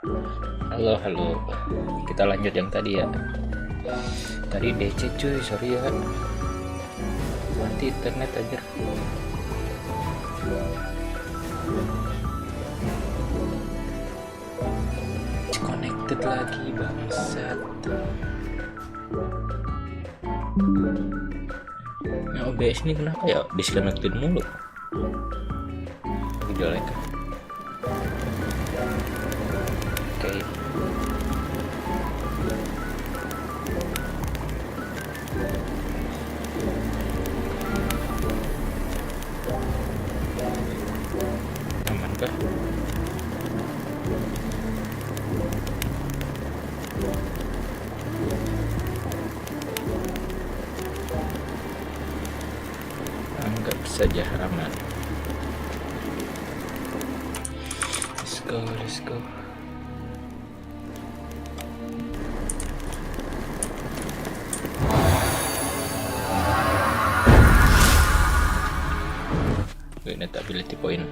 Halo, halo. Kita lanjut yang tadi ya. Tadi DC cuy, sorry ya. Mati internet aja. Connected lagi bangsat. Nah, OBS ini kenapa ya disconnected mulu? Lagi jelek. Oke. Aman kah? Anggap saja aman. Let's go. Net ability point.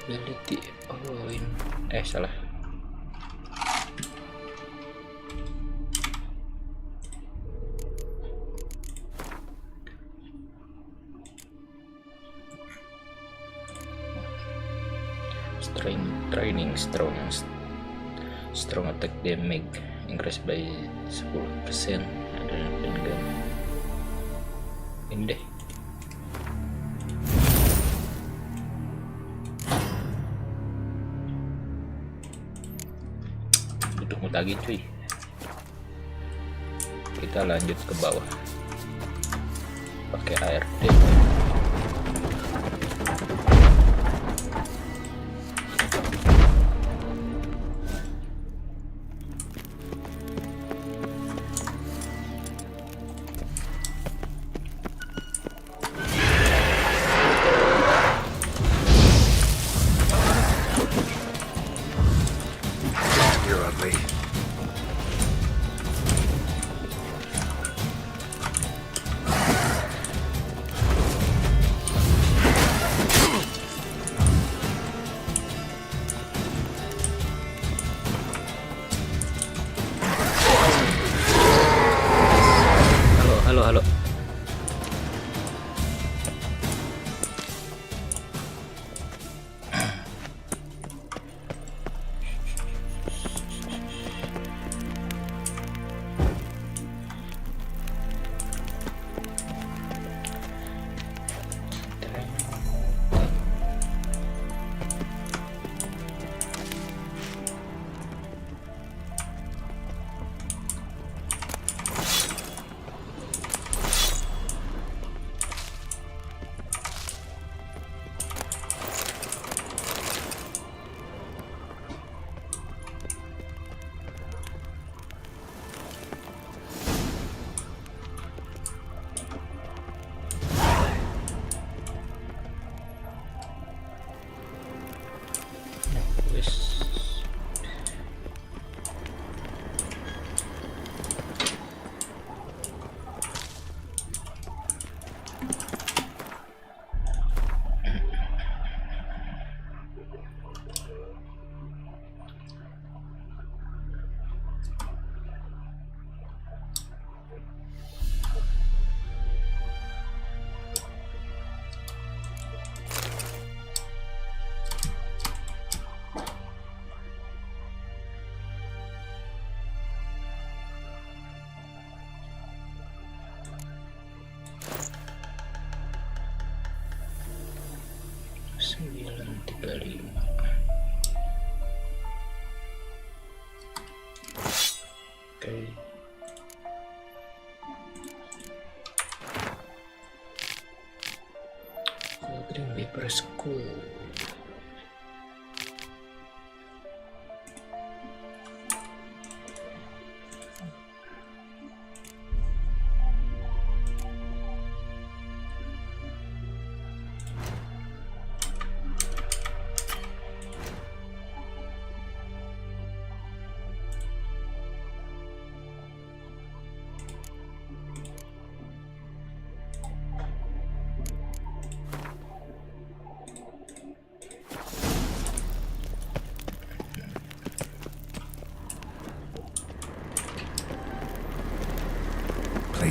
Ability point. Salah. Training strong attack damage increase by 10%. Ada gun ini deh. Duduk lagi cuy. Kita lanjut ke bawah pakai ARD. Halo. Oke. Green paper school.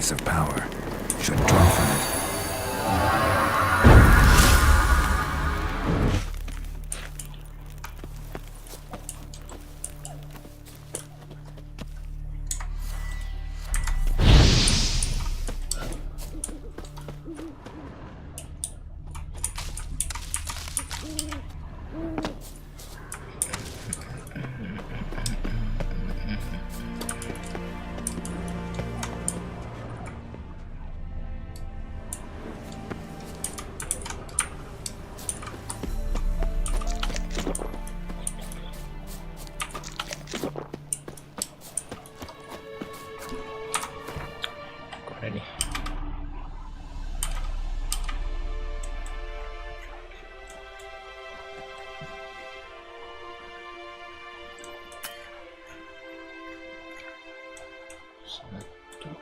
place of power should draw from it. Nih. Satu.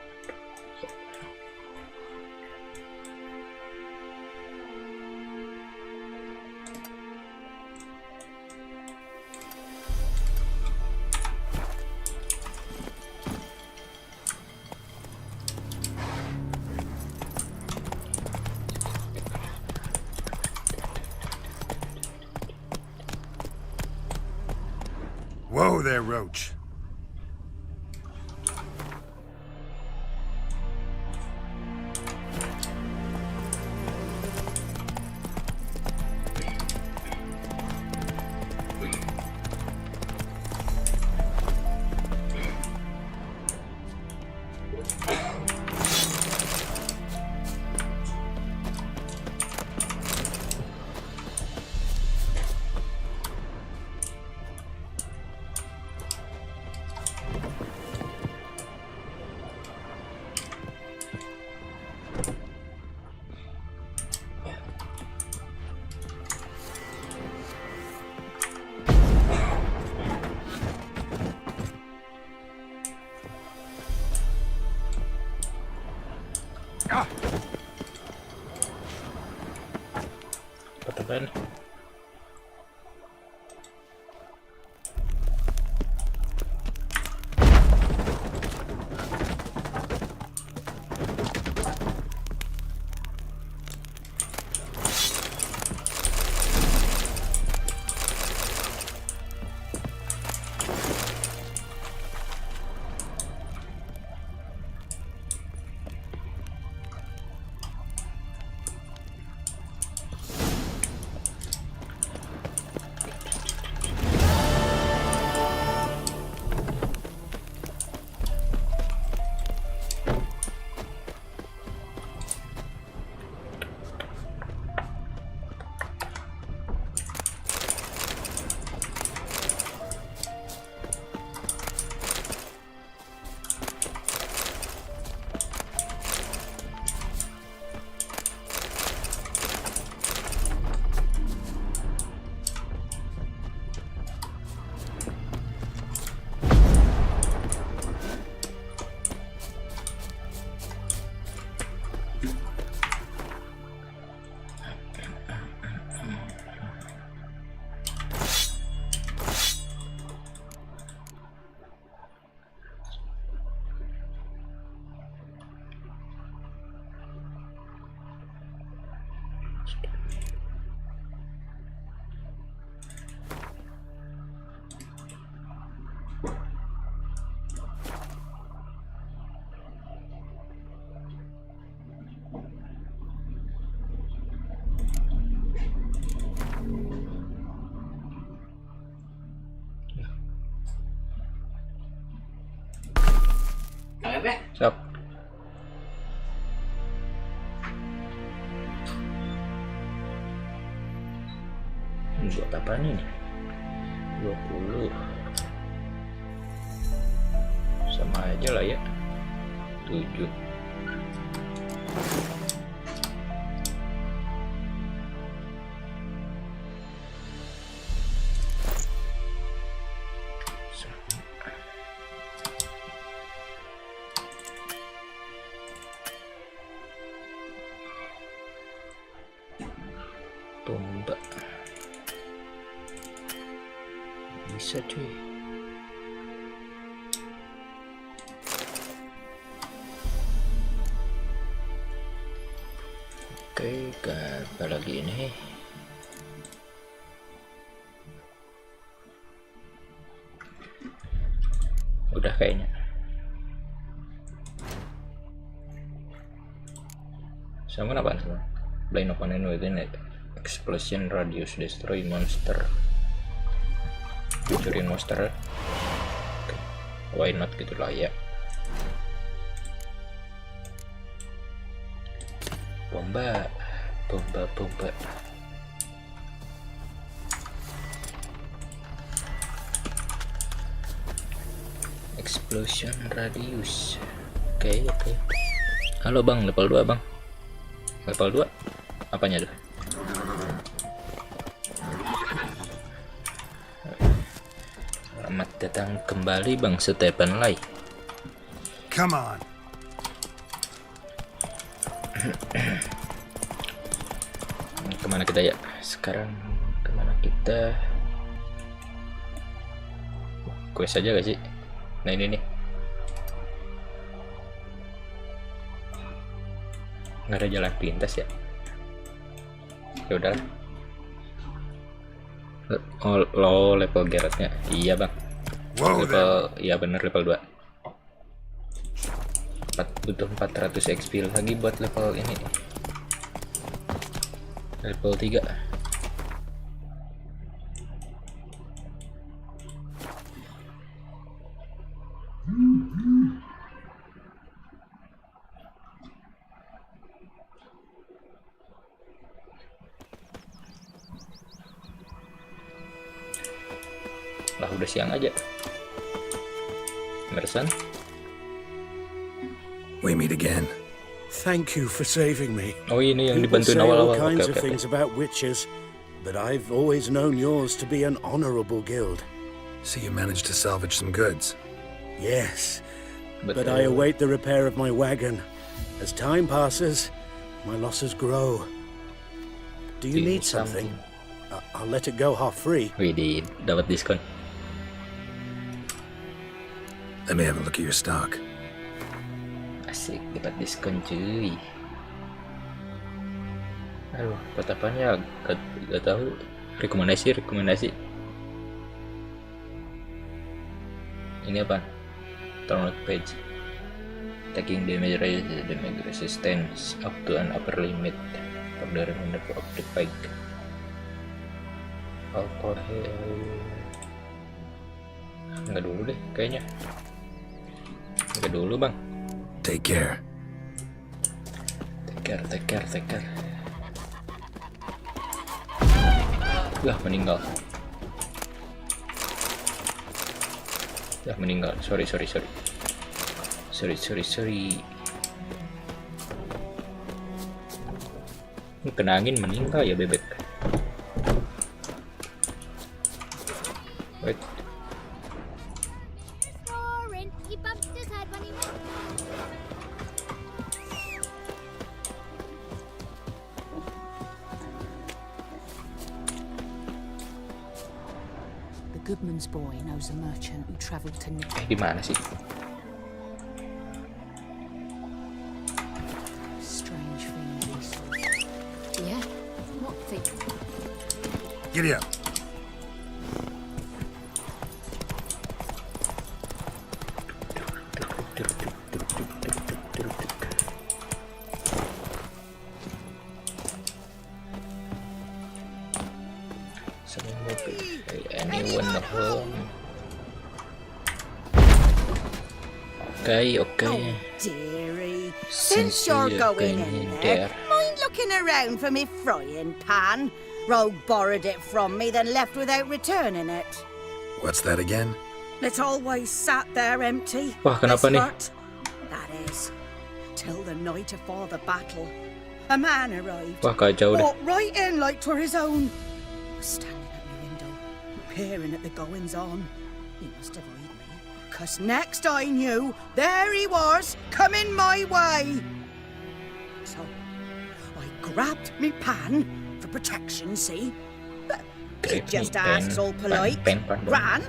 Whoa there, Roach. Teman. Siap. Ini buat apa nih? 20. Sama aja lah ya. 7. Tombak bisa cuy. Oke, apa lagi ini? Udah kayaknya. Sama apa semua? Blind opponent within it. Explosion radius, destroy monster. Hancurin monster. Okay. Why not gitu lah ya. Bomba. Explosion radius. Oke. Halo bang, level 2 bang. Level 2? Apanya tuh? Selamat datang kembali bang Stephen Lai. Come on. Kemana kita ya? Sekarang kemana kita? Quest aja gak sih? Nah ini nih. Nggak ada jalan pintas ya? Ya udah. Oh, level Geralt-nya. Iya bang. Whoa there. Iya bener level 2. Butuh 400 XP lagi buat level ini. Level 3. Lah udah siang aja. Merson. We meet again. Thank you for saving me. Oh ini yang People dibantuin say all awal-awal. kinds Oke. of things about witches, but I've always known yours to be an honorable guild. So you managed to salvage some goods. Yes, but I await the repair of my wagon. As time passes, my losses grow. Do you need something? I'll let it go half free. Widih, dapat diskon. Let me have a look at your stock. Asik, dapat diskon cuy. Aduh, buat apanya? Gak tahu. Rekomendasi. Ini apa? Turn out page. Taking damage resistance up to an upper limit of the remainder of the pike. Alcohol. Enggak dulu deh, kayaknya. Enggak dulu bang. Take care. Take care. Lah meninggal. Sorry. Kena angin meninggal ya bebek. Wait. He bumped his head when he went. The Goodman's boy knows a merchant who travelled to Di mana sih? strange thing he saw. Yeah? What thing? Giddy up. Anyone home? Okay. Oh, dearie. Since Since you're you've going been in in there, there. mind looking around for me frying pan? Rogue borrowed it from me, then left without returning it. What's that again? It's always sat there empty. Wah, kenapa this nih? hut. That is, till the night afore the battle. A man arrived. Wah kacau deh. Walked right in like 'twere his own. Was standing at my window, peering at the goings on. He must have eyed me, 'cause next I knew, there he was, coming my way. So I grabbed me pan for protection, see? But he Grab just me asks pen, all polite. pen, pardon. Ran?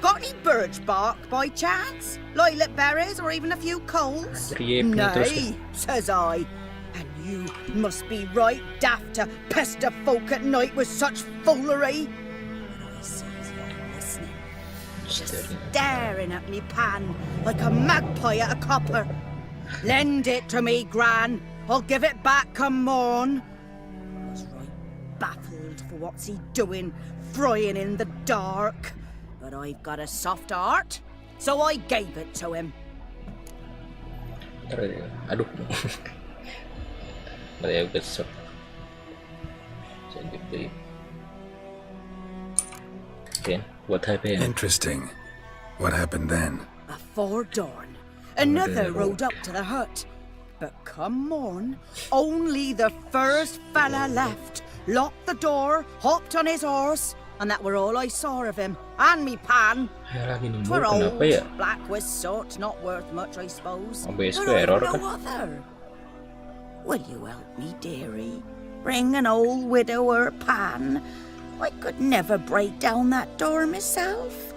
Got any birch bark by chance? Lilac berries or even a few coals? Teriak nih terus. Nay, says I. And You must be right daft to pester folk at night with such foolery. But I sees you listening, just staring at me pan like a magpie at a copper. Lend it to me, Gran. I'll give it back come morn. I was right baffled for what's he doing, frying in the dark. But I've got a soft heart, so I gave it to him. Aduh. Saya besok. Saya gitu. Then what happened? Interesting. What happened then? Before dawn, another rode up to the hut. But come morn, only the first fella left, locked the door, hopped on his horse, and that were all I saw of him, and me pan. Twere old, black with soot, not worth much, I suppose. But I've no other. Will you help me, dearie? Bring an old widower pan. I could never break down that door myself.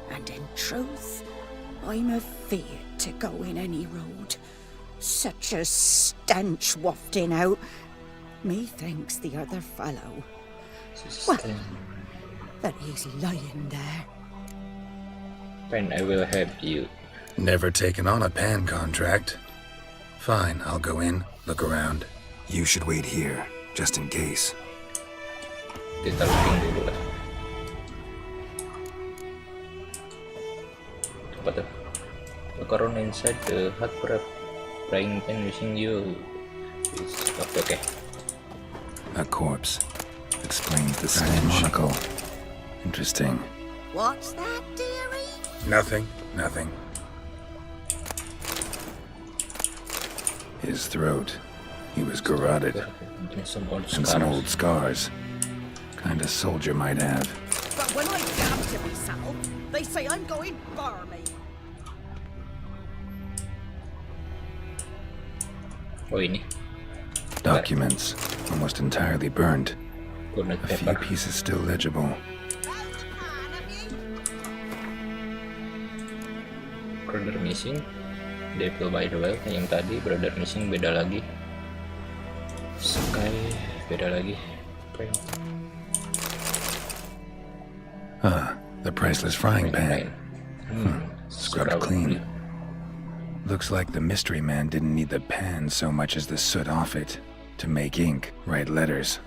And in truth, I'm afeard to go in any road. Such a stench wafting out. Methinks the other fellow, well, that he's lying there. Pen, I will help you. Never taken on a pan contract. Fine, I'll go in, look around. You should wait here, just in case. Kita looking dulu lah. Apa tuh? Look around inside the hut, frying pan using you. Okay. A corpse. Explains the stench. Monocle. Interesting. What's that, dearie? Nothing. His throat. He was garroted. And some old scars. Kind of soldier might have. But when I gab to myself, they say I'm going barmy. Oh, ini. Documents. Almost entirely burnt. A few pieces still legible. Brother missing. Devil by the Well yang tadi. Brother missing beda lagi. Sky beda lagi. The priceless frying pan. Scrubbed clean. Looks like the mystery man didn't need the pan so much as the soot off it to make ink, write letters.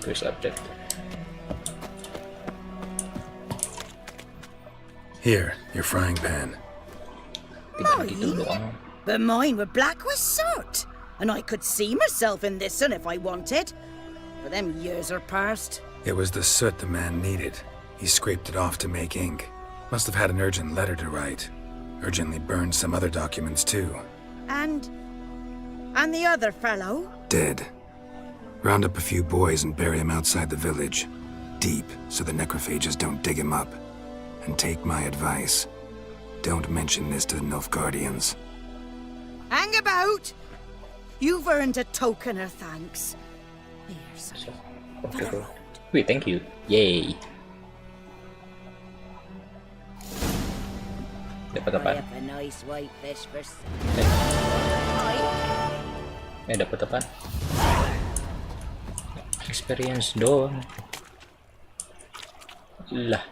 First object. Here, your frying pan. Mine? But mine were black with soot, and I could see myself in this one if I wanted. But them years are past. It was the soot the man needed. He scraped it off to make ink. Must have had an urgent letter to write. Urgently burned some other documents too. And the other fellow? Dead. Round up a few boys and bury him outside the village. Deep, so the necrophages don't dig him up. And take my advice. Don't mention this to the Nilfgaardians. Hang about! You've earned a token of thanks. Here, son. Wait, thank you. Yay. Dapat apa? Dapat apa? Experience doang. Lah.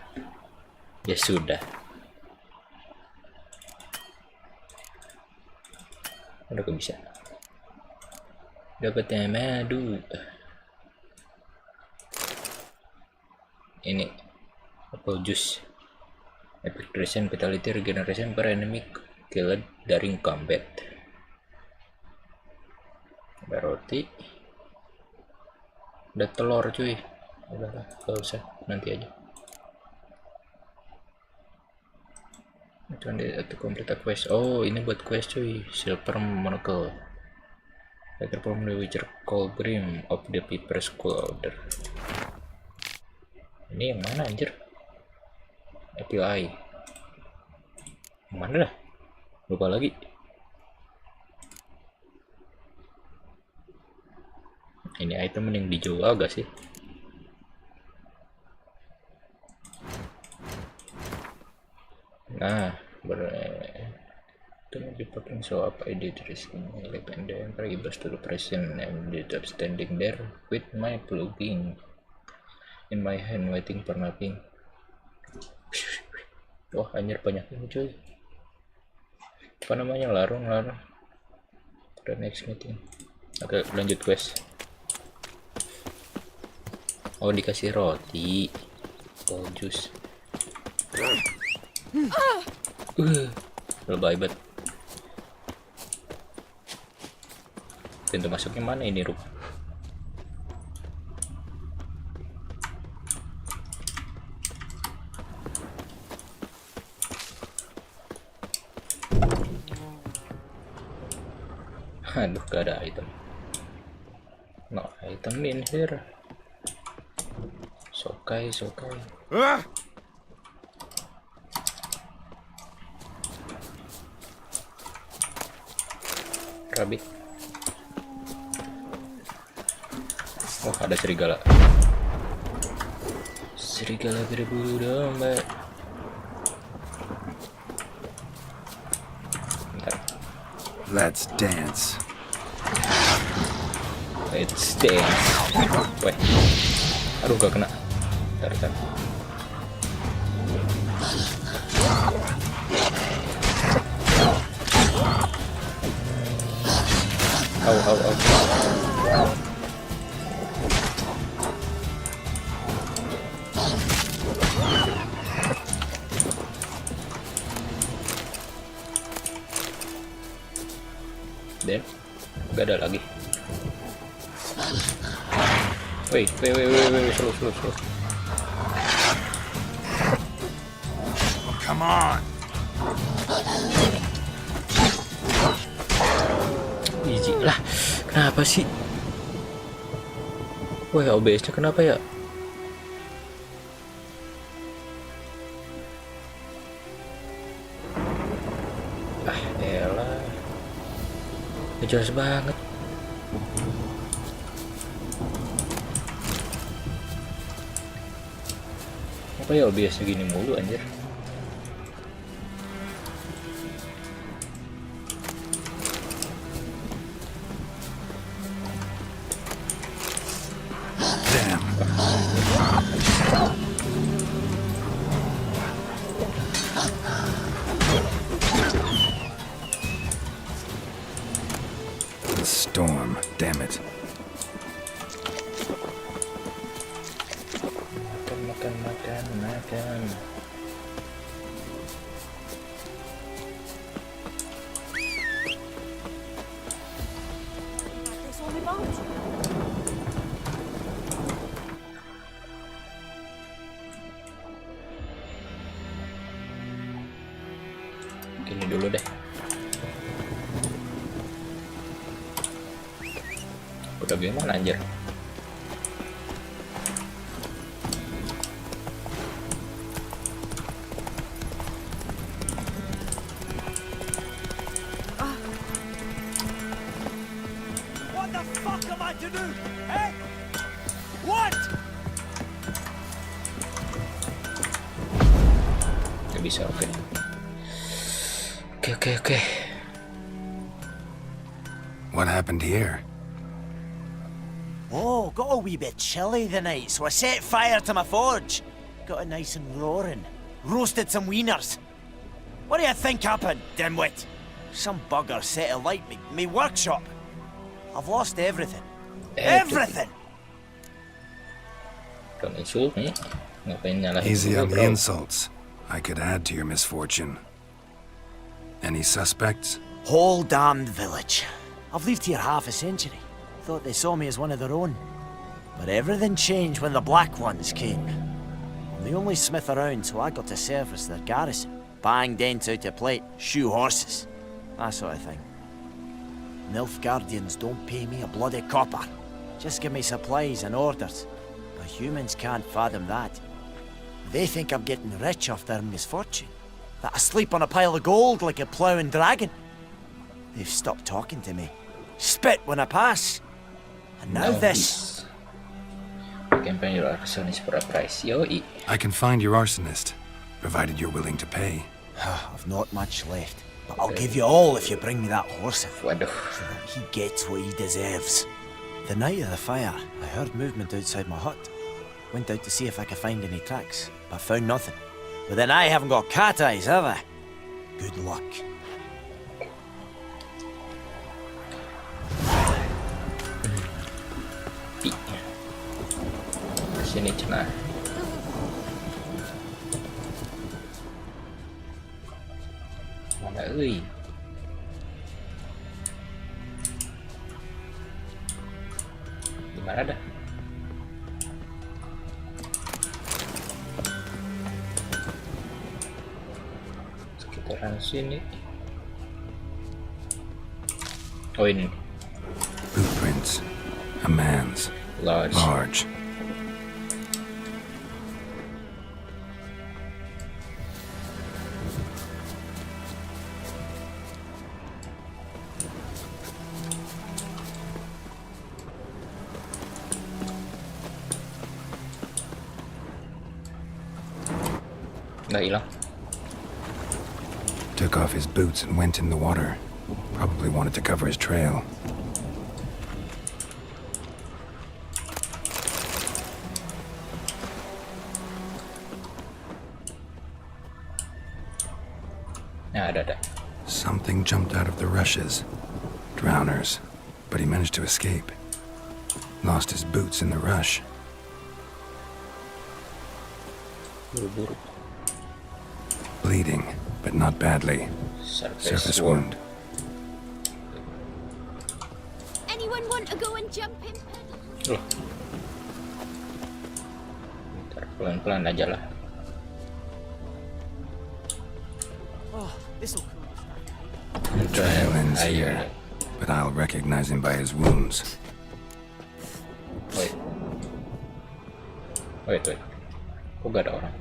Ya sudah. Udah kok bisa. Dapatnya madu. Ini apple juice. Epic Regeneration, Vitality Regeneration per enemy killed during combat. Ada roti. Ada telur cuy. Udahlah, gak usah, nanti aja. Itu to complete a quest. Oh, ini buat quest cuy. Silver Monocle. Later from the Witcher Call Brim of the Piper School Order. Ini yang mana anjir? API. Yang mana dah? Lupa lagi. Ini item yang dijual gak sih? Nah, To be fucking so up, I did risking my life and the Emperor was to the present and ended up standing there with my plugin in my hand waiting for nothing. Wah anjir banyak ini cuy. Apa namanya, larung. The next meeting. Oke lanjut quest. Oh dikasih roti. Oh jus. Lebay banget. Pintu masuknya mana ini, Ruk? Aduh, gak ada item. No item in here. Sokai. Rabbit. Oh, ada serigala. Serigala berbulu domba. Bentar. Let's dance. Let's dance. Weh. Aduh, gak kena. Bentar. Au. Dan gak ada lagi. Wait, slow. Come on. Easy lah. Kenapa sih? Wah, OBS-nya kenapa ya? Elah. Gak jelas banget. Apa ya OBS-nya gini mulu anjir? Storm, damn it. Makan. Gini dulu deh. Udah gimana anjir? What the fuck am I to do? Eh? What? Gak bisa, oke. Oke. What happened here? Oh, got a wee bit chilly the night, so I set fire to my forge. Got it nice and roaring. Roasted some wieners. What do you think happened, dimwit? Some bugger set alight me workshop. I've lost everything. Everything! Don't insult me. Ngapain nyalahin Easy gue, on the bro? insults. I could add to your misfortune. Any suspects? Whole damned village. I've lived here half a century. Thought they saw me as one of their own. But everything changed when the Black Ones came. I'm the only smith around, so I got to service their garrison. Bang dents out of plate, shoe horses. That sort of thing. Nilfgaardians don't pay me a bloody copper. Just give me supplies and orders. But humans can't fathom that. They think I'm getting rich off their misfortune. That I sleep on a pile of gold like a ploughing dragon. They've stopped talking to me. Spit when I pass. And now this. Campaign your arsonist for a price. Yoi. I can find your arsonist, provided you're willing to pay. I've not much left. But I'll give you all if you bring me that horse in, Waduh. so that he gets what he deserves. The night of the fire, I heard movement outside my hut. Went out to see if I could find any tracks, but found nothing. But then I haven't got cat eyes, have I? Good luck. Sini cenah. Mana euy? Di mana dah? Sekitaran sini. Oh ini. Footprints. A man's. Large. Nggak hilang. Took off his boots and went in the water. Probably wanted to cover his trail. Nah, ada. Something jumped out of the rushes. Drowners. But he managed to escape. Lost his boots in the rush. Buru-buru. Bleeding, but not badly. Surface wound. Anyone want to go and jump him? Loh. Ntar pelan-pelan aja lah. Oh, this'll cool us down. Trail ends here, but I'll recognize him by his wounds. Wait. Kok gak ada orang?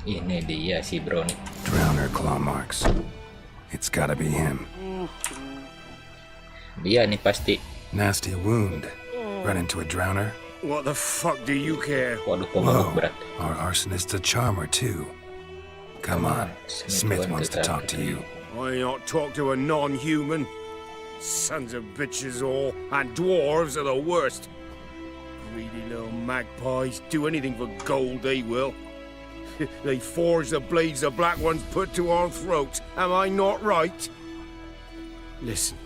Ini dia si bro nih. Drowner claw marks. It's gotta be him. Dia nih pasti. Nasty wound. Run into a drowner? What the fuck do you care? Waduh, pemabuk berat. Our arsonist's a charmer too. Come on, Smith wants to talk to you. I not talk to a non-human. Sons of bitches all, and dwarves are the worst. Greedy little magpies, do anything for gold, they will. They forge the blades the black ones put to our throats. Am I not right? Listen,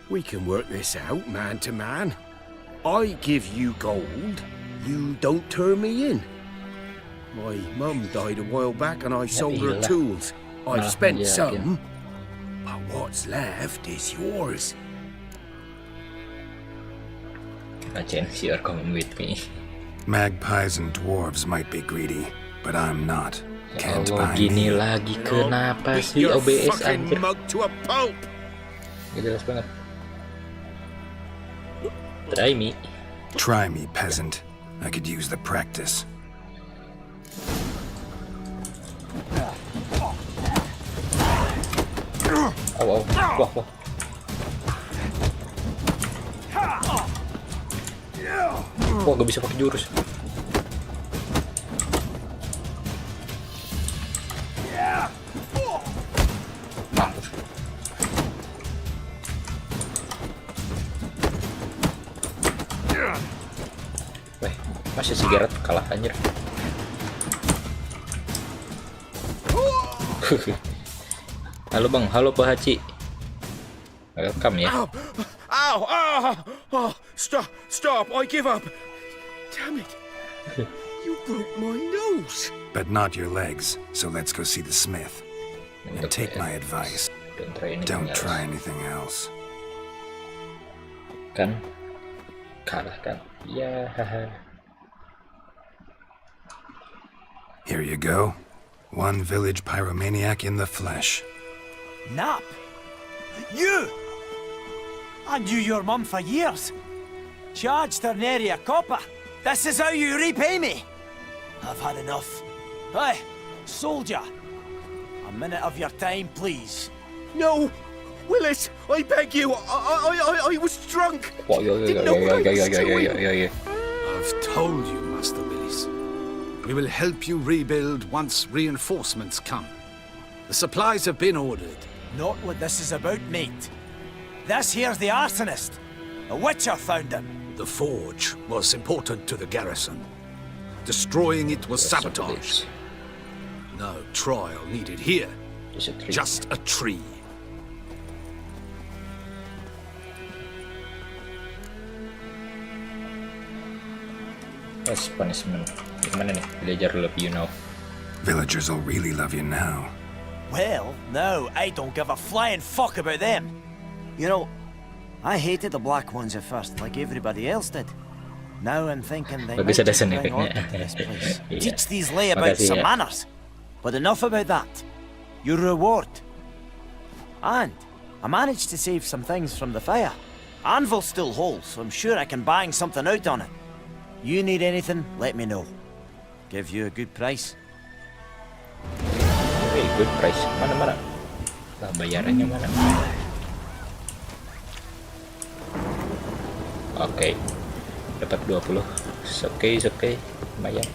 we can work this out man to man. I give you gold, you don't turn me in. My mum died a while back and I sold her tools. I've spent some, but what's left is yours. A chance you are coming with me. Magpies and dwarves might be greedy, but I'm not. Can't Allah, buy gini me. lagi kenapa Beat sih your OBS fucking anjir? mug to a pulp. Gak jelas banget. Try me. Try me, peasant. I could use the practice. Wah. Wah, gak bisa pakai jurus. Mampus. Weh, masih si Geralt kalah anjir. Halo bang, halo Pak Haji. Welcome ya. Ow! Stop! I give up. Damn it! You broke my nose. But not your legs, so let's go see the smith. And take my advice. Don't try anything else. Kan kalah kan. Ya. Here you go. One village pyromaniac in the flesh. Nap? You! I knew your mum for years. Charged her nary a copper. This is how you repay me. I've had enough. Hey, soldier. A minute of your time, please. No, Willis, I beg you. I was drunk. Wah, Didn't know what I was doing. I've told you, Master Willis. We will help you rebuild once reinforcements come. The supplies have been ordered. Not what this is about, mate. This here's the arsonist. A witcher found him. The forge was important to the garrison. Destroying it was sabotage. No trial needed here. Just a tree. Yes, punishment. Gimana nih? Villager love you now. Villagers will really love you now. Well, no, I don't give a flying fuck about them. You know, I hated the black ones at first, like everybody else did. Now I'm thinking they might Bagus ada just sound bring effect-nya. order to this place. Iya. Teach these layabouts Makasih some ya. manners. But enough about that. Your reward. And I managed to save some things from the fire. Anvil's still whole, so I'm sure I can bang something out on it. You need anything, let me know. Give you a good price. Hey, good price. Mana? Lah, bayarannya mana? Oke. Dapat 20. Oke. Lumayan.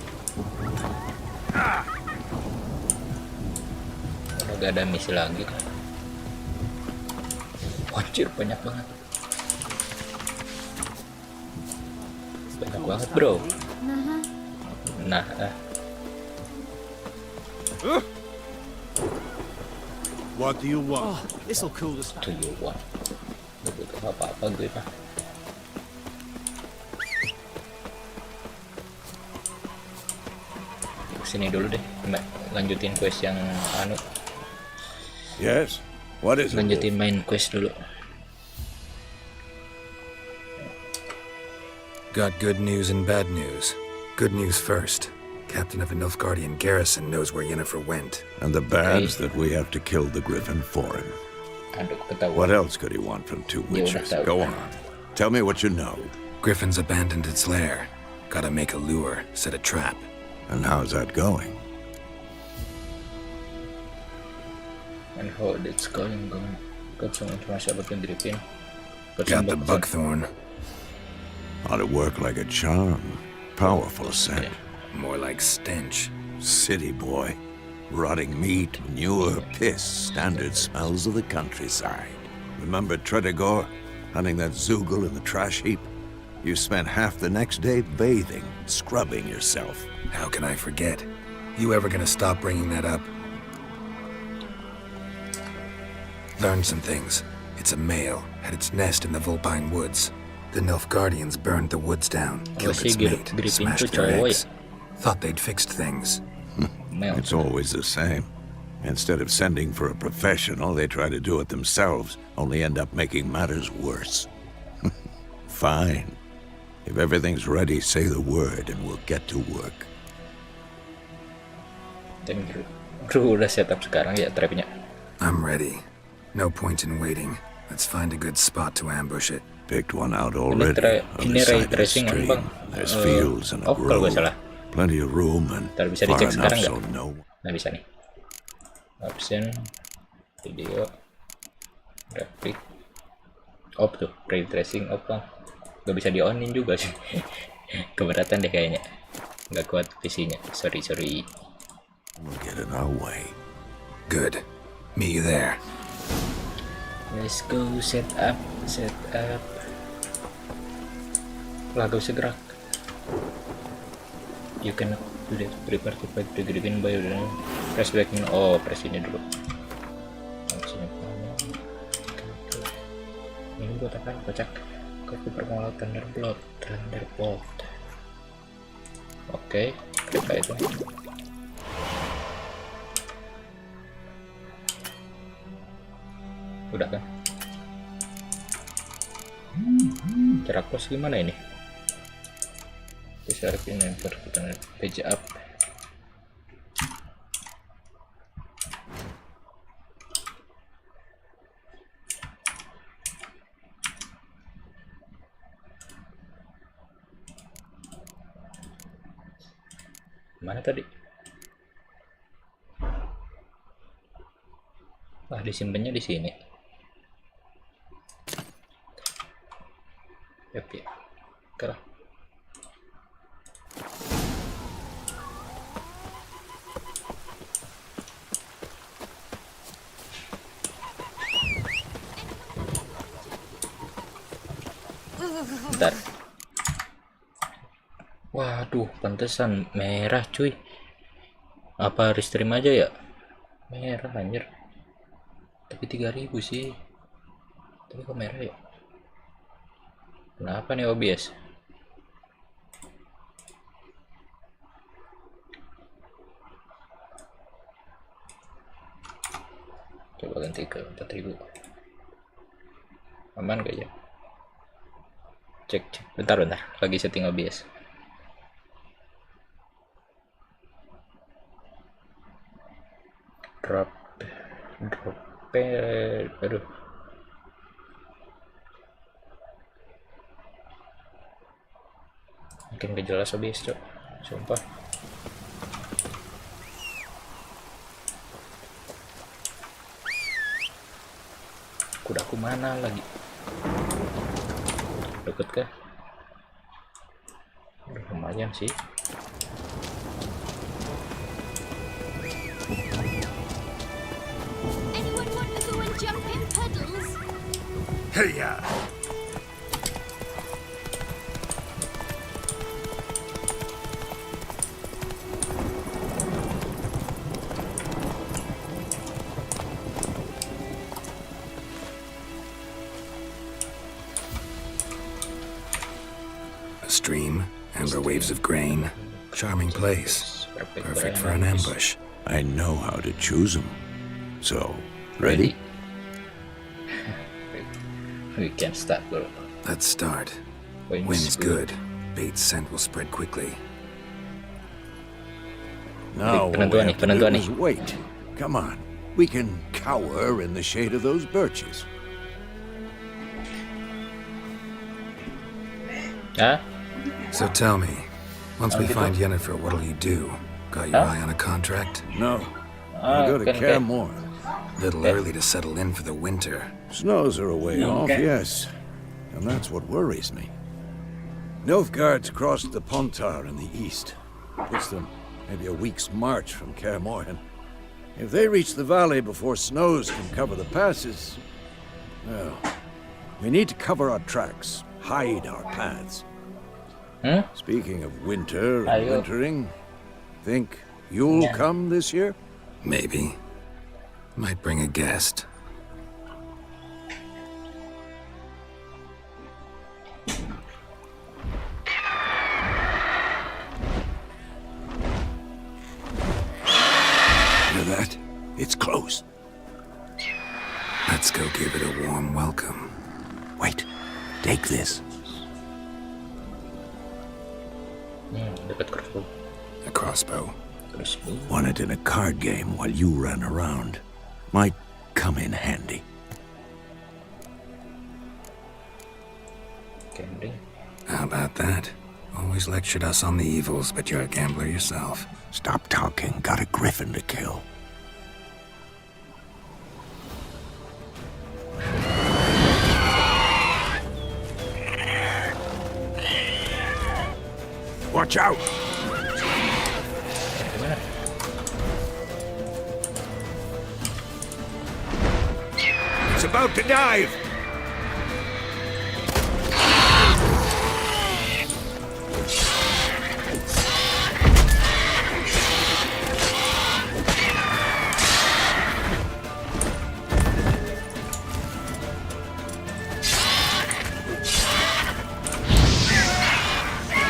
Udah gak ada misi lagi kan. Anjir, banyak banget. Banyak banget, bro. Nah, What do you want? This'll cool us. to you one. Gak butuh apa-apa gue mah. Sini dulu deh, lanjutin quest yang anu. Yes. What is it? Lanjutin main quest dulu. Got good news and bad news. Good news first. Captain of the Nilfgaardian garrison knows where Yenefer went. And the bad's that we have to kill the griffin for him. Aduh, ketahuan. What else could he want from two Dia udah witches? tahu. Go on. Tell me what you know. Griffin's abandoned its lair. Gotta make a lure, set a trap. And how's that going? And how it's going. Got some information about the griffin. Got the buckthorn. Ought to work like a charm. Powerful scent. More like stench. City boy. Rotting meat, manure, piss. Standard smells of the countryside. Remember Tredigor? Hunting that Zoogle in the trash heap? You spent half the next day bathing, scrubbing yourself. How can I forget? You ever gonna stop bringing that up? Learned some things. It's a male, had its nest in the Vulpine Woods. The Nilfgaardians burned the woods down, killed si its mate, Griffin tuh smashed their cowok eggs. Thought they'd fixed things. Male. It's always the same. Instead of sending for a professional, they try to do it themselves, only end up making matters worse. Fine. If everything's ready, say the word and we'll get to work. Dan Drew udah setup sekarang ya trapnya. I'm ready. No point in waiting. Let's find a good spot to ambush it. Picked one out already. Ini Other ray side of the tracing apa stream. bang? There's fields and a Off kalau grove. gak salah. Plenty of room and Ntar bisa far dicek enough sekarang so nggak? no. Nah bisa nih. Option, video, grafik, off tuh, ray tracing off bang. Gak bisa di onin juga sih. Keberatan deh kayaknya. Gak kuat PC-nya. Sorry. We'll get in our way. Good. Meet you there. Let's go set up. Lah gak usah gerak. You can do that. Prepare to fight the griffin by press back in. Oh, press ini dulu. Ini buat apa? Kocak. Kopi permolot Thunderbolt. Oke, kita itu. Udah kan? Cara close gimana ini? Bisa Yenefer, kita page up. Mana tadi? Wah, disimpannya di sini. Yap ya. Oke lah. Bentar. Waduh, pantesan merah cuy. Apa restream aja ya? Merah anjir. Tapi 3000 sih. Tapi kok merah ya? Kenapa nih OBS? Coba ganti ke 4000. Aman gak ya? Cek. Bentar. Lagi setting OBS. Drop. Aduh. Makin gak jelas OBS, cok. Sumpah. Kudaku mana lagi? Deket kah? Udah lumayan sih. Anyone want to go and jump in puddles? Hey, ya! A stream, amber waves of grain. Charming place. Perfect for an ambush. I know how to choose them. So, ready? We can start, bro. Let's start. Wind's good. Bait's scent will spread quickly. Now, all we penentuan have to nih, do penentuan is wait. Come on. We can cower in the shade of those birches. Hah? So tell me, once we find Yenefer, what'll you do? Got your eye on a contract? No. I go to okay. Ketemu. Little early to settle in for the winter. Snows are a way off, yes. And that's what worries me. Nilfgaard's crossed the Pontar in the east. Puts them maybe a week's march from Kaer Morhen. If they reach the valley before snows can cover the passes, well, we need to cover our tracks, hide our paths. Speaking of winter and wintering, think you'll come this year? Maybe. Might bring a guest. Hear that? It's close. Let's go give it a warm welcome. Wait, take this. Dapat crossbow. A crossbow. Won it in a card game while you ran around. Might come in handy. Gambling. How about that? Always lectured us on the evils, but you're a gambler yourself. Stop talking. Got a griffin to kill. Watch out! It's about to dive!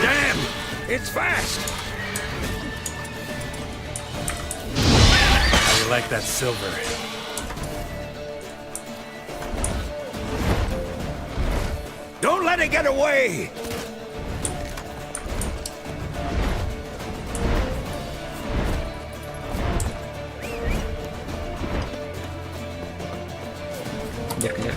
Damn! It's fast! How you like that silver? Don't let it get away! Kejar.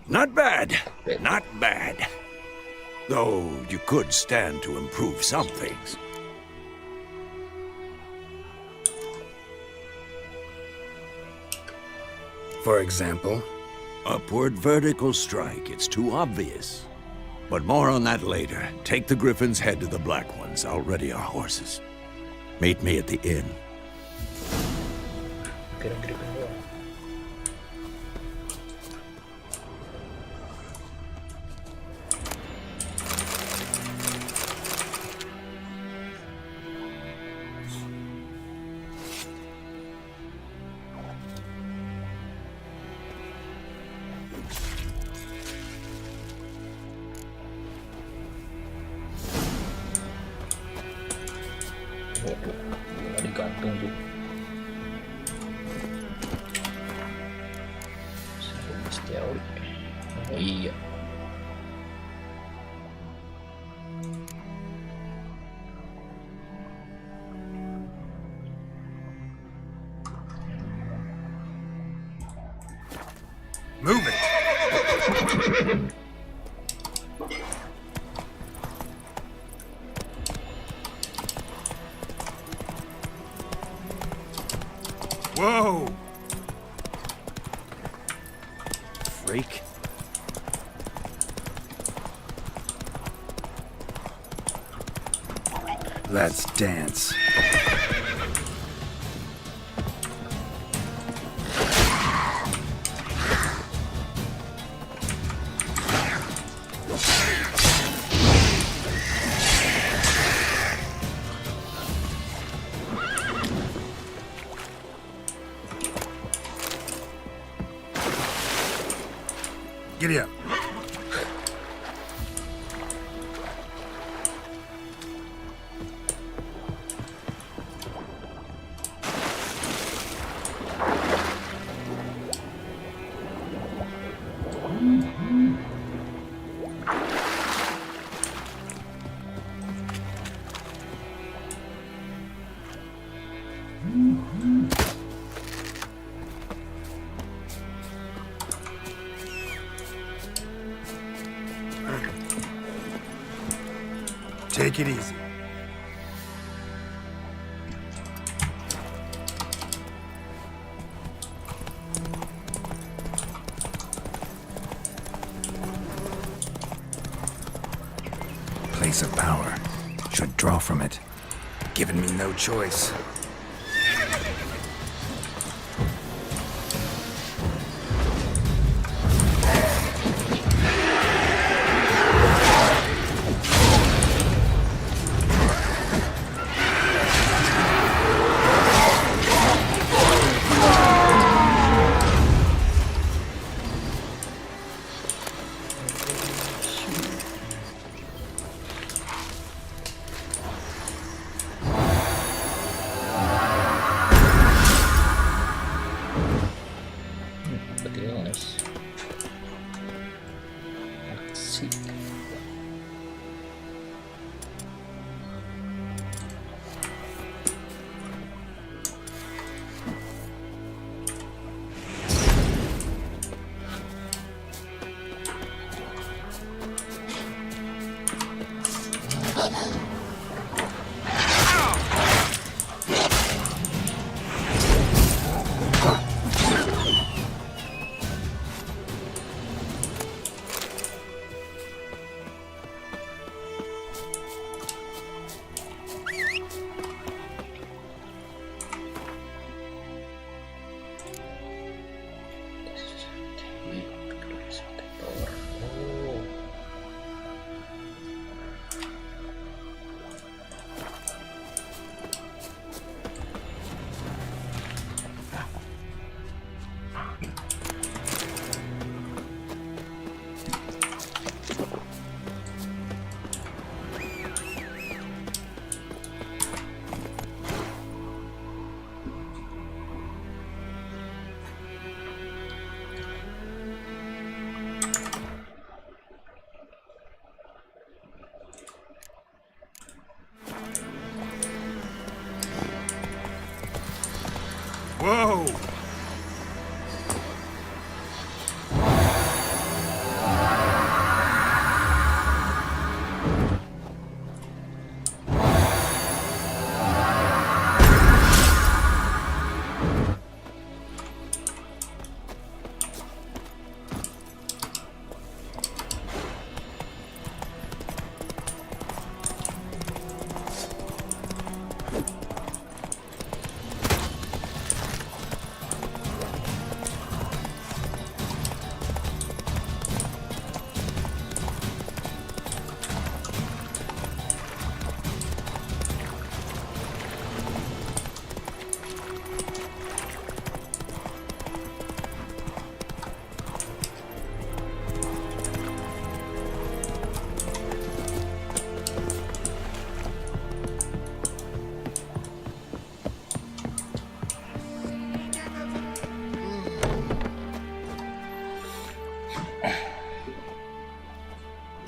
Not bad. Not bad. Though you could stand to improve some things. For example? Upward vertical strike. It's too obvious. But more on that later. Take the Griffin's head to the Black Ones. I'll ready our horses. Meet me at the inn. Kirim Griffin doang. Waduh, gila digantung tuh. Teori. Oh iya. Move it! Whoa! Freak. Let's dance. Giddy up. Take it easy. Place of power. Should draw from it. Giving me no choice.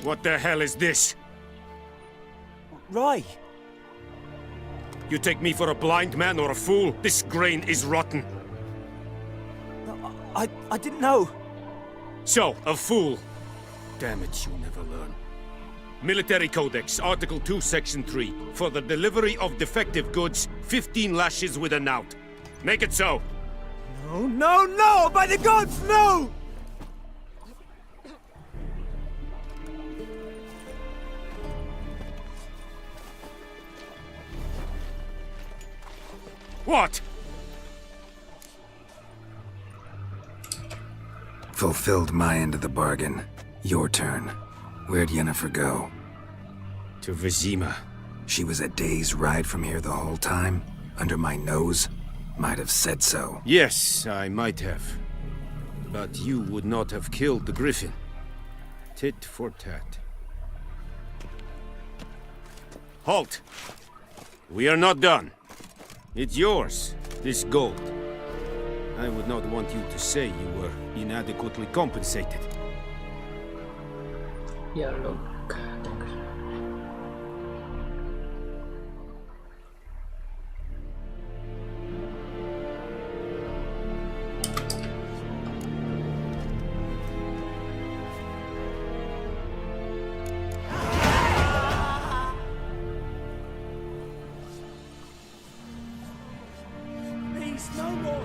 What the hell is this? Roy! You take me for a blind man or a fool? This grain is rotten. I didn't know. So, a fool. Damn it, you never learn. Military Codex, Article 2, Section 3. For the delivery of defective goods, 15 lashes with a knout. Make it so. No, no, no! By the gods, no! What? Fulfilled my end of the bargain. Your turn. Where'd Yenefer go? To Vizima. She was a day's ride from here the whole time? Under my nose? Might have said so. Yes, I might have. But you would not have killed the griffin. Tit for tat. Halt! We are not done. It's yours, this gold. I would not want you to say you were inadequately compensated. Ya lo. Please, no more!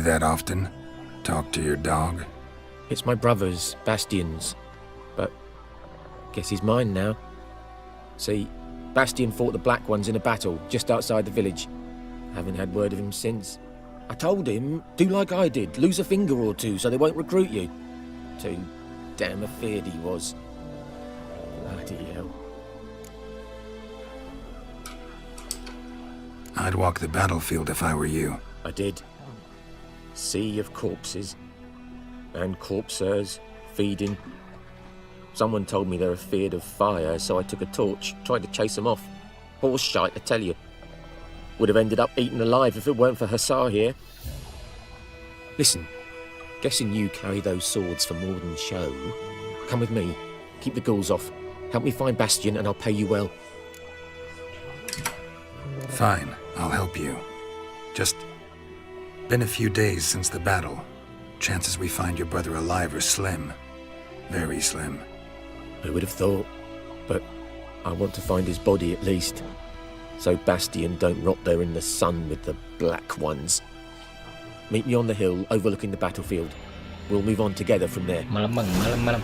do that often? Talk to your dog? It's my brother's, Bastian's. But guess he's mine now. See, Bastian fought the Black Ones in a battle just outside the village. Haven't had word of him since. I told him, do like I did, lose a finger or two so they won't recruit you. Too damn afeard he was. Bloody hell. I'd walk the battlefield if I were you. I did. Sea of corpses. And corpsers, feeding. Someone told me they're afeard of fire, so I took a torch, tried to chase them off. Horse shite, I tell you. Would have ended up eaten alive if it weren't for Hussar here. Listen, guessing you carry those swords for more than show. Come with me, keep the ghouls off. Help me find Bastian and I'll pay you well. Fine, I'll help you. Just been a few days since the battle. Chances we find your brother alive are slim. Very slim. Who would have thought? But I want to find his body at least. So Bastian don't rot there in the sun with the Black Ones. Meet me on the hill overlooking the battlefield. We'll move on together from there. Malam bang, malam.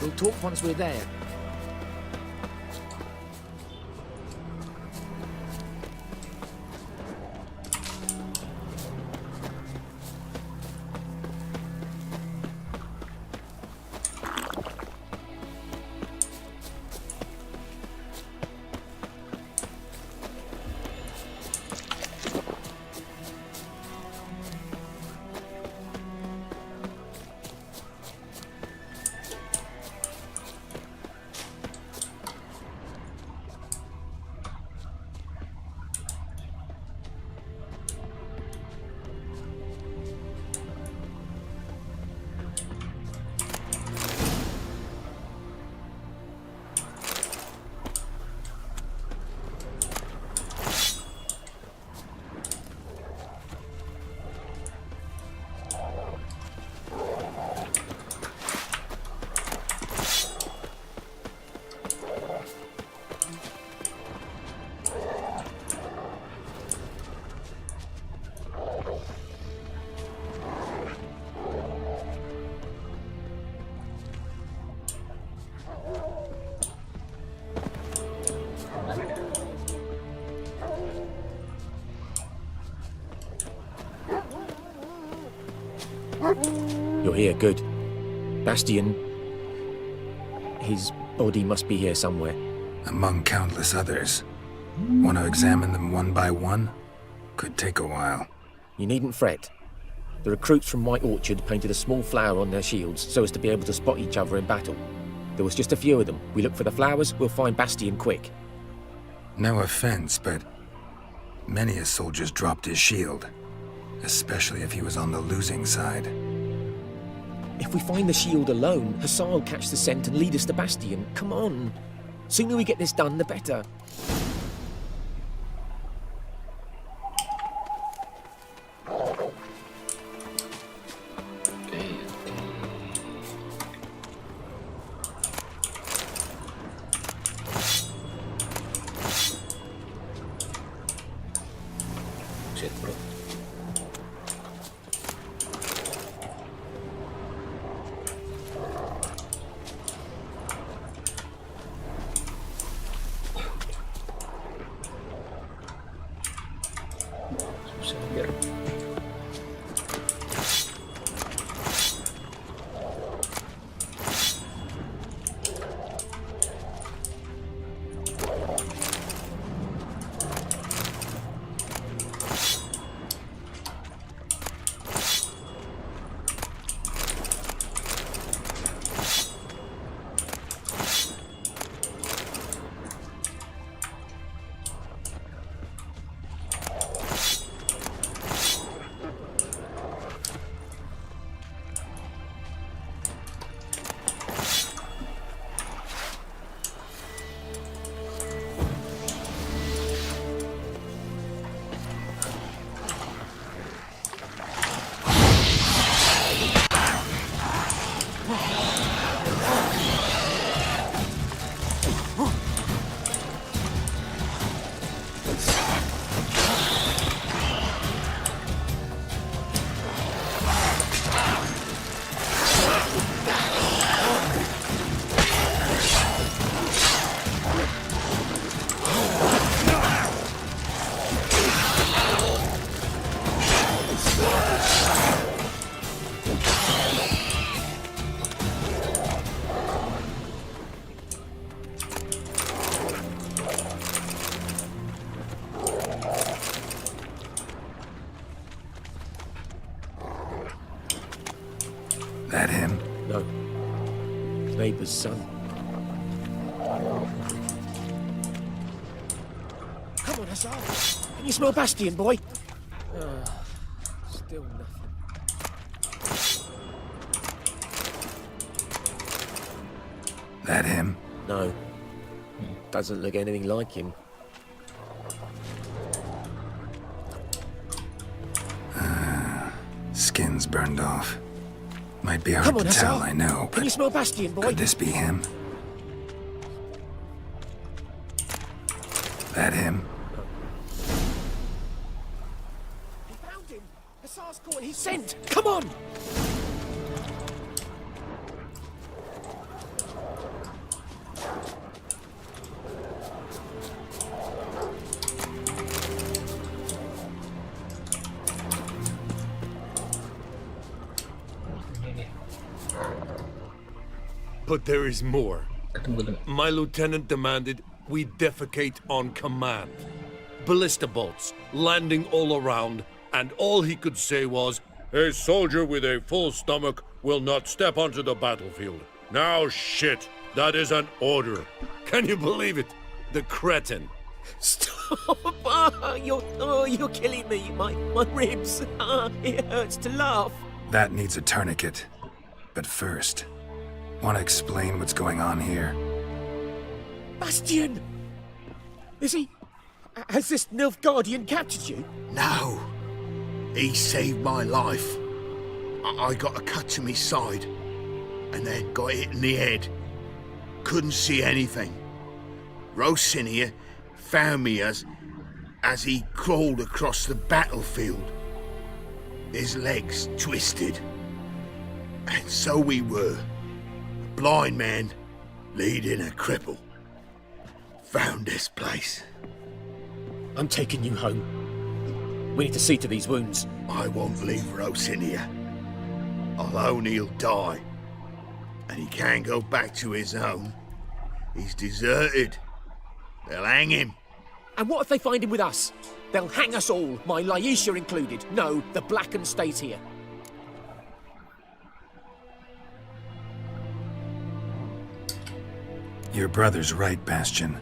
We'll talk once we're there. You're here, good. Bastian... his body must be here somewhere. Among countless others. Want to examine them one by one? Could take a while. You needn't fret. The recruits from White Orchard painted a small flower on their shields so as to be able to spot each other in battle. There was just a few of them. We look for the flowers, we'll find Bastian quick. No offense, but many a soldier's dropped his shield. Especially if he was on the losing side. If we find the shield alone, Hussar will catch the scent and lead us to Bastian. Come on. Sooner we get this done, the better. Shit, bro. Neighbour's son. Come on, Hussar. Can you smell Bastion, boy? Still nothing. That him? No. Doesn't look anything like him. Skin's burned off. Might be hard to tell, I know, but can you smell Bastion, boy? could this be him? That him? We found him! Hussar's caught, he's sent! Come on! But there is more. Ketemu. My lieutenant demanded we defecate on command. Ballista bolts, landing all around, and all he could say was, "A soldier with a full stomach will not step onto the battlefield." Now shit, that is an order. Can you believe it? The cretin. Stop! You're killing me. My ribs. It hurts to laugh. That needs a tourniquet. But first, want to explain what's going on here? Bastion! Is he... Has this Nilfgaardian captured you? No. He saved my life. I got a cut to my side, and then got hit in the head. Couldn't see anything. Rosin here found me as he crawled across the battlefield. His legs twisted. And so we were. A blind man leading a cripple. Found this place. I'm taking you home. We need to see to these wounds. I won't leave Rosin here. Alone he'll die. And he can't go back to his home. He's deserted. They'll hang him. And what if they find him with us? They'll hang us all, my Laisha included. No, the Blacken stays here. Your brother's right, Bastion.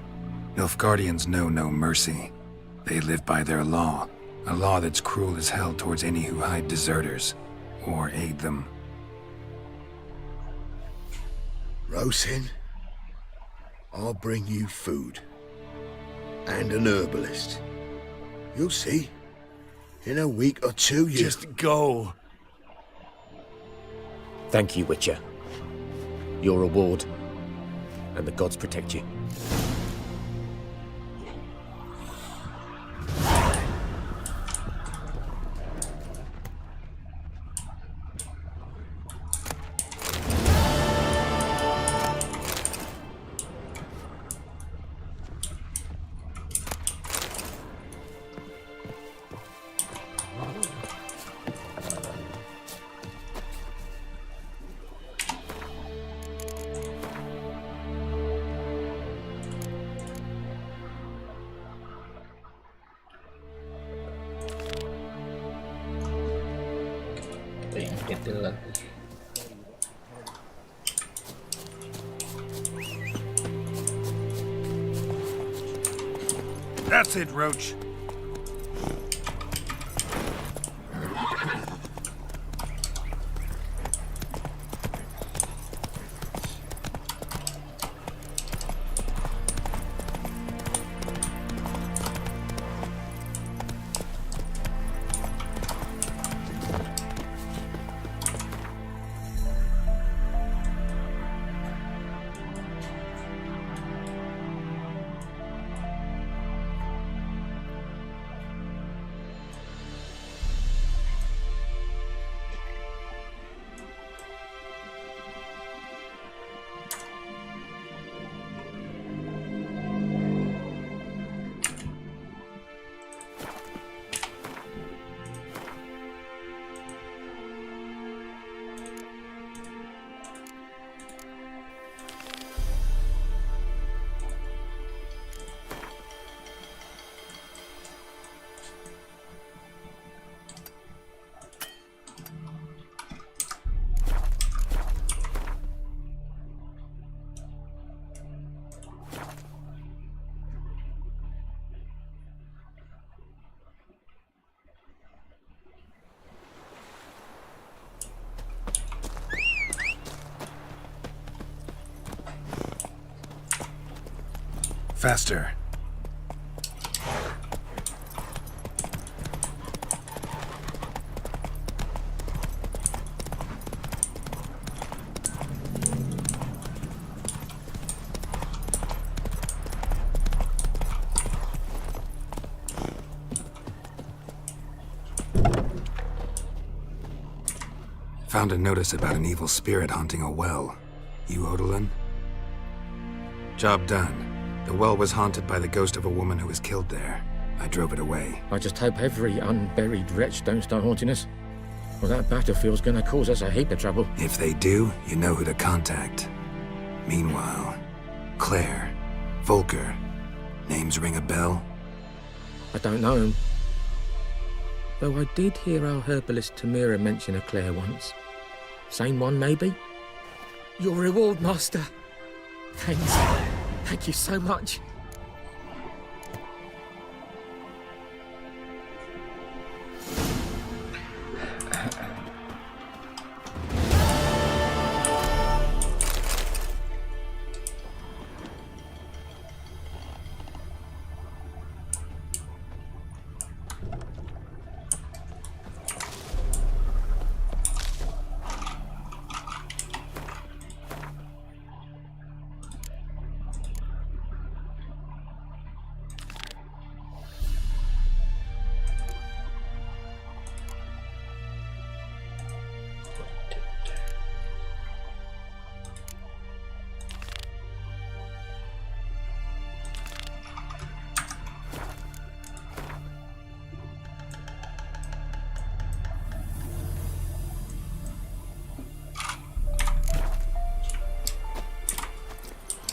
Nilfgaardians know no mercy. They live by their law. A law that's cruel as hell towards any who hide deserters or aid them. Rosin, I'll bring you food. And an herbalist. You'll see. In a week or two, you... Just go. Thank you, Witcher. Your reward. And the gods protect you. Yang detail lagi. That's it, Roach. Faster. Found a notice about an evil spirit haunting a well. You, Odalin? Job done. The well was haunted by the ghost of a woman who was killed there. I drove it away. I just hope every unburied wretch don't start haunting us. Well, that battlefield's gonna cause us a heap of trouble. If they do, you know who to contact. Meanwhile, Claire, Volker, names ring a bell? I don't know him. Though I did hear our herbalist Tamira mention a Claire once. Same one, maybe? Your reward, Master. Thanks. Thank you so much.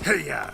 Hey-ya!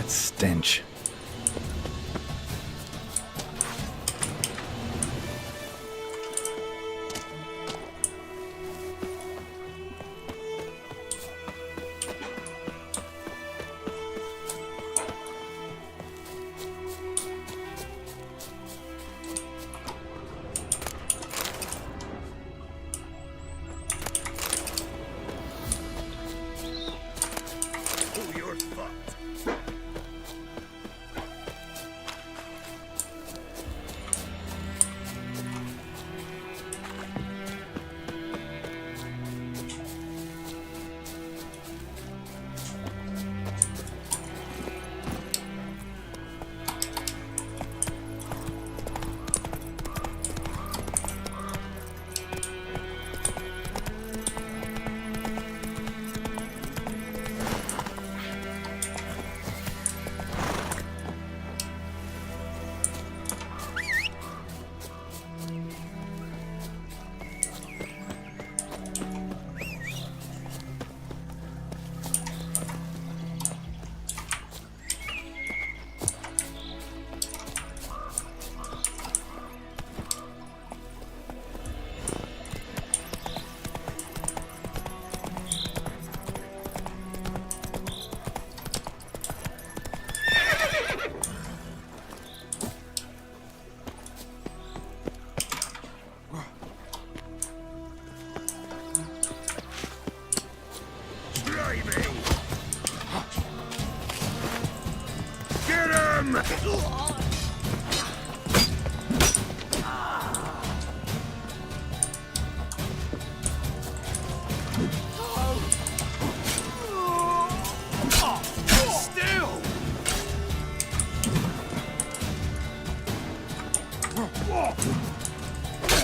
Stench.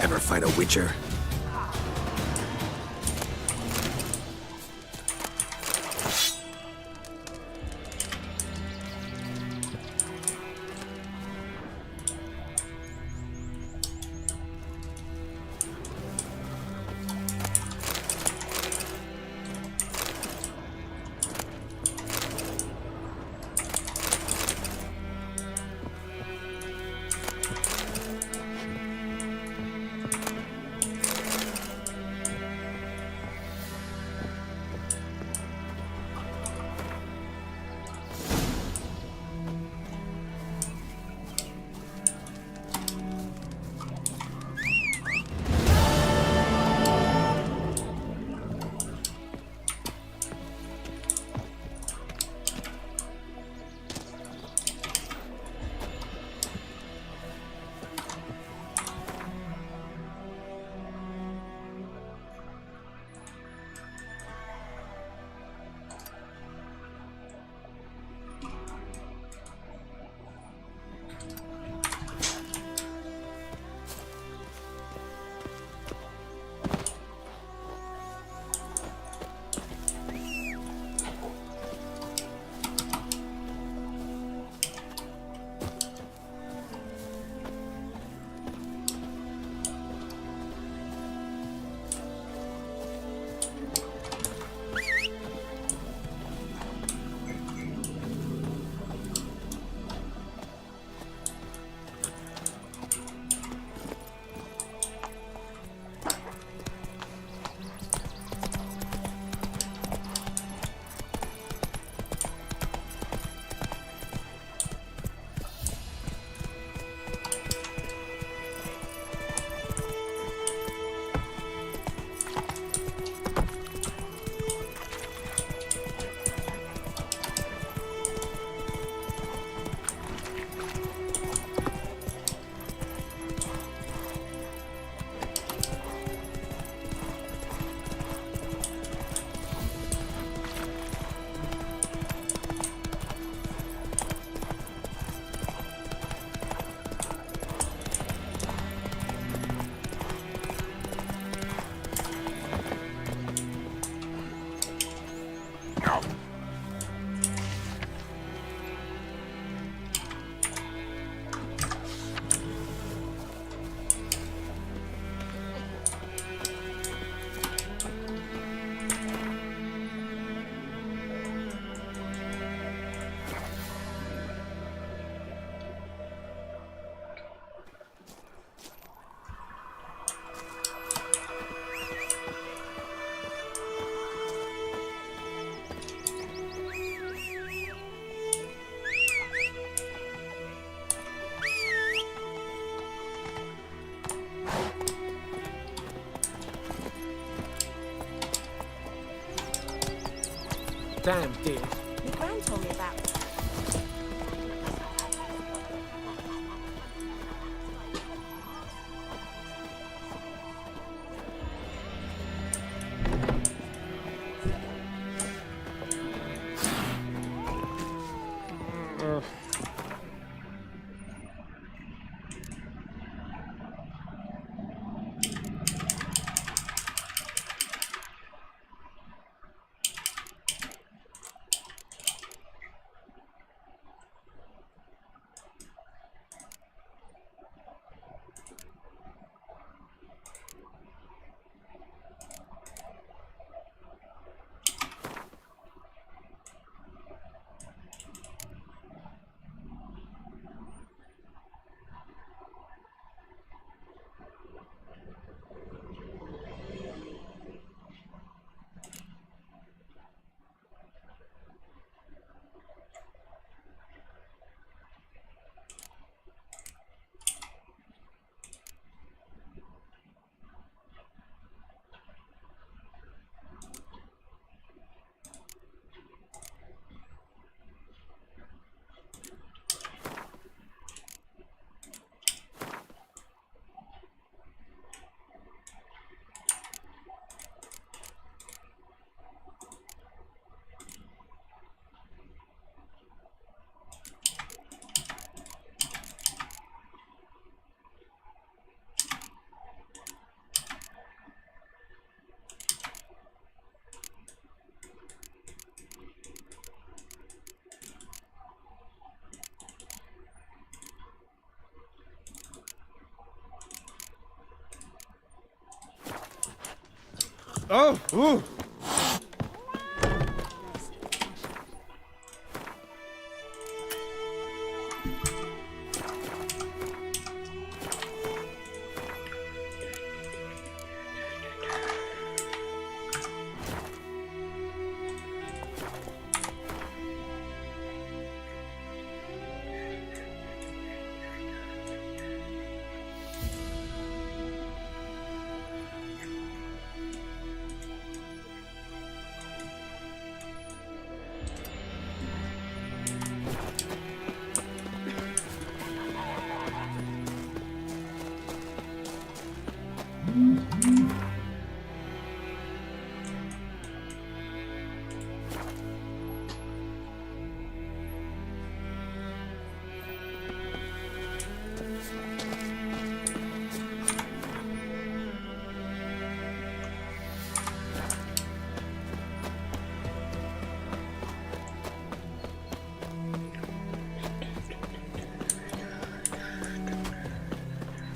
Ever fight a witcher? Damn, dear. Your gran told me about it. Oh! Ooh.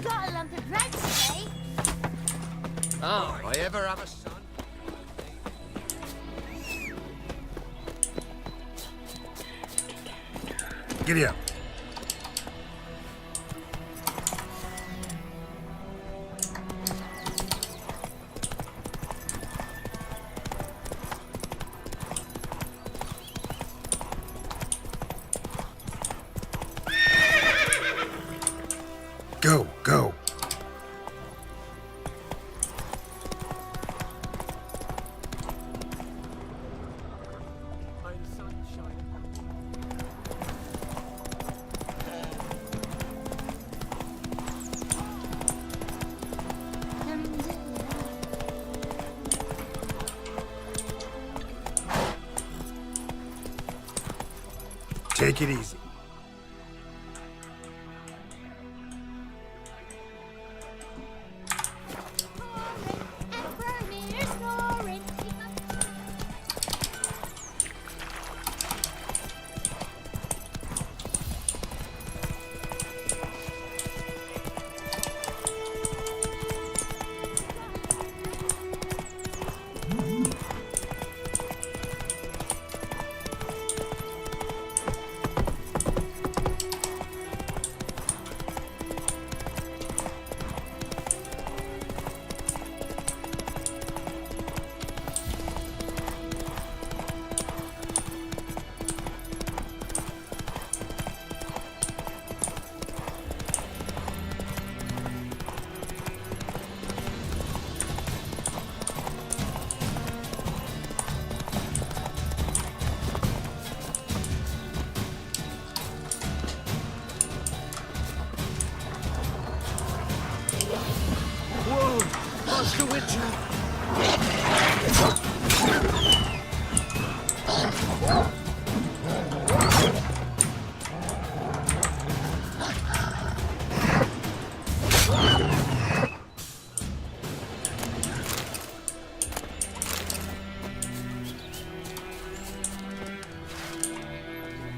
Got a lump of bread today. Oh, I ever have a son? Giddy up. Go, go. Take it easy.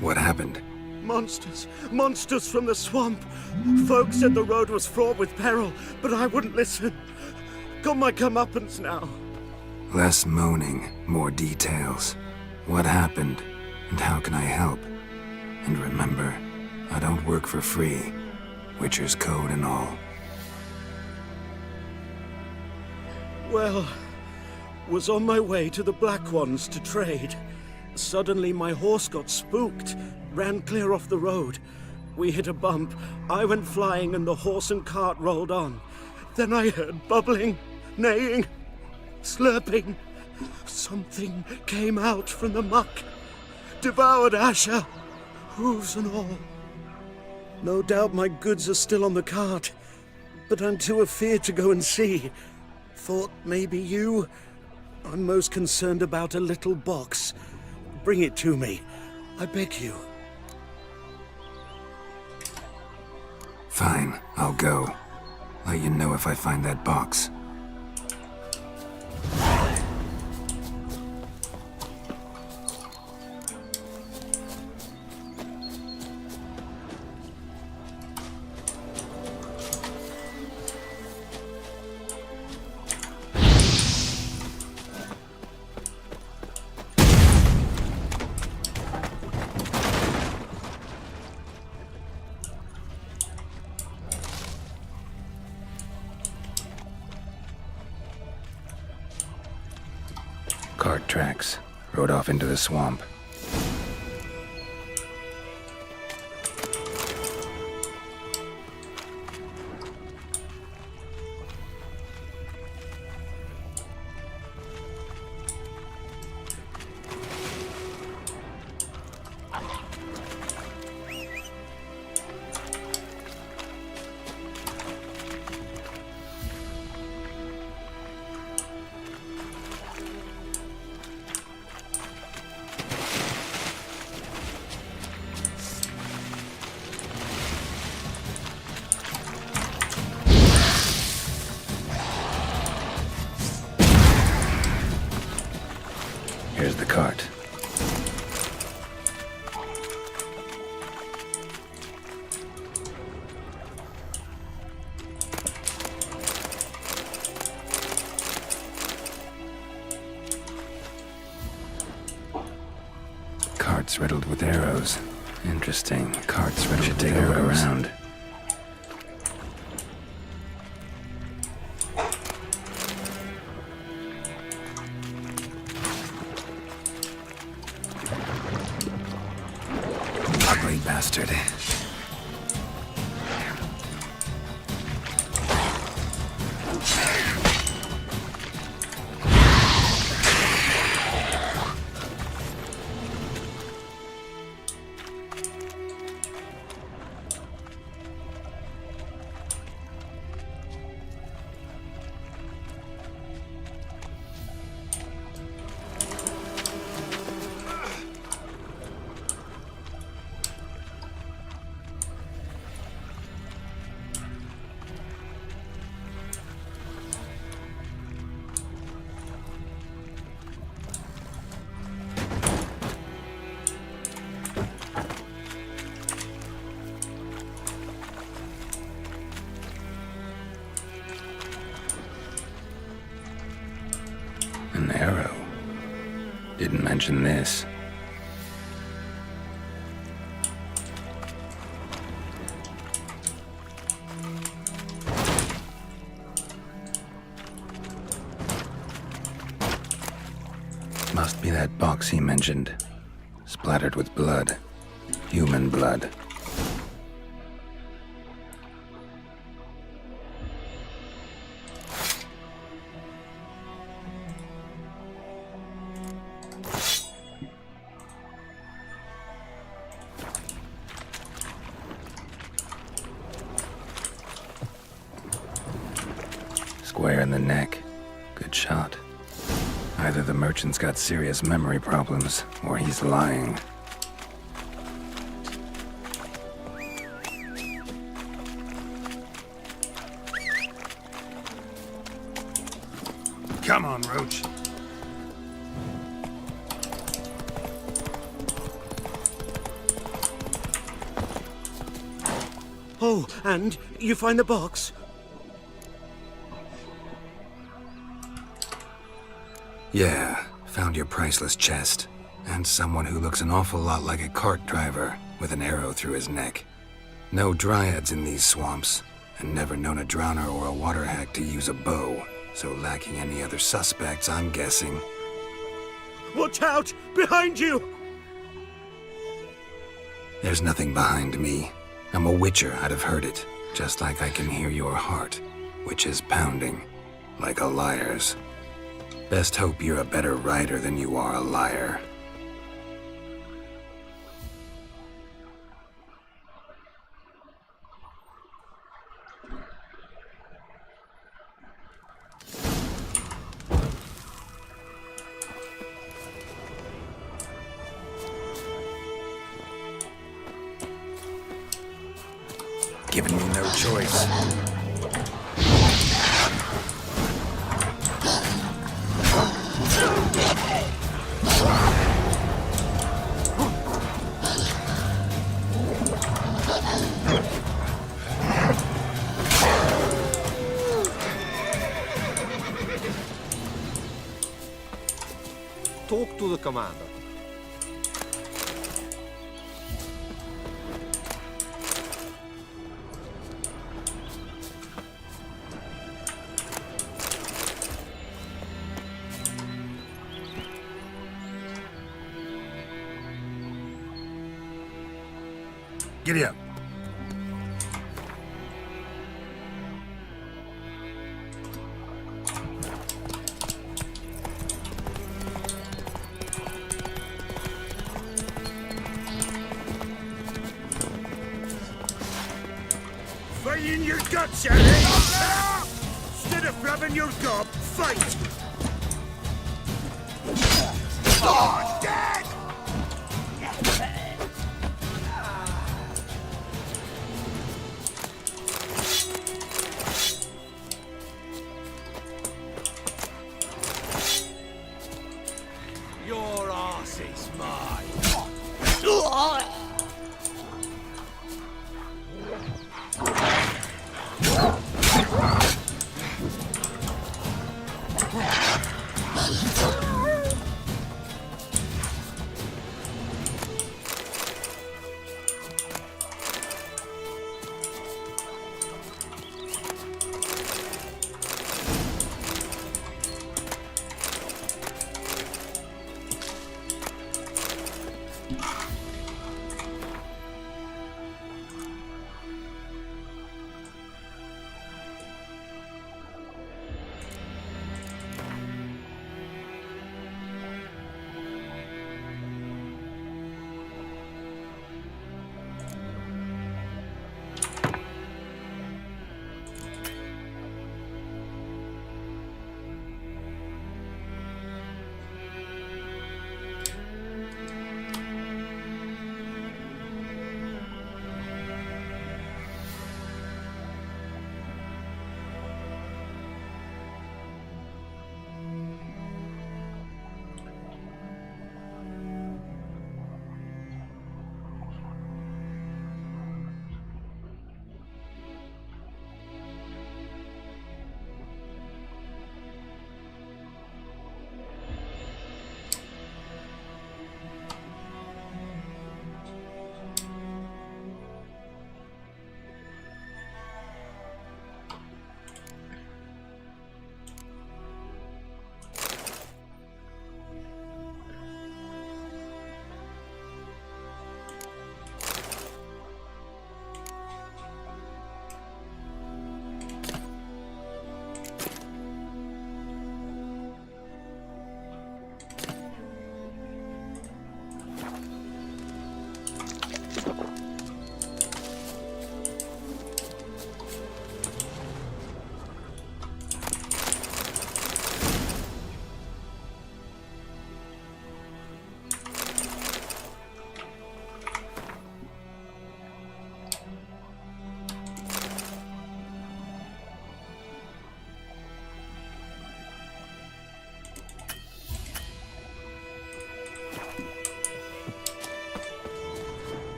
What happened? Monsters! Monsters from the swamp! Folk said the road was fraught with peril, but I wouldn't listen. Got my comeuppance now. Less moaning, more details. What happened, and how can I help? And remember, I don't work for free. Witcher's code and all. Well, was on my way to the Black Ones to trade. Suddenly my horse got spooked, ran clear off the road. We hit a bump, I went flying and the horse and cart rolled on. Then I heard bubbling, neighing, slurping. Something came out from the muck, devoured Asher, hooves and all. No doubt my goods are still on the cart, but I'm too afeard to go and see. Thought maybe you. I'm most concerned about a little box. Bring it to me, I beg you. Fine, I'll go. Let you know if I find that box. cart tracks. Rode off into the swamp. Here's the cart. Cart's riddled with arrows. Interesting. Cart's riddled with arrows. Around. Ugly bastard. An arrow. Didn't mention this. Must be that box he mentioned. Splattered with blood. Human blood. Square in the neck. Good shot. Either the merchant's got serious memory problems, or he's lying. Come on, Roach. Oh, and you find the box? Yeah, found your priceless chest. And someone who looks an awful lot like a cart driver, with an arrow through his neck. No dryads in these swamps, and never known a drowner or a water hack to use a bow. So lacking any other suspects, I'm guessing. Watch out! Behind you! There's nothing behind me. I'm a witcher, I'd have heard it. Just like I can hear your heart, which is pounding, like a liar's. Best hope you're a better rider than you are a liar. Giving me no choice. Talk to the commander. Giddy up. Fighting your guts out, eh? Instead of grabbing your gob, fight! Oh, dead! Your arse is mine.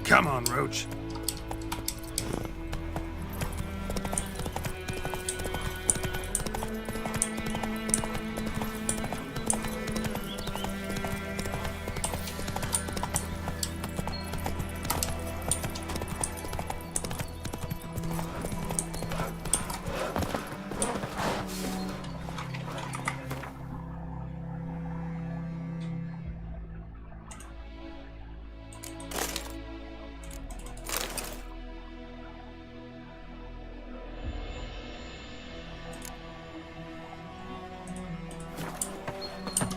Come on, Roach.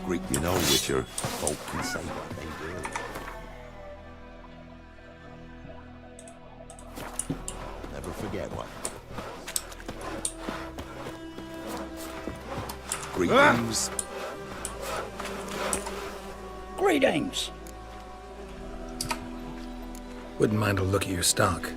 Greek, you know, Witcher, folk can say what they will. Never forget one. Greetings. Greetings. Wouldn't mind a look at your stock.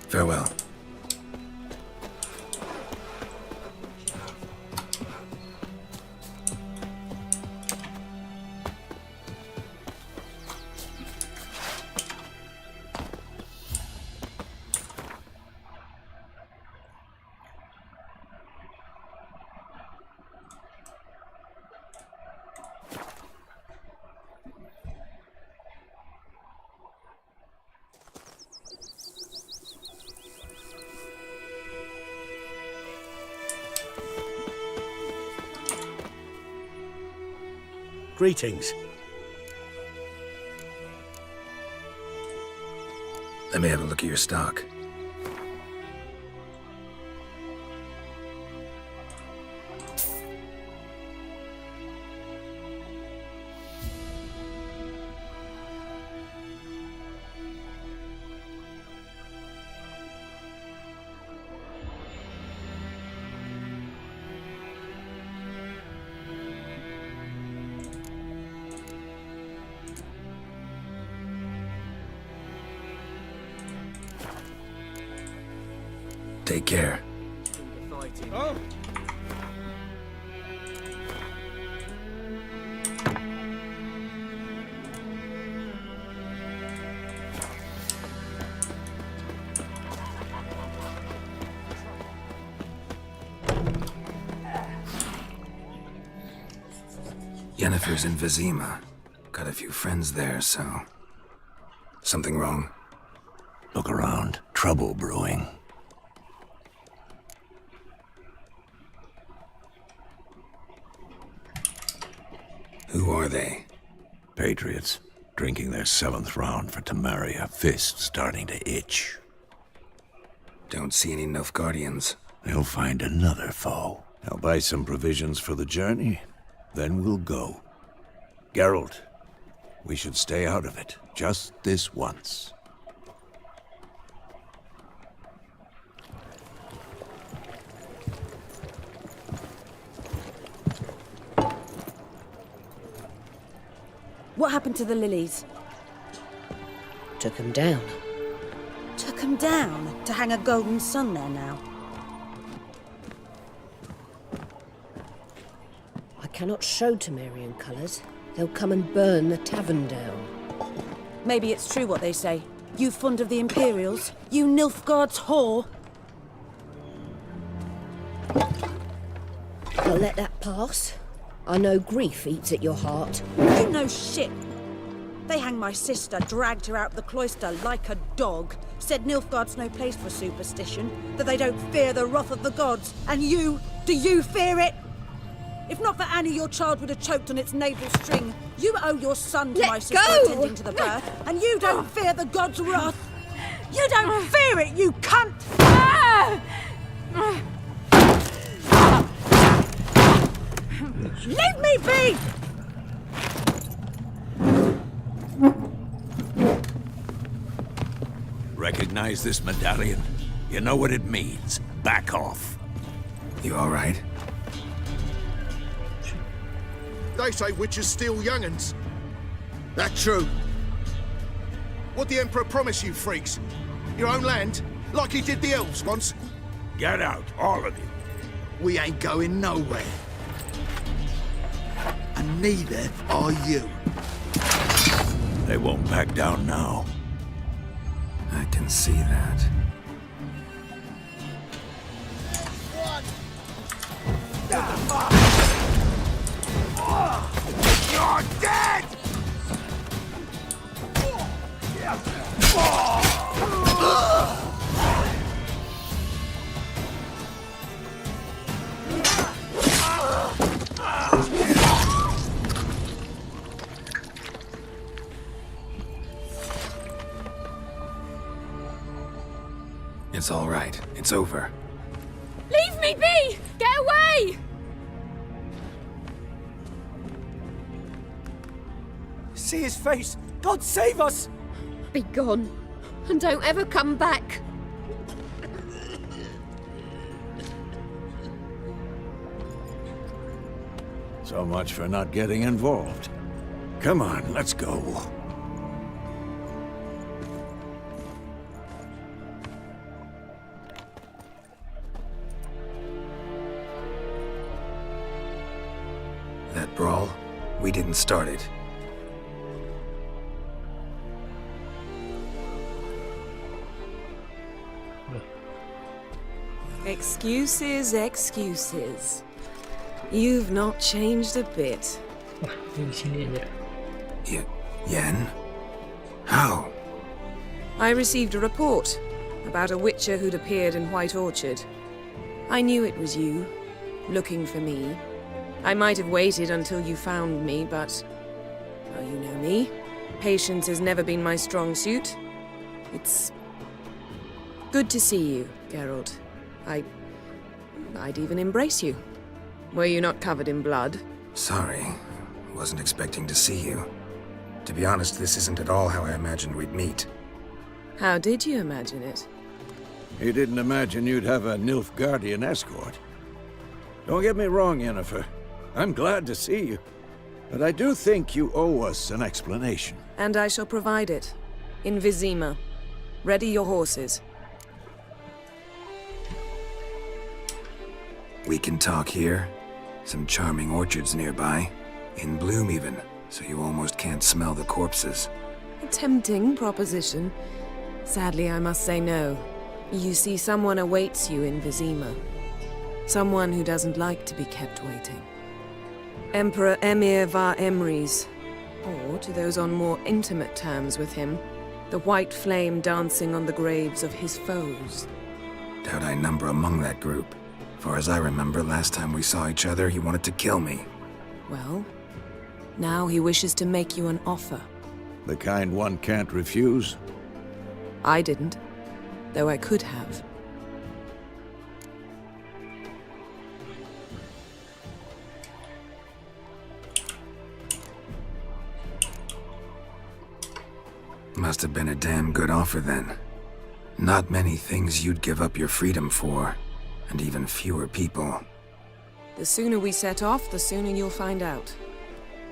Farewell. Greetings. Let me have a look at your stock. Take care. Oh. Yenefer's in Vizima. Got a few friends there, so... Something wrong? Look around. Trouble brewing. Who are they? Patriots. Drinking their 7th round for Tamaria. Fist starting to itch. Don't see any Nilfgaardians. They'll find another foe. I'll buy some provisions for the journey. Then we'll go. Geralt, we should stay out of it. Just this once. What happened to the lilies? Took him down. Took 'em down to hang a golden sun there now. I cannot show Temerian colours. They'll come and burn the tavern down. Maybe it's true what they say. You fond of the Imperials? You Nilfgaard's whore? I'll let that pass. I know grief eats at your heart. You know shit. They hanged my sister, dragged her out the cloister like a dog, said Nilfgaard's no place for superstition, that they don't fear the wrath of the gods. And you, do you fear it? If not for Annie, your child would have choked on its navel string. You owe your son to Let my sister go! attending to the birth, and you don't fear the gods' wrath. You don't fear it, you cunt! Leave me be! Recognize this medallion? You know what it means. Back off. You all right? They say witches steal young'uns. That true? What the Emperor promise you, freaks? Your own land? Like he did the elves once? Get out, all of you. We ain't going nowhere. And neither are you. They won't back down now. I can see that. You're dead! It's all right. It's over. Leave me be! Get away! See his face! God save us! Be gone, and don't ever come back. So much for not getting involved. Come on, let's go. brawl. We didn't start it. Excuses, excuses. You've not changed a bit. Yen? How? I received a report about a witcher who'd appeared in White Orchard. I knew it was you, looking for me. I might have waited until you found me, but... well, you know me. Patience has never been my strong suit. It's... good to see you, Geralt. I'd even embrace you. Were you not covered in blood? Sorry. Wasn't expecting to see you. To be honest, this isn't at all how I imagined we'd meet. How did you imagine it? He didn't imagine you'd have a Nilfgaardian escort. Don't get me wrong, Yenefer. I'm glad to see you. But I do think you owe us an explanation. And I shall provide it. In Vizima. Ready your horses. We can talk here. Some charming orchards nearby. In bloom even, so you almost can't smell the corpses. A tempting proposition. Sadly, I must say no. You see, someone awaits you in Vizima. Someone who doesn't like to be kept waiting. Emperor Emir var Emrys. Or, to those on more intimate terms with him, the white flame dancing on the graves of his foes. Doubt I number among that group. Far as I remember, last time we saw each other, he wanted to kill me. Well, now he wishes to make you an offer. The kind one can't refuse? I didn't, though I could have. Must have been a damn good offer then. Not many things you'd give up your freedom for, and even fewer people. The sooner we set off, the sooner you'll find out.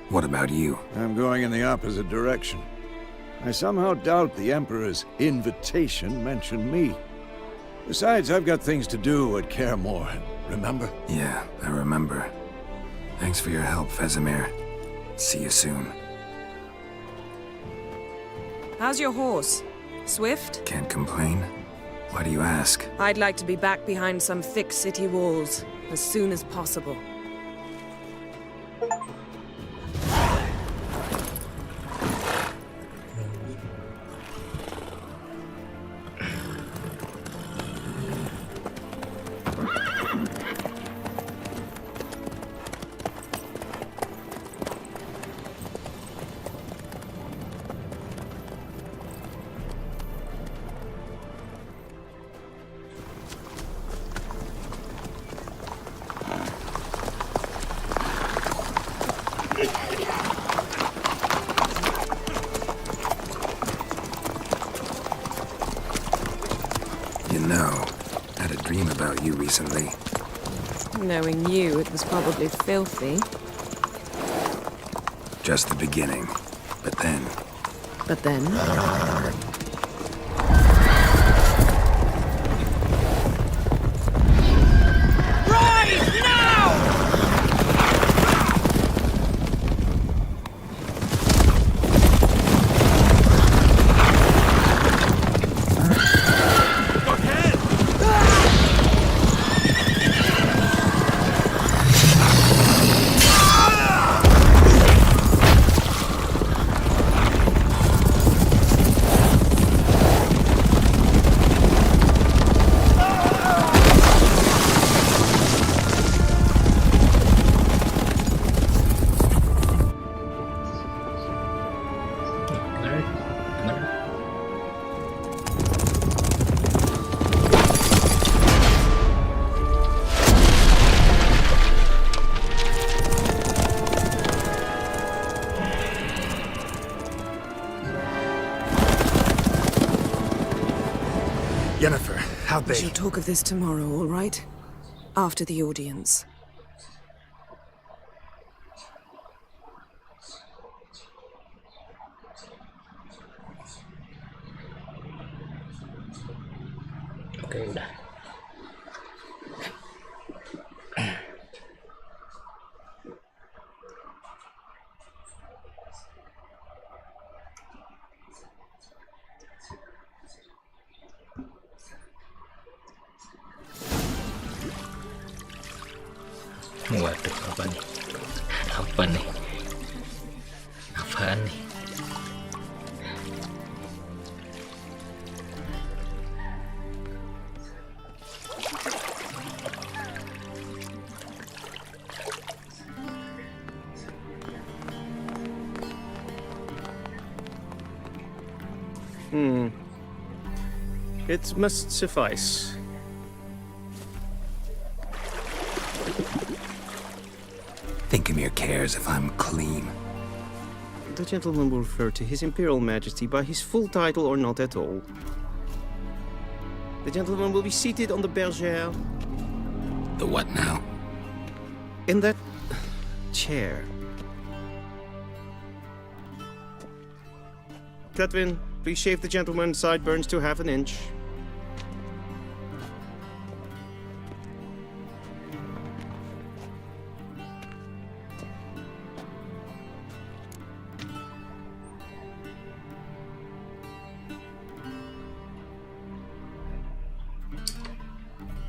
What about you? I'm going in the opposite direction. I somehow doubt the Emperor's invitation mentioned me. Besides, I've got things to do at Kaer Morhen, remember? Yeah, I remember. Thanks for your help, Vesemir. See you soon. How's your horse? Swift? Can't complain. Why do you ask? I'd like to be back behind some thick city walls as soon as possible. You know, had a dream about you recently. Knowing you, it was probably filthy. Just the beginning. But then... But then? Rise now! Yenefer, how'd We they... shall talk of this tomorrow, all right? After the audience. Oke, udah. Waduh, apa nih? Apa nih? Apaan nih? It must suffice. Thinkamere cares if I'm clean. The gentleman will refer to His Imperial Majesty by his full title or not at all. The gentleman will be seated on the bergère. The what now? In that chair. Catwin, please shave the gentleman's sideburns to half an inch.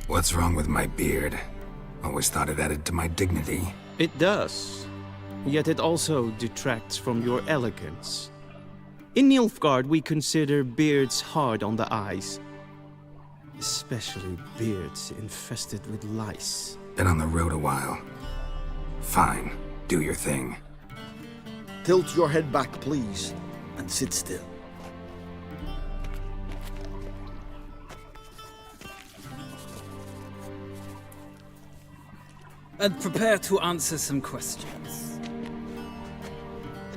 What's wrong with my beard? Always thought it added to my dignity. It does. Yet it also detracts from your elegance. In Nilfgaard, we consider beards hard on the eyes. Especially beards infested with lice. Been on the road a while. Fine, do your thing. Tilt your head back, please, and sit still. And prepare to answer some questions.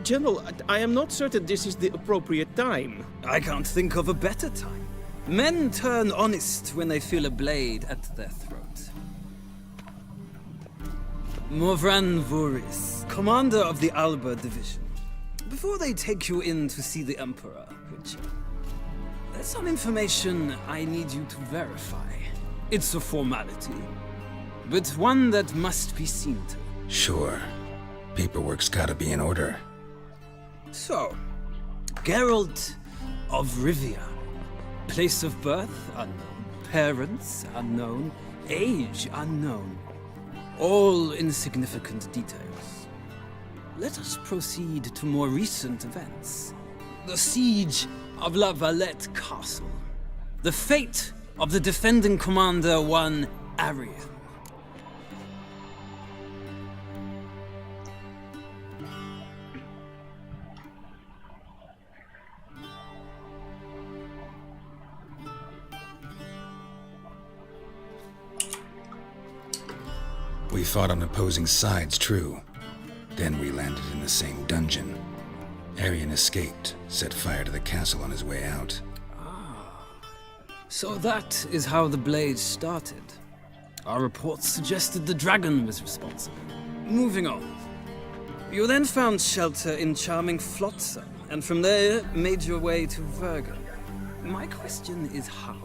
General, I am not certain this is the appropriate time. I can't think of a better time. Men turn honest when they feel a blade at their throat. Morvran Vuris, commander of the Alba Division. Before they take you in to see the Emperor, Witcher, there's some information I need you to verify. It's a formality, but one that must be seen to. Sure. Paperwork's gotta be in order. So, Geralt of Rivia. Place of birth unknown. Parents unknown. Age unknown. All insignificant details. Let us proceed to more recent events. The siege of La Valette Castle. The fate of the defending commander, one Arian. We fought on opposing sides, true. Then we landed in the same dungeon. Arian escaped, set fire to the castle on his way out. So that is how the Blade started. Our reports suggested the dragon was responsible. Moving on. You then found shelter in charming Flotsam, and from there made your way to Vergen. My question is how?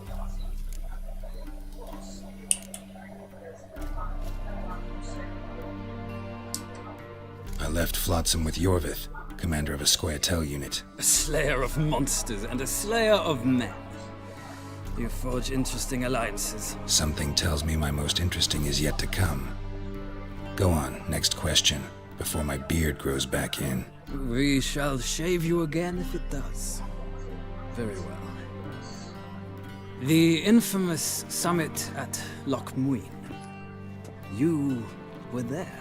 I left Flotsam with Yorvith, commander of a Scoia'tael unit. A slayer of monsters and a slayer of men. You forge interesting alliances. Something tells me my most interesting is yet to come. Go on, next question, before my beard grows back in. We shall shave you again if it does. Very well. The infamous summit at Loch Muin. You were there.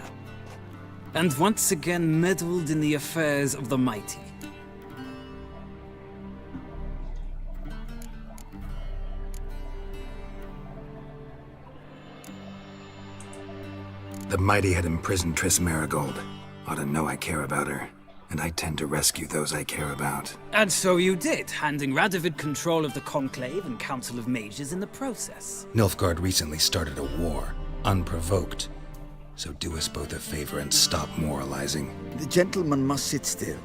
And once again meddled in the affairs of the mighty. The mighty had imprisoned Triss Marigold. Ought to know I care about her, and I tend to rescue those I care about. And so you did, handing Radovid control of the Conclave and Council of Mages in the process. Nilfgaard recently started a war, unprovoked. So do us both a favor and stop moralizing. The gentleman must sit still.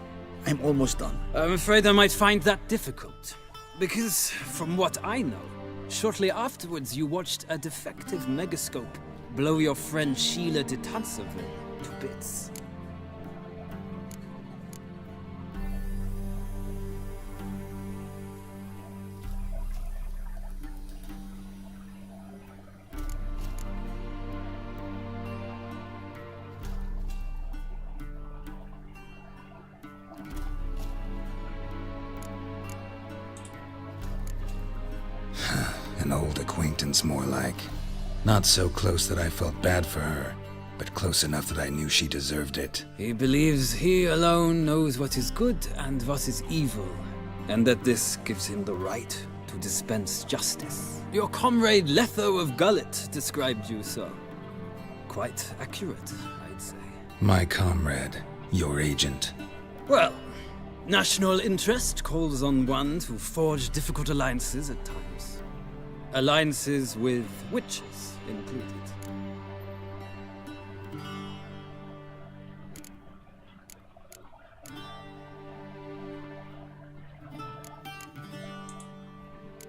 I'm almost done. I'm afraid I might find that difficult. Because, from what I know, shortly afterwards you watched a defective megascope blow your friend Sheila de Tanserville to bits. An old acquaintance, more like. Not so close that I felt bad for her, but close enough that I knew she deserved it. He believes he alone knows what is good and what is evil, and that this gives him the right to dispense justice. Your comrade Letho of Gullet described you so. Quite accurate, I'd say. My comrade, your agent. Well, national interest calls on one to forge difficult alliances at times. Alliances with witches included.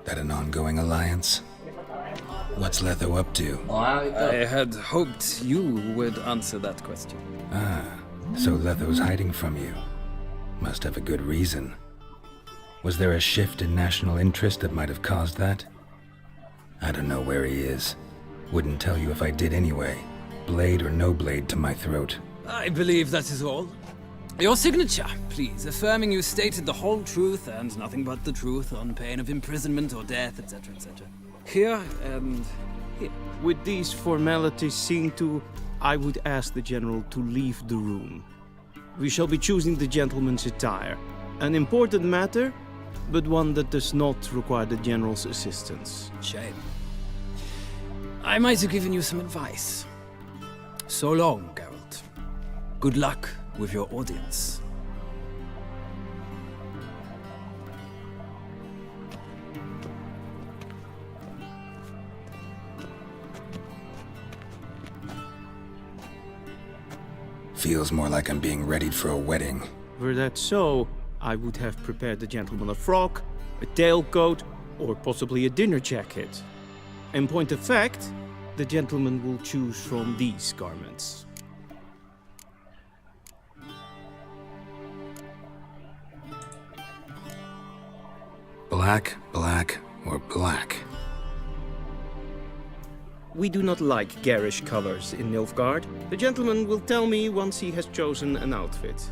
That an ongoing alliance? What's Letho up to? I had hoped you would answer that question. Ah, so Letho's hiding from you. Must have a good reason. Was there a shift in national interest that might have caused that? I don't know where he is. Wouldn't tell you if I did anyway. Blade or no blade to my throat. I believe that is all. Your signature, please, affirming you stated the whole truth and nothing but the truth on pain of imprisonment or death, etc., etc. Here and here. With these formalities seen to, I would ask the General to leave the room. We shall be choosing the gentleman's attire. An important matter, but one that does not require the General's assistance. Shame. I might have given you some advice. So long, Geralt. Good luck with your audience. Feels more like I'm being readied for a wedding. Were that so, I would have prepared the gentleman a frock, a tailcoat, or possibly a dinner jacket. In point of fact, the gentleman will choose from these garments. Black, black, or black? We do not like garish colors in Nilfgaard. The gentleman will tell me once he has chosen an outfit.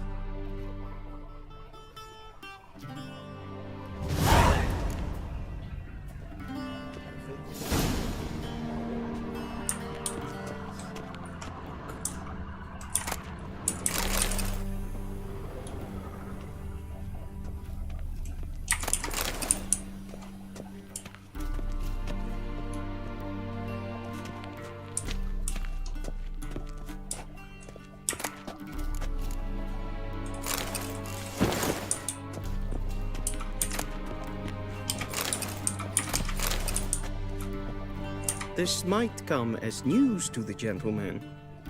This might come as news to the gentleman,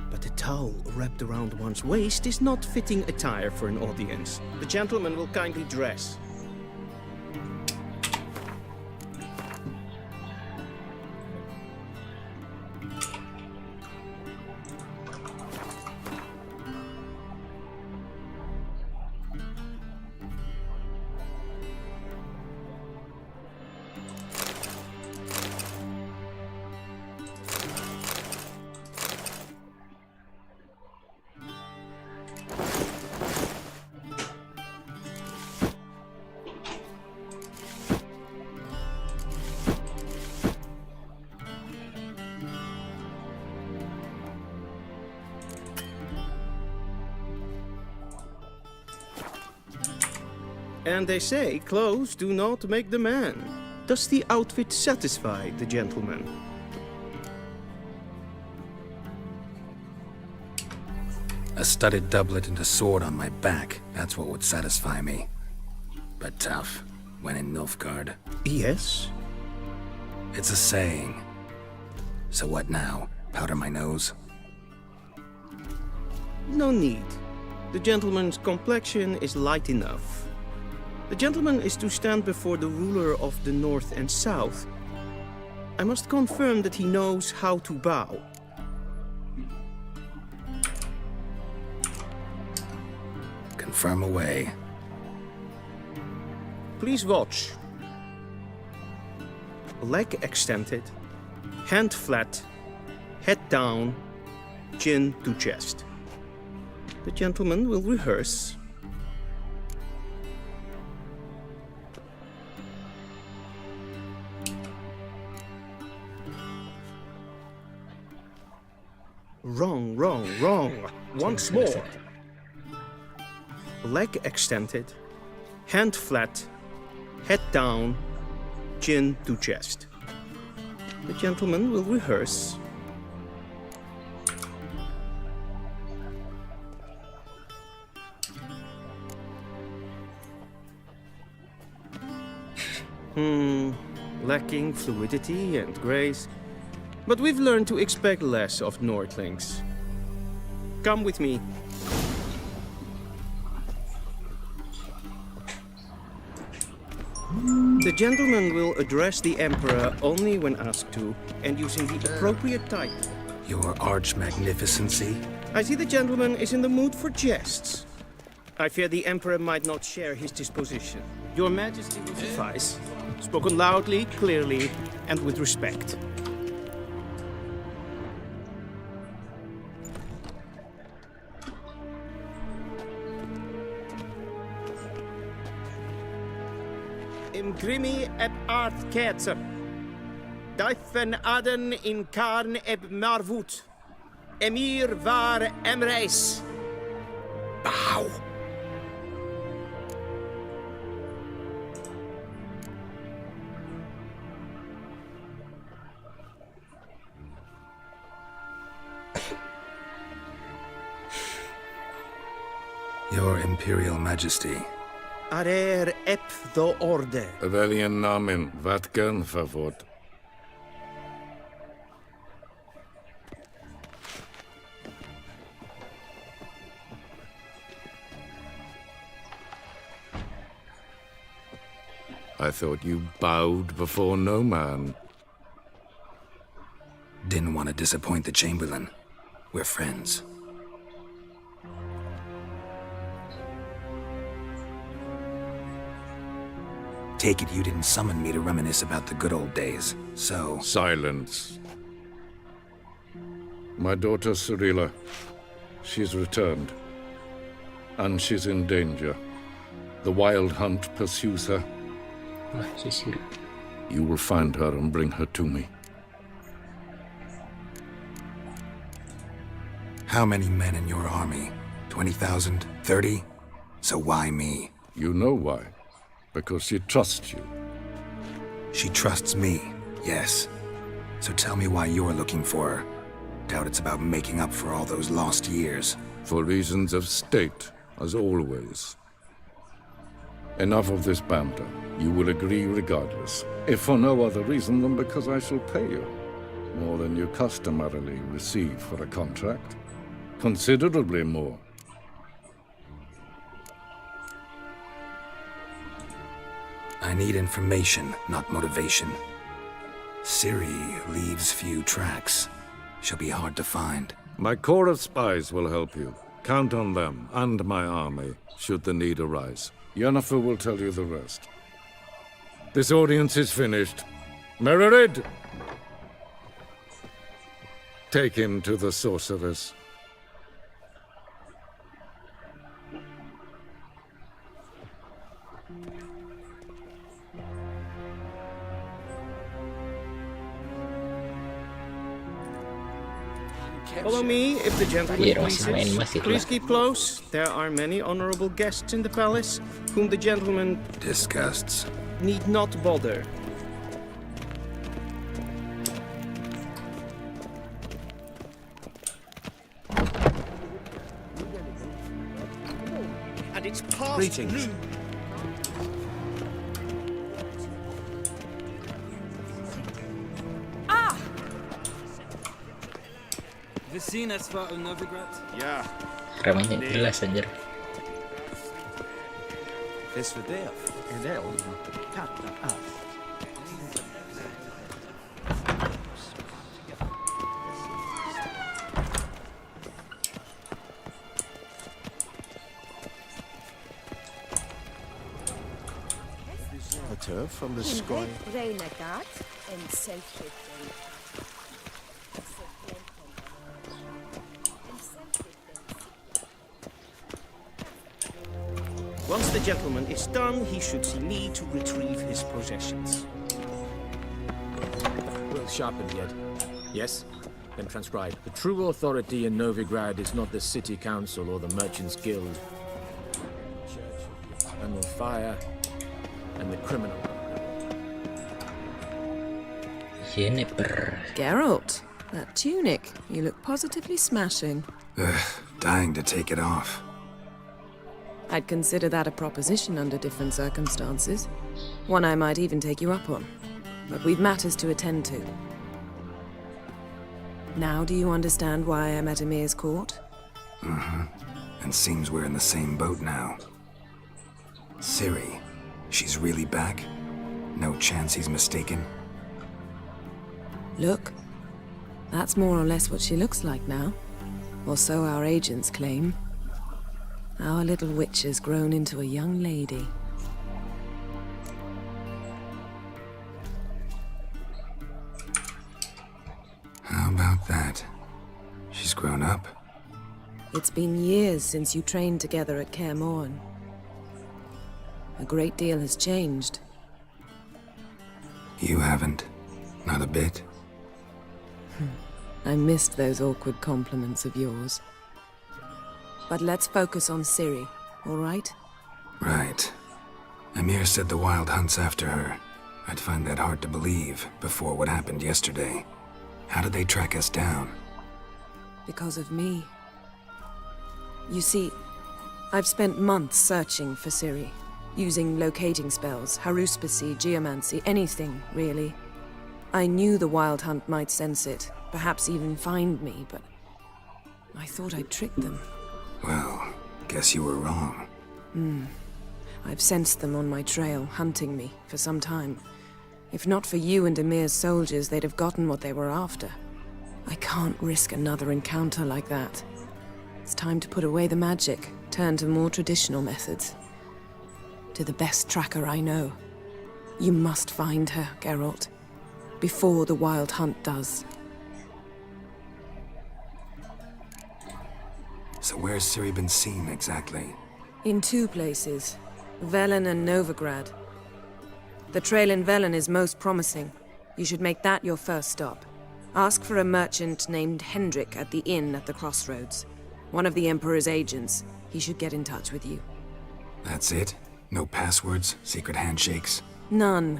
but a towel wrapped around one's waist is not fitting attire for an audience. The gentleman will kindly dress. And they say clothes do not make the man. Does the outfit satisfy the gentleman? A studded doublet and a sword on my back. That's what would satisfy me. But tough, when in Nilfgaard. Yes? It's a saying. So what now? Powder my nose? No need. The gentleman's complexion is light enough. The gentleman is to stand before the ruler of the North and South. I must confirm that he knows how to bow. Confirm away. Please watch. Leg extended, hand flat, head down, chin to chest. The gentleman will rehearse. Wrong. Once more. Leg extended, hand flat, head down, chin to chest. The gentleman will rehearse. Lacking fluidity and grace. But we've learned to expect less of Nordlings. Come with me. The gentleman will address the Emperor only when asked to, and using the appropriate title. Your Arch-Magnificency? I see the gentleman is in the mood for jests. I fear the Emperor might not share his disposition. Your Majesty will suffice. Spoken loudly, clearly, and with respect. Imgrimi eb art ketzer. Daifen aden in karn eb marvut. Emir var emreis. Bow. Your Imperial Majesty. Arer ep the orde. Welchen Namen? Wat gern verwort? I thought you bowed before no man. Didn't want to disappoint the Chamberlain. We're friends. Take it you didn't summon me to reminisce about the good old days, so... Silence. My daughter Cyrilla, she's returned. And she's in danger. The Wild Hunt pursues her. You will find her and bring her to me. How many men in your army? 20,000? 30? So why me? You know why. Because she trusts you. She trusts me, yes. So tell me why you're looking for her. Doubt it's about making up for all those lost years. For reasons of state, as always. Enough of this banter. You will agree regardless. If for no other reason than because I shall pay you. More than you customarily receive for a contract. Considerably more. I need information, not motivation. Ciri leaves few tracks. She'll be hard to find. My corps of spies will help you. Count on them, and my army, should the need arise. Yenefer will tell you the rest. This audience is finished. Mererid! Take him to the sorceress. Follow me, if the gentleman pleases. Please keep close. There are many honorable guests in the palace, whom the gentleman disgusts. Need not bother. And it's past Greetings. noon. Seen as far as Novigrad? Ja. Ramainya jelas anjir. Is verdeeld. En wel. Katten af. A turf from the sky. Renegat and self-restraint. Once the gentleman is done, he should see me to retrieve his possessions. We'll sharpen yet. Yes? can transcribe. The true authority in Novigrad is not the city council or the merchants' guild. Church, eternal fire, and the criminal. Yenefer. Geralt, that tunic. You look positively smashing. Ugh, dying to take it off. I'd consider that a proposition under different circumstances. One I might even take you up on. But we've matters to attend to. Now do you understand why I'm at Emir's court? Mm-hmm. And seems we're in the same boat now. Ciri, she's really back? No chance he's mistaken? Look, that's more or less what she looks like now. Or so our agents claim. Our little witch has grown into a young lady. How about that? She's grown up? It's been years since you trained together at Ketemu. A great deal has changed. You haven't? Not a bit? I missed those awkward compliments of yours. But let's focus on Ciri, all right? Right. Emir said the Wild Hunt's after her. I'd find that hard to believe before what happened yesterday. How did they track us down? Because of me. You see, I've spent months searching for Ciri, using locating spells, haruspicy, geomancy, anything, really. I knew the Wild Hunt might sense it, perhaps even find me, but I thought I'd tricked them. Well, guess you were wrong. I've sensed them on my trail, hunting me, for some time. If not for you and Emir's soldiers, they'd have gotten what they were after. I can't risk another encounter like that. It's time to put away the magic, turn to more traditional methods. To the best tracker I know. You must find her, Geralt. Before the Wild Hunt does. So where's Ciri been seen exactly? In two places. Velen and Novigrad. The trail in Velen is most promising. You should make that your first stop. Ask for a merchant named Hendrik at the inn at the crossroads. One of the Emperor's agents. He should get in touch with you. That's it? No passwords? Secret handshakes? None.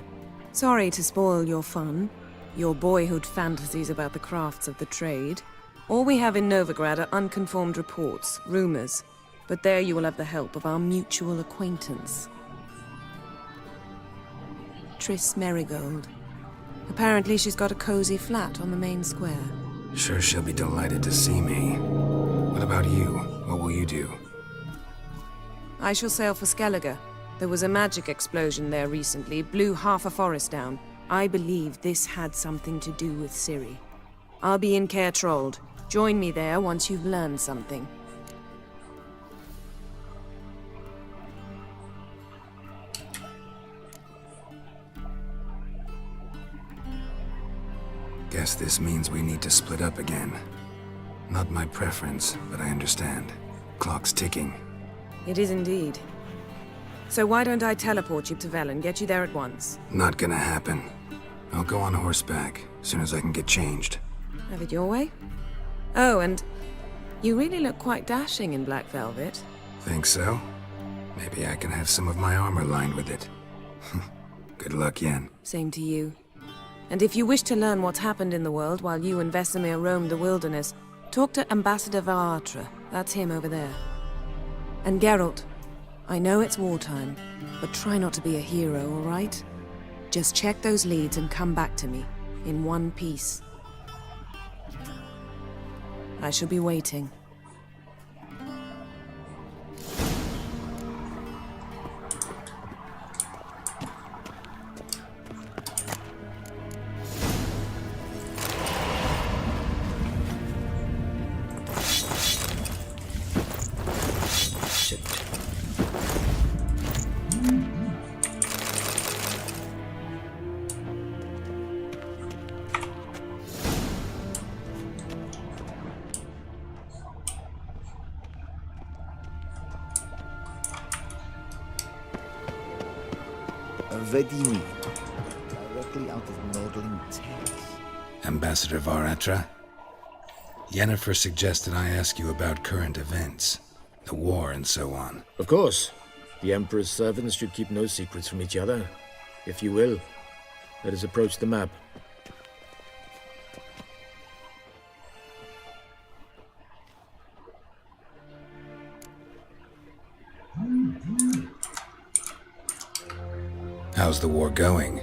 Sorry to spoil your fun. Your boyhood fantasies about the crafts of the trade. All we have in Novigrad are unconfirmed reports, rumors. But there you will have the help of our mutual acquaintance. Triss Merigold. Apparently she's got a cozy flat on the main square. Sure she'll be delighted to see me. What about you? What will you do? I shall sail for Skellige. There was a magic explosion there recently, blew half a forest down. I believe this had something to do with Ciri. I'll be in Caer Trold. Join me there once you've learned something. Guess this means we need to split up again. Not my preference, but I understand. Clock's ticking. It is indeed. So why don't I teleport you to Velen, get you there at once? Not gonna happen. I'll go on horseback, as soon as I can get changed. Have it your way? Oh, and you really look quite dashing in black velvet. Think so? Maybe I can have some of my armor lined with it. Good luck, Yen. Same to you. And if you wish to learn what's happened in the world while you and Vesemir roamed the wilderness, talk to Ambassador Varatra. That's him over there. And Geralt, I know it's wartime, but try not to be a hero, all right? Just check those leads and come back to me, in one piece. I shall be waiting. Vedini, directly out of Nordling text. Ambassador Varatra? Yenefer suggested I ask you about current events, the war and so on. Of course. The Emperor's servants should keep no secrets from each other. If you will, let us approach the map. How's the war going?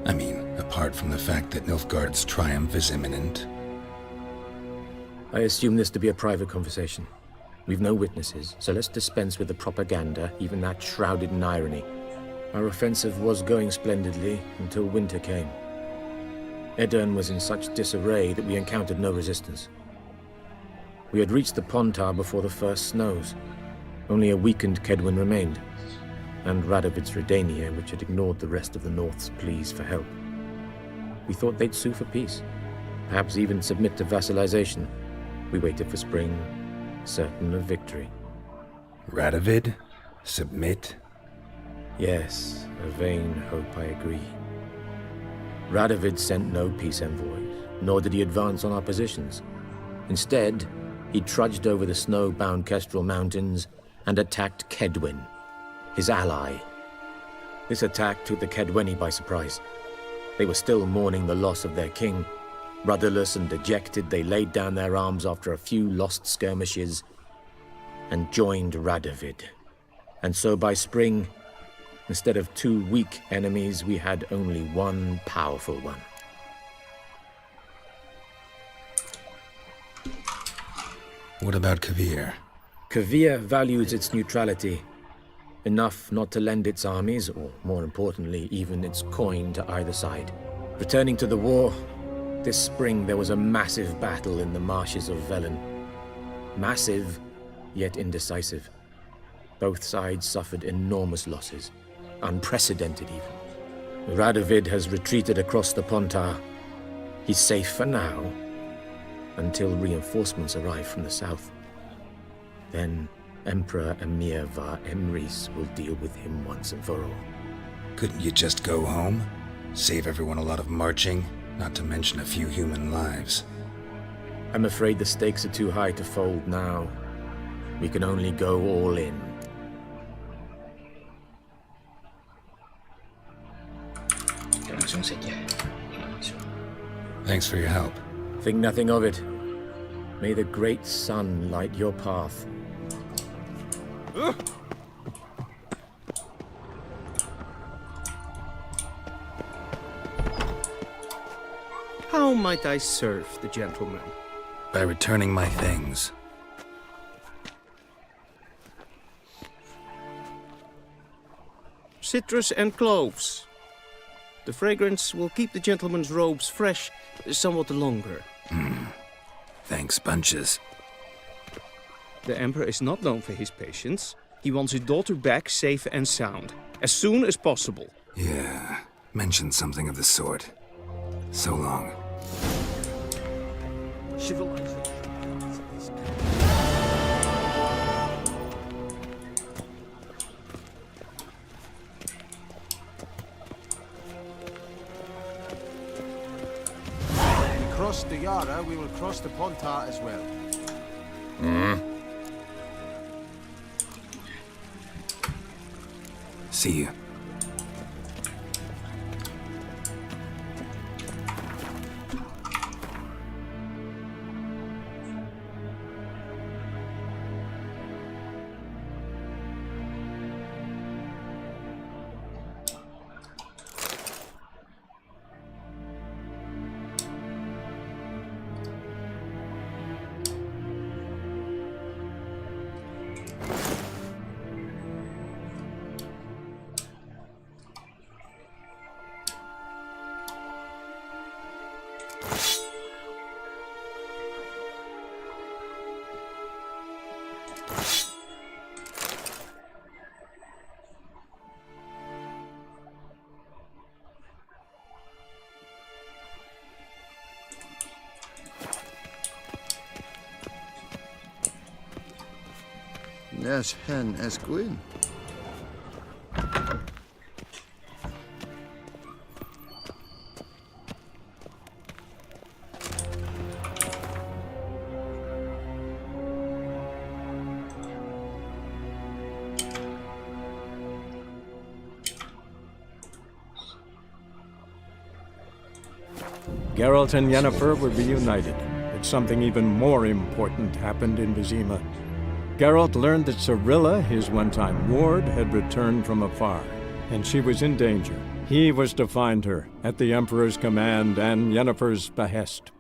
I mean, apart from the fact that Nilfgaard's triumph is imminent. I assume this to be a private conversation. We've no witnesses, so let's dispense with the propaganda, even that shrouded in irony. Our offensive was going splendidly until winter came. Edirn was in such disarray that we encountered no resistance. We had reached the Pontar before the first snows. Only a weakened Kedwen remained, and Radovid's Redania, which had ignored the rest of the North's pleas for help. We thought they'd sue for peace, perhaps even submit to vassalization. We waited for spring, certain of victory. Radovid? Submit? Yes, a vain hope, I agree. Radovid sent no peace envoys, nor did he advance on our positions. Instead, he trudged over the snow-bound Kestrel Mountains and attacked Kedwen, his ally. This attack took the Kedweni by surprise. They were still mourning the loss of their king. Rudderless and dejected, they laid down their arms after a few lost skirmishes and joined Radovid. And so by spring, instead of 2 weak enemies, we had only one powerful one. What about Kavir? Kavir values its neutrality, enough not to lend its armies, or more importantly, even its coin to either side. Returning to the war, this spring there was a massive battle in the marshes of Velen. Massive, yet indecisive. Both sides suffered enormous losses, unprecedented even. Radovid has retreated across the Pontar. He's safe for now, until reinforcements arrive from the south. Then Emperor Emir var Emrys will deal with him once and for all. Couldn't you just go home? Save everyone a lot of marching, not to mention a few human lives. I'm afraid the stakes are too high to fold now. We can only go all in. Langsung saja. Thanks for your help. Think nothing of it. May the great sun light your path. How might I serve the gentleman? By returning my things. Citrus and cloves. The fragrance will keep the gentleman's robes fresh somewhat longer. Thanks, bunches. The Emperor is not known for his patience. He wants his daughter back safe and sound, as soon as possible. Yeah, mentioned something of the sort. So long. We crossed the Yara, we will cross the Pontar as well. See you. Nes hen es gwyn. Geralt and Yenefer were reunited, but something even more important happened in Vizima. Geralt learned that Cirilla, his one-time ward, had returned from afar, and she was in danger. He was to find her, at the Emperor's command and Yennefer's behest.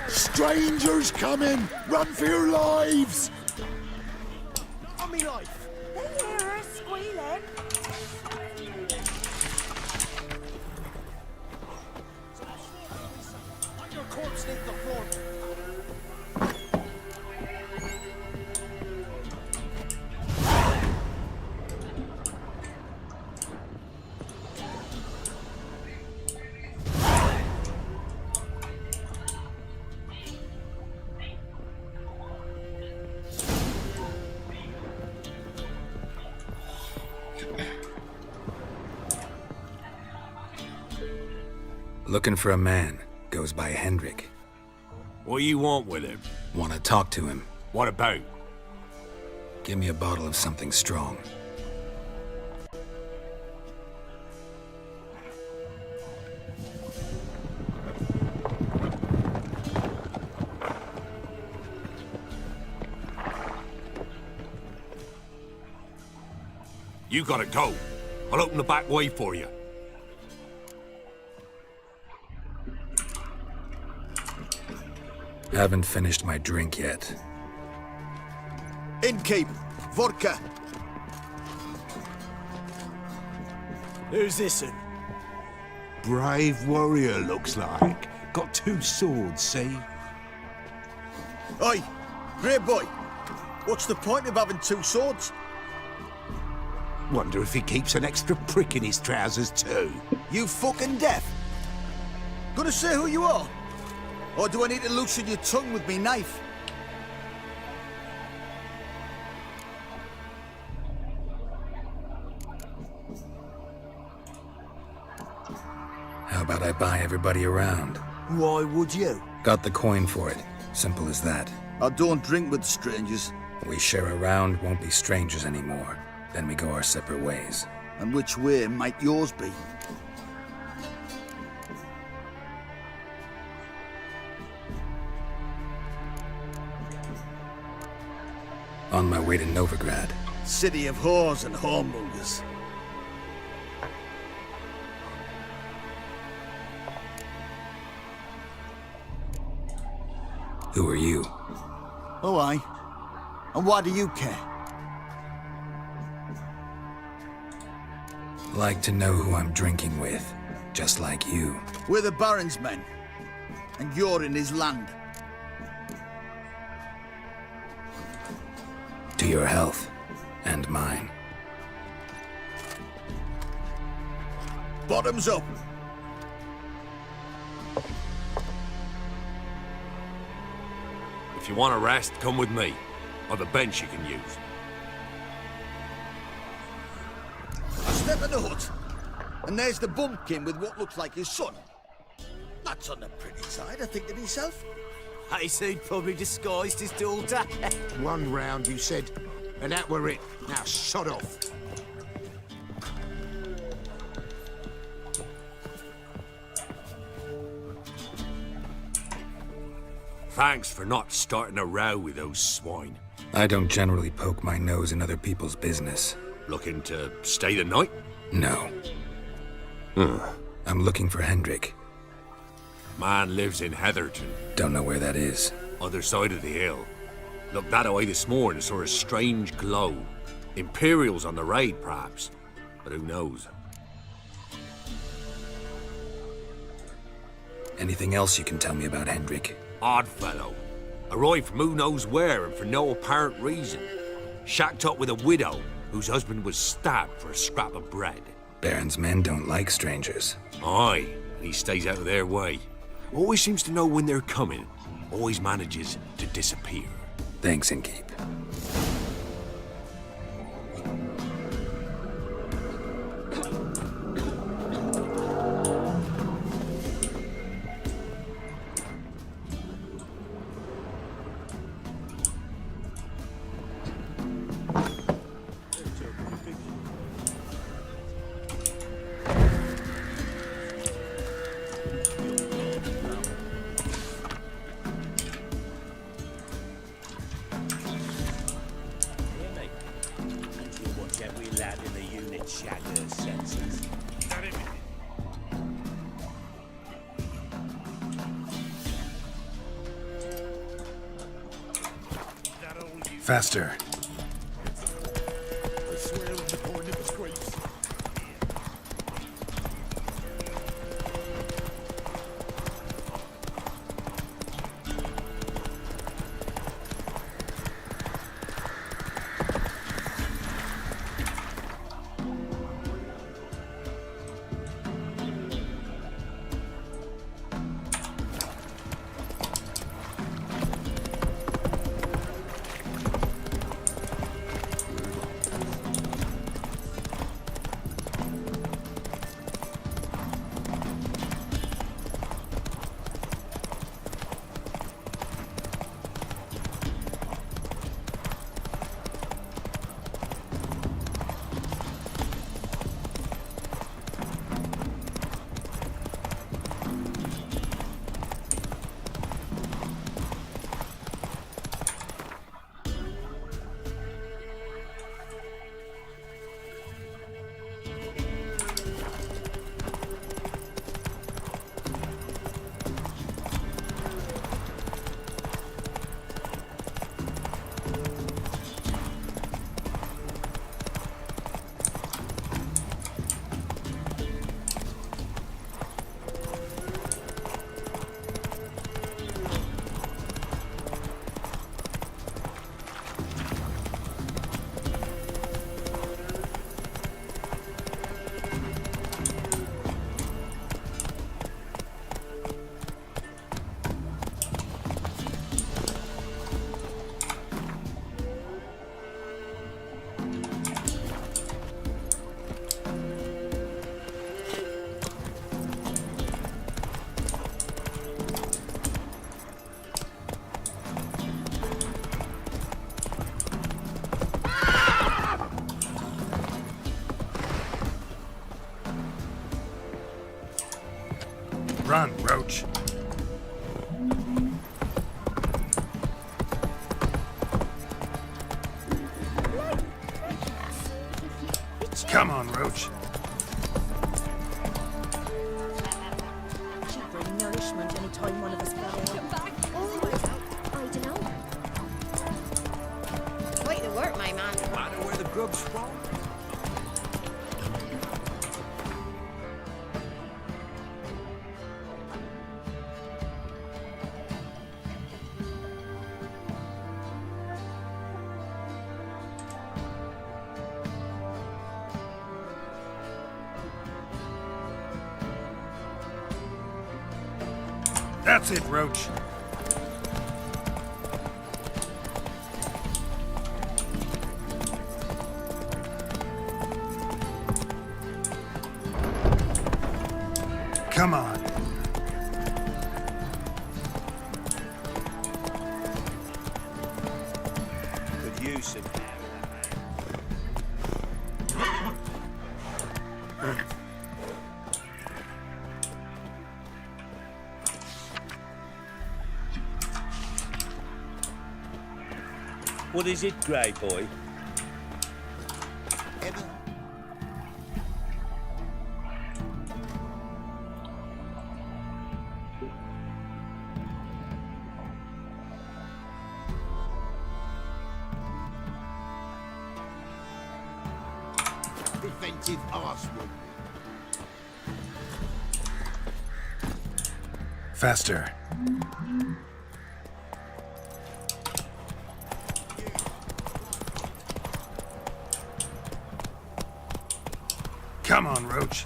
Strangers coming! Run for your lives! On me life! They hear her squealing! Let your corpse leave the floor! Looking for a man. Goes by Hendrik. What you want with him? Want to talk to him. What about? Give me a bottle of something strong. You gotta go. I'll open the back way for you. Haven't finished my drink yet. Innkeep, vodka. Who's this in? Brave warrior, looks like. Got 2 swords, see? Oi, grey boy. What's the point of having 2 swords? Wonder if he keeps an extra prick in his trousers too. You fucking deaf? Gonna say who you are? Or do I need to loosen your tongue with me knife? How about I buy everybody around? Why would you? Got the coin for it. Simple as that. I don't drink with strangers. We share a round, won't be strangers anymore. Then we go our separate ways. And which way might yours be? On my way to Novigrad. City of whores and whoremongers. Who are you? Oh, aye. And why do you care? Like to know who I'm drinking with. Just like you. We're the Baron's men. And you're in his land. To your health. And mine. Bottoms up. If you want a rest, come with me. Or the bench you can use. Step in the hut. And there's the bumpkin with what looks like his son. That's on the pretty side, I think to myself. I said probably disguised his daughter. 1 round, you said. And that were it. Now shut off. Thanks for not starting a row with those swine. I don't generally poke my nose in other people's business. Looking to stay the night? No. I'm looking for Hendrik. Man lives in Heatherton. Don't know where that is. Other side of the hill. Looked that away this morning, saw a strange glow. Imperials on the raid, perhaps. But who knows? Anything else you can tell me about Hendrik? Odd fellow. Arrived from who knows where and for no apparent reason. Shacked up with a widow whose husband was stabbed for a scrap of bread. Baron's men don't like strangers. Aye, and he stays out of their way. Always seems to know when they're coming. Always manages to disappear. Thanks, Innkeep. Faster. Run, Roach. Come on, Roach. She'd bring nourishment any time one of us fell ill. Always. I don't know. Quite the work, my man. Matter where the grub's from? That's it, Roach. Come on. Could use some. What is it, Grey Boy? Defensive arsewood. Faster. Come on, Roach.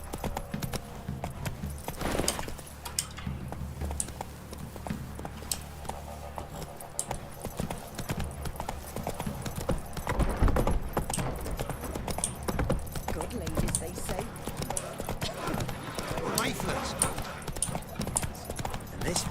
Good ladies, they say. Lifeless. And this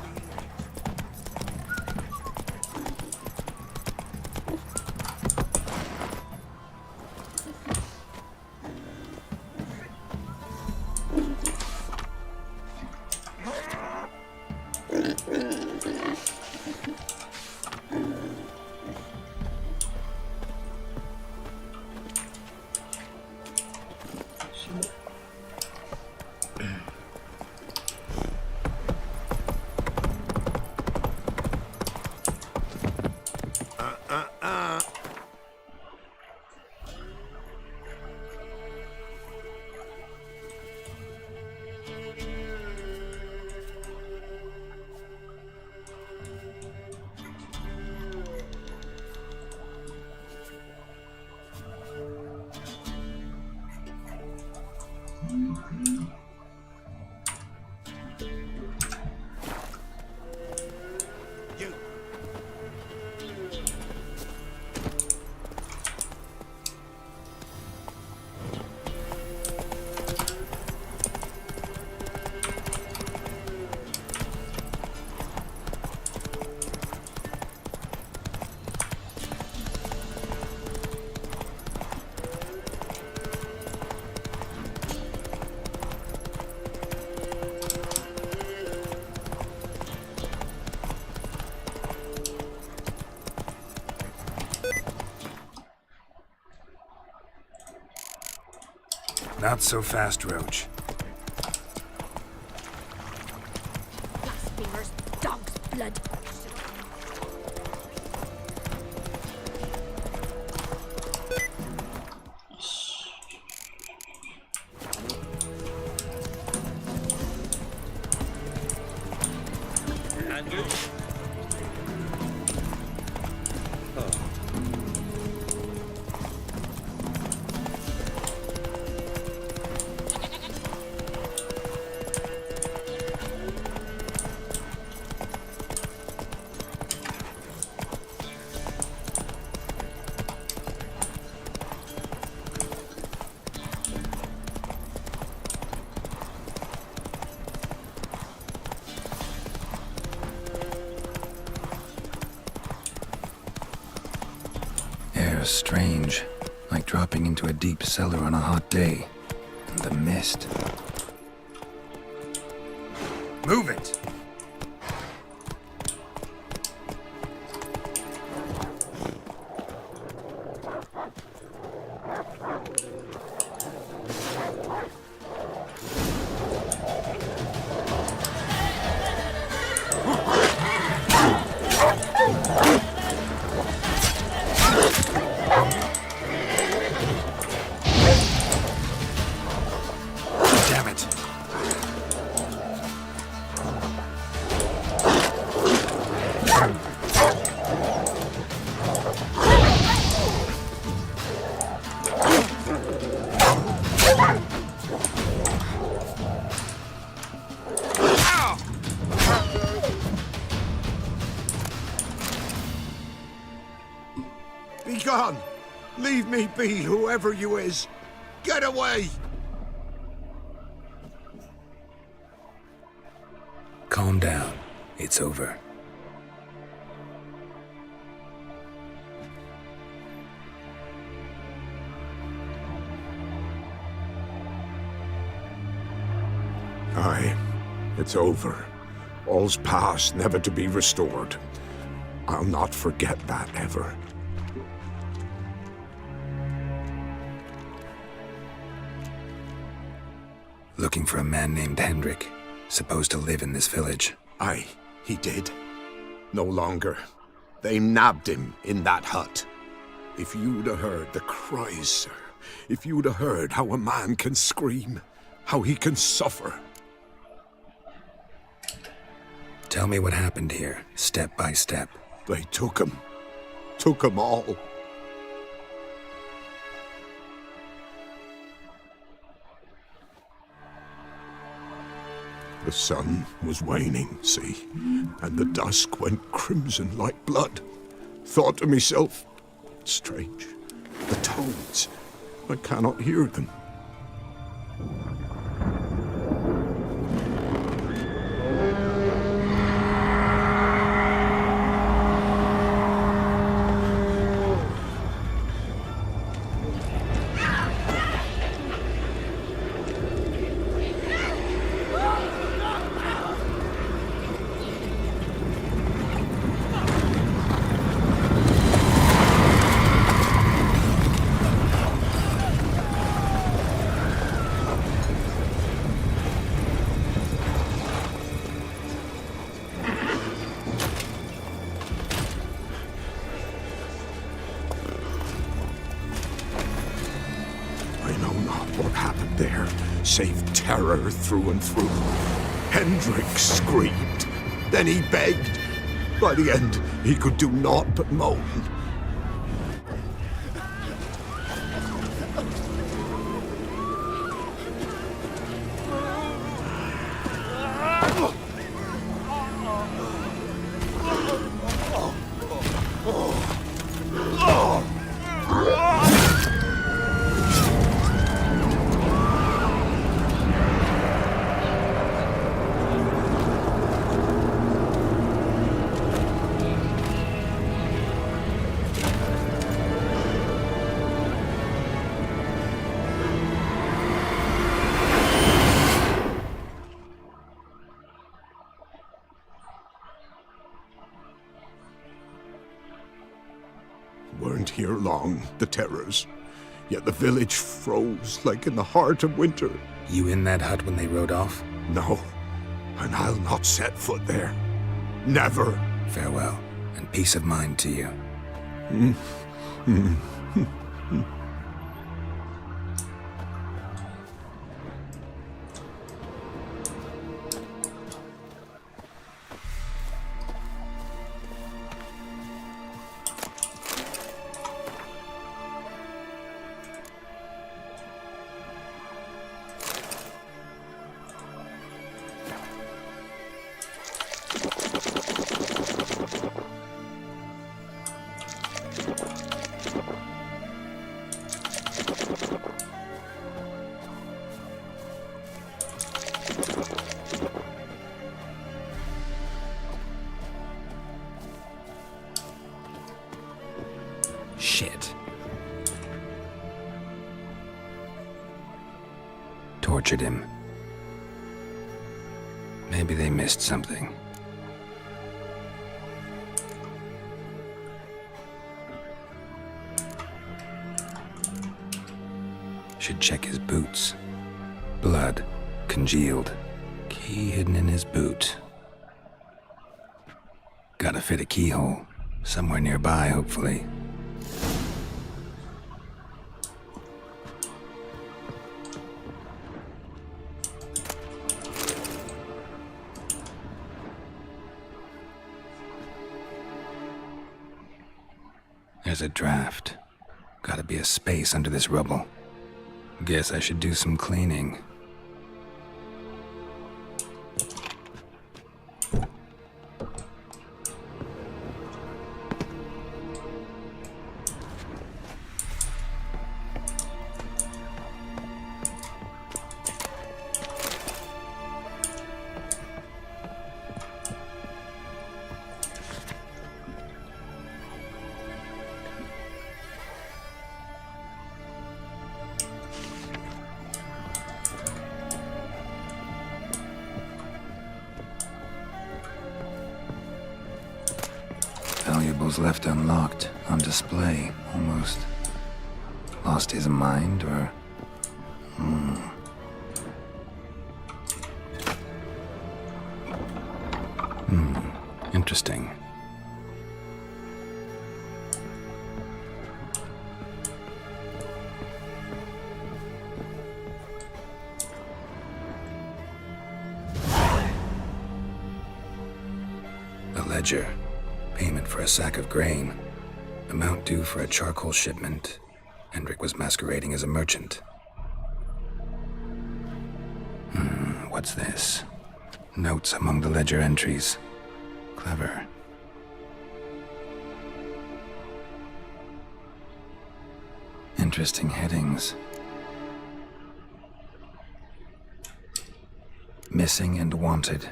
Not so fast, Roach. Blasphemers, dog's blood. Andrew? Air's strange, like dropping into a deep cellar on a hot day. And the mist. Move it! Damn it. Be gone! Leave me be, whoever you is! Get away! Calm down. It's over. Aye, it's over. All's past, never to be restored. I'll not forget that ever. Looking for a man named Hendrik, supposed to live in this village. Aye, he did. No longer. They nabbed him in that hut. If you'd have heard the cries, sir. If you'd have heard how a man can scream, how he can suffer. Tell me what happened here, step by step. They took him. Took him all. The sun was waning, see, and the dusk went crimson like blood. Thought to myself, strange, the toads, I cannot hear them. Save terror through and through. Hendrik screamed. Then he begged. By the end, he could do naught but moan. Weren't here long, the terrors. Yet the village froze like in the heart of winter. You in that hut when they rode off? No, and I'll not set foot there. Never. Farewell, and peace of mind to you. Shit. Tortured him. Maybe they missed something. Should check his boots. Blood, congealed. Key hidden in his boot. Gotta fit a keyhole. Somewhere nearby, hopefully. There's a draft. Gotta be a space under this rubble. Guess I should do some cleaning. Valuables left unlocked, on display, almost. Lost his mind, or... Interesting. A ledger. Payment for a sack of grain. Amount due for a charcoal shipment. Hendrik was masquerading as a merchant. What's this? Notes among the ledger entries. Clever. Interesting headings. Missing and wanted.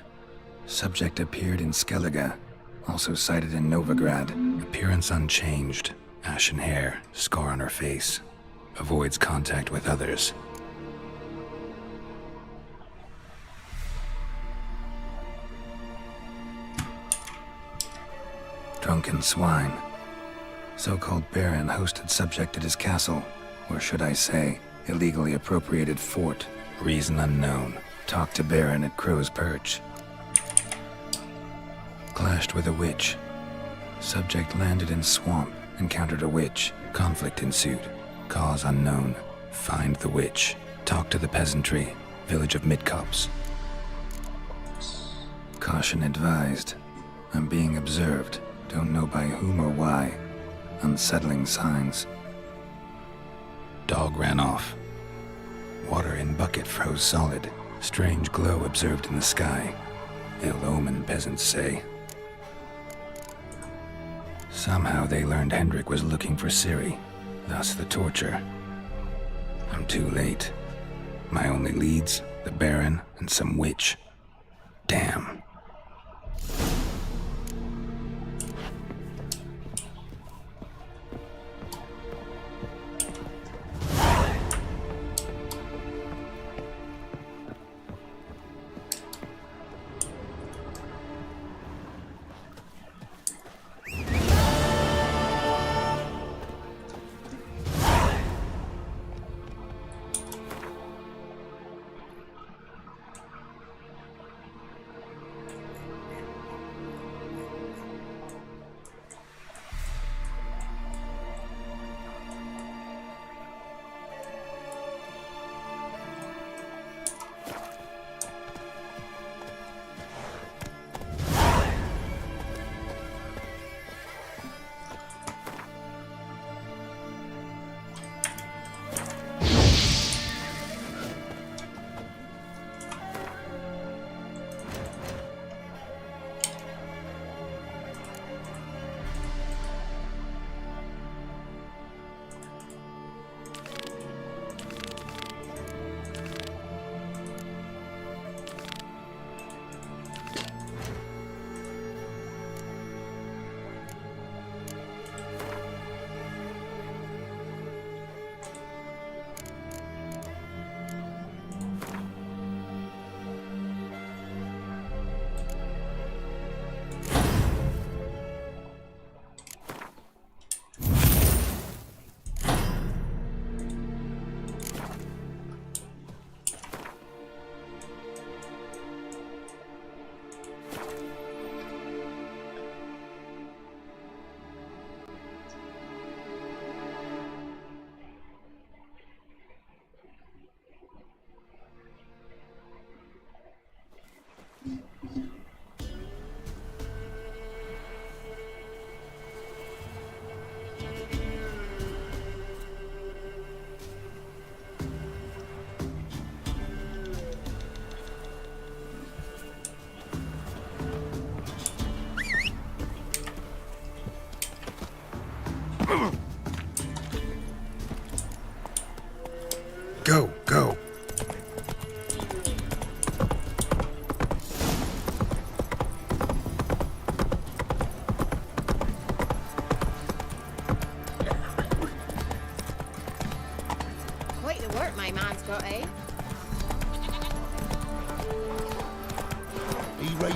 Subject appeared in Skellige. Also cited in Novigrad. Appearance unchanged. Ashen hair, scar on her face. Avoids contact with others. Drunken swine. So-called Baron hosted subject at his castle, or should I say, illegally appropriated fort. Reason unknown. Talked to Baron at Crow's Perch. Clashed with a witch. Subject landed in swamp, encountered a witch. Conflict ensued. Cause unknown. Find the witch. Talk to the peasantry. Village of Midcopse. Caution advised. I'm being observed. Don't know by whom or why. Unsettling signs. Dog ran off. Water in bucket froze solid. Strange glow observed in the sky. Ill omen, peasants say. Somehow they learned Hendrik was looking for Ciri, thus the torture. I'm too late. My only leads, the Baron and some witch. Damn.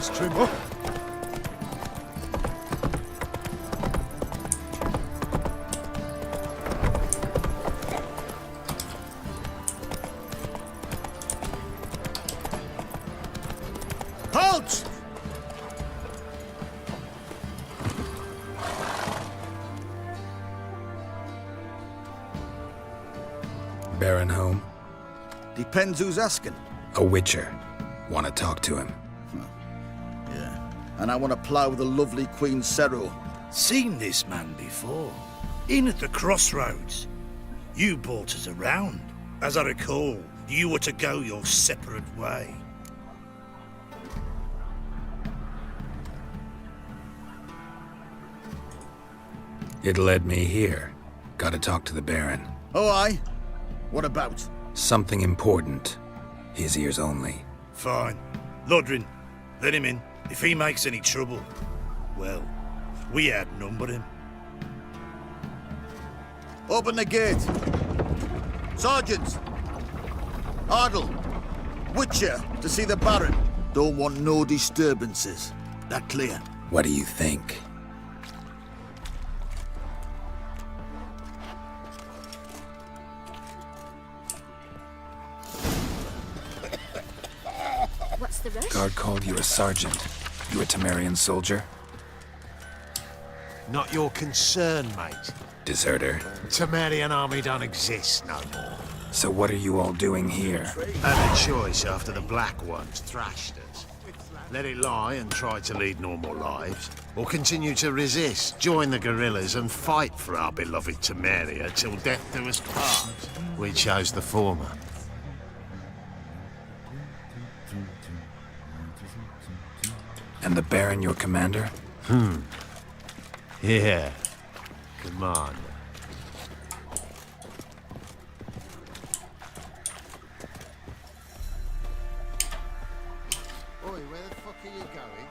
sails, trimmer. Halt! Baron home? Depends who's asking. A witcher. Want to talk to him. Yeah. And I want to plough the lovely Queen Cero. Seen this man before. In at the crossroads. You brought us around. As I recall, you were to go your separate way. It led me here. Gotta talk to the Baron. Oh, aye? What about? Something important. His ears only. Fine. Lodrin, let him in. If he makes any trouble, well, we outnumber him. Open the gate. Sergeants! Ardle! Witcher, to see the Baron. Don't want no disturbances. That clear? What do you think? What's the rush? Guard called you a sergeant. You a Temerian soldier? Not your concern, mate. Deserter. Temerian army don't exist no more. So what are you all doing here? Had a choice after the Black Ones thrashed us. Let it lie and try to lead normal lives, or continue to resist, join the guerrillas and fight for our beloved Temeria till death do us part. We chose the former. And the Baron your commander? Yeah. Commander. Oi, where the fuck are you going?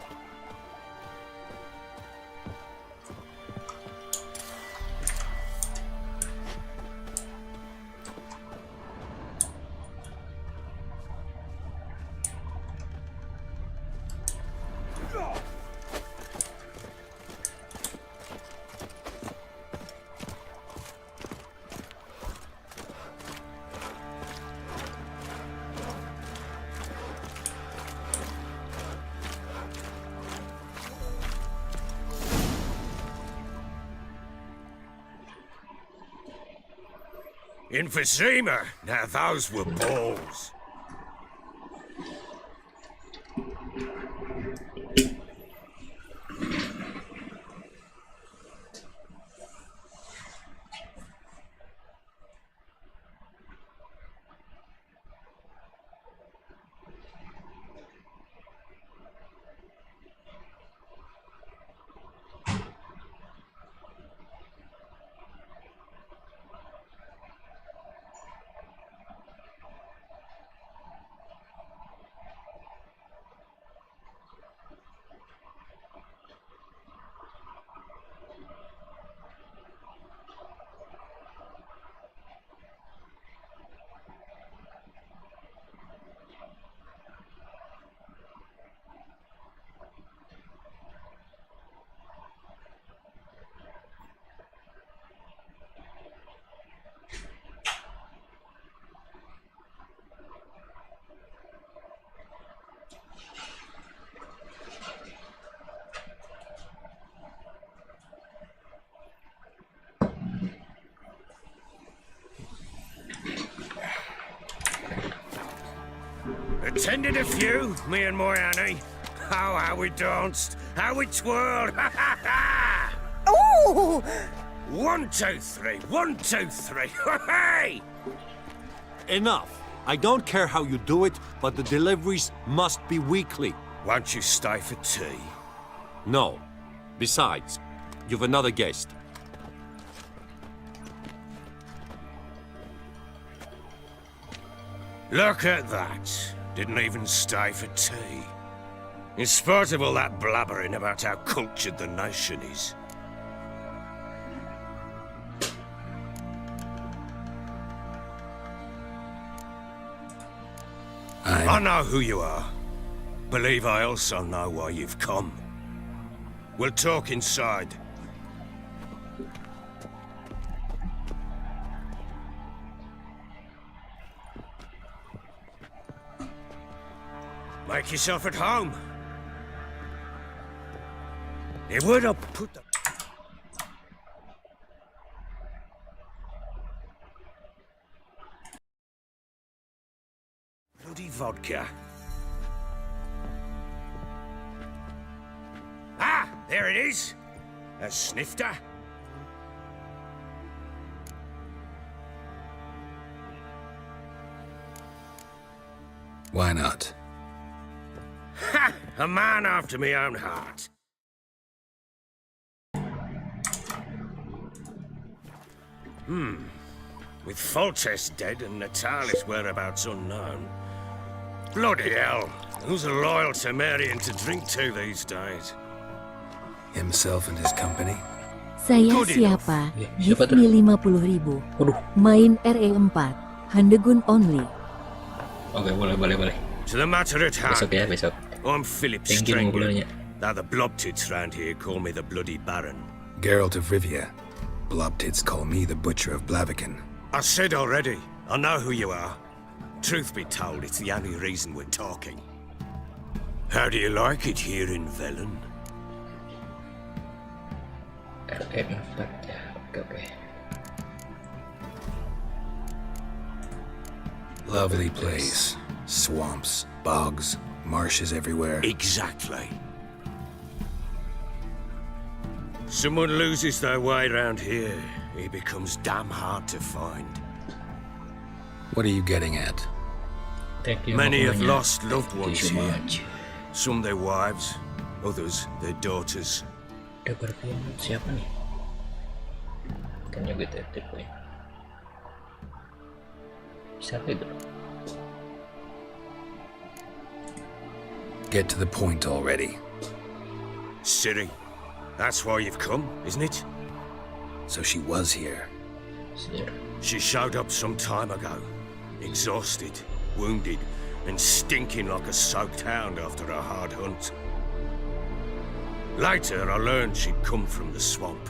In Vizima, now those were balls. Attended a few, me and my Annie. Oh, how we danced, how we twirled, ha ha ha! Oh! 1, 2, 3, 1, 2, 3, hey! Enough. I don't care how you do it, but the deliveries must be weekly. Won't you stay for tea? No. Besides, you've another guest. Look at that. Didn't even stay for tea. In spite of all that blabbering about how cultured the nation is. I know who you are. Believe I also know why you've come. We'll talk inside. Make yourself at home. They would have put the... bloody vodka. Ah, there it is. A snifter. Why not? Ha! A man after my own heart. With Foltest dead and Natalis' whereabouts unknown. Bloody hell, who's a loyal Temerian to drink to these days? Himself and his company? Saya siapa? Give me 50.000. Main RE4. Handegun only. Oke, boleh. To the matter at hand. Besok ya, besok. I'm Philip Thank you, Strangler. ngobrolnya. Now the blobtits round here call me the Bloody Baron. Geralt of Rivia. Blobtits call me the Butcher of Blaviken. I said already, I know who you are. Truth be told, it's the only reason we're talking. How do you like it here in Velen? RE4 ya, oke. Lovely place. Swamps, bogs, marshes everywhere. Exactly. Someone loses their way around here, he becomes damn hard to find. What are you getting at? Thank you, Many have ngobrolnya. lost loved Thank ones you so here. much. Some their wives, others their daughters. Udah berpihak siapa nih? Can you get that point? Siapa itu? Get to the point already. Ciri, that's why you've come, isn't it? So she was here. She showed up some time ago, exhausted, wounded, and stinking like a soaked hound after a hard hunt. Later, I learned she'd come from the swamp.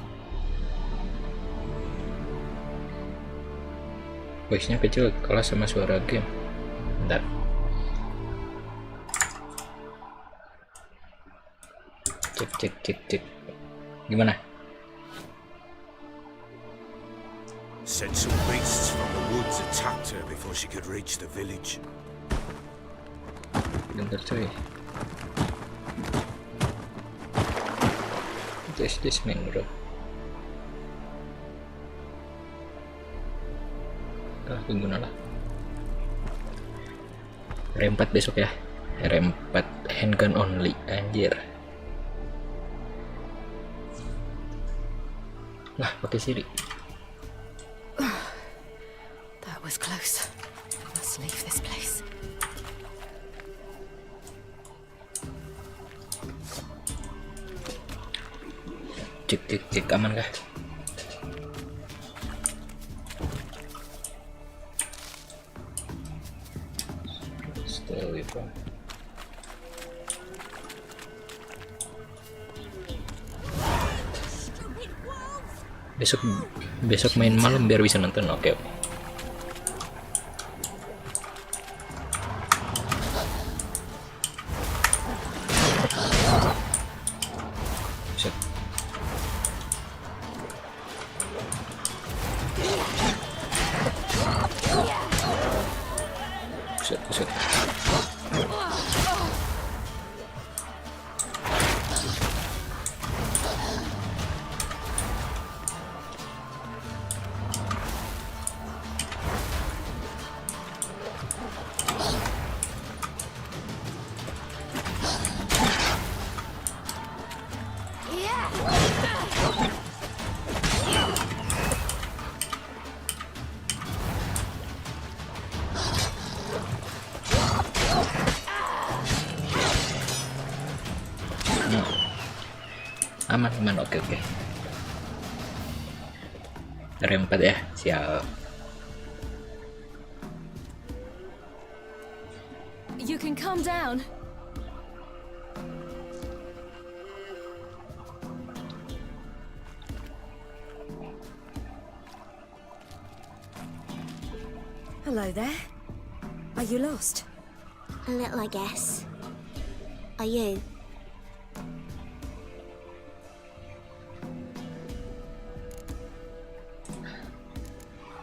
Voice-nya kecil kalah sama suara game. Bentar. Cek. Gimana? Said some beasts from the woods attacked her before she could reach the village. Bentar coy. Just this man bro. Tunggu lah. R4 besok ya. R4 handgun only, anjir. Nah, pakai Siri. That was close. I must leave this place. Cek aman kah? Stay away from. Besok main malam biar bisa nonton. Oke. Buset. Aman, oke. R4 ya, siap. You can calm down. Hello there. Are you lost? A little, I guess. Are you?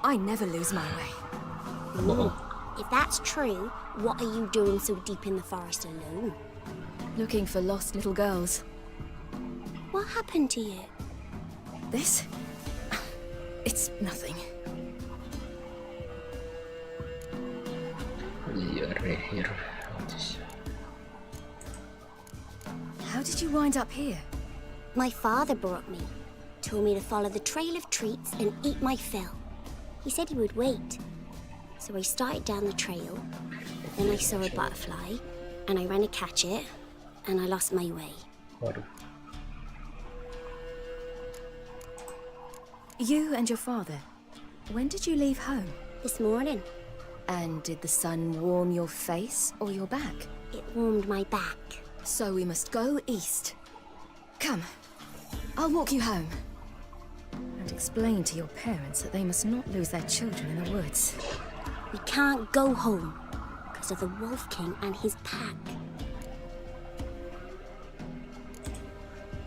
I never lose my way. Ooh. If that's true, what are you doing so deep in the forest alone? Looking for lost little girls. What happened to you? This? It's nothing. How did you wind up here? My father brought me. Told me to follow the trail of treats and eat my fill. He said he would wait. So I started down the trail. Then I saw a butterfly, and I ran to catch it, and I lost my way. You and your father, when did you leave home? This morning. And did the sun warm your face or your back? It warmed my back. So we must go east. Come, I'll walk you home. And explain to your parents that they must not lose their children in the woods. We can't go home because of the Wolf King and his pack.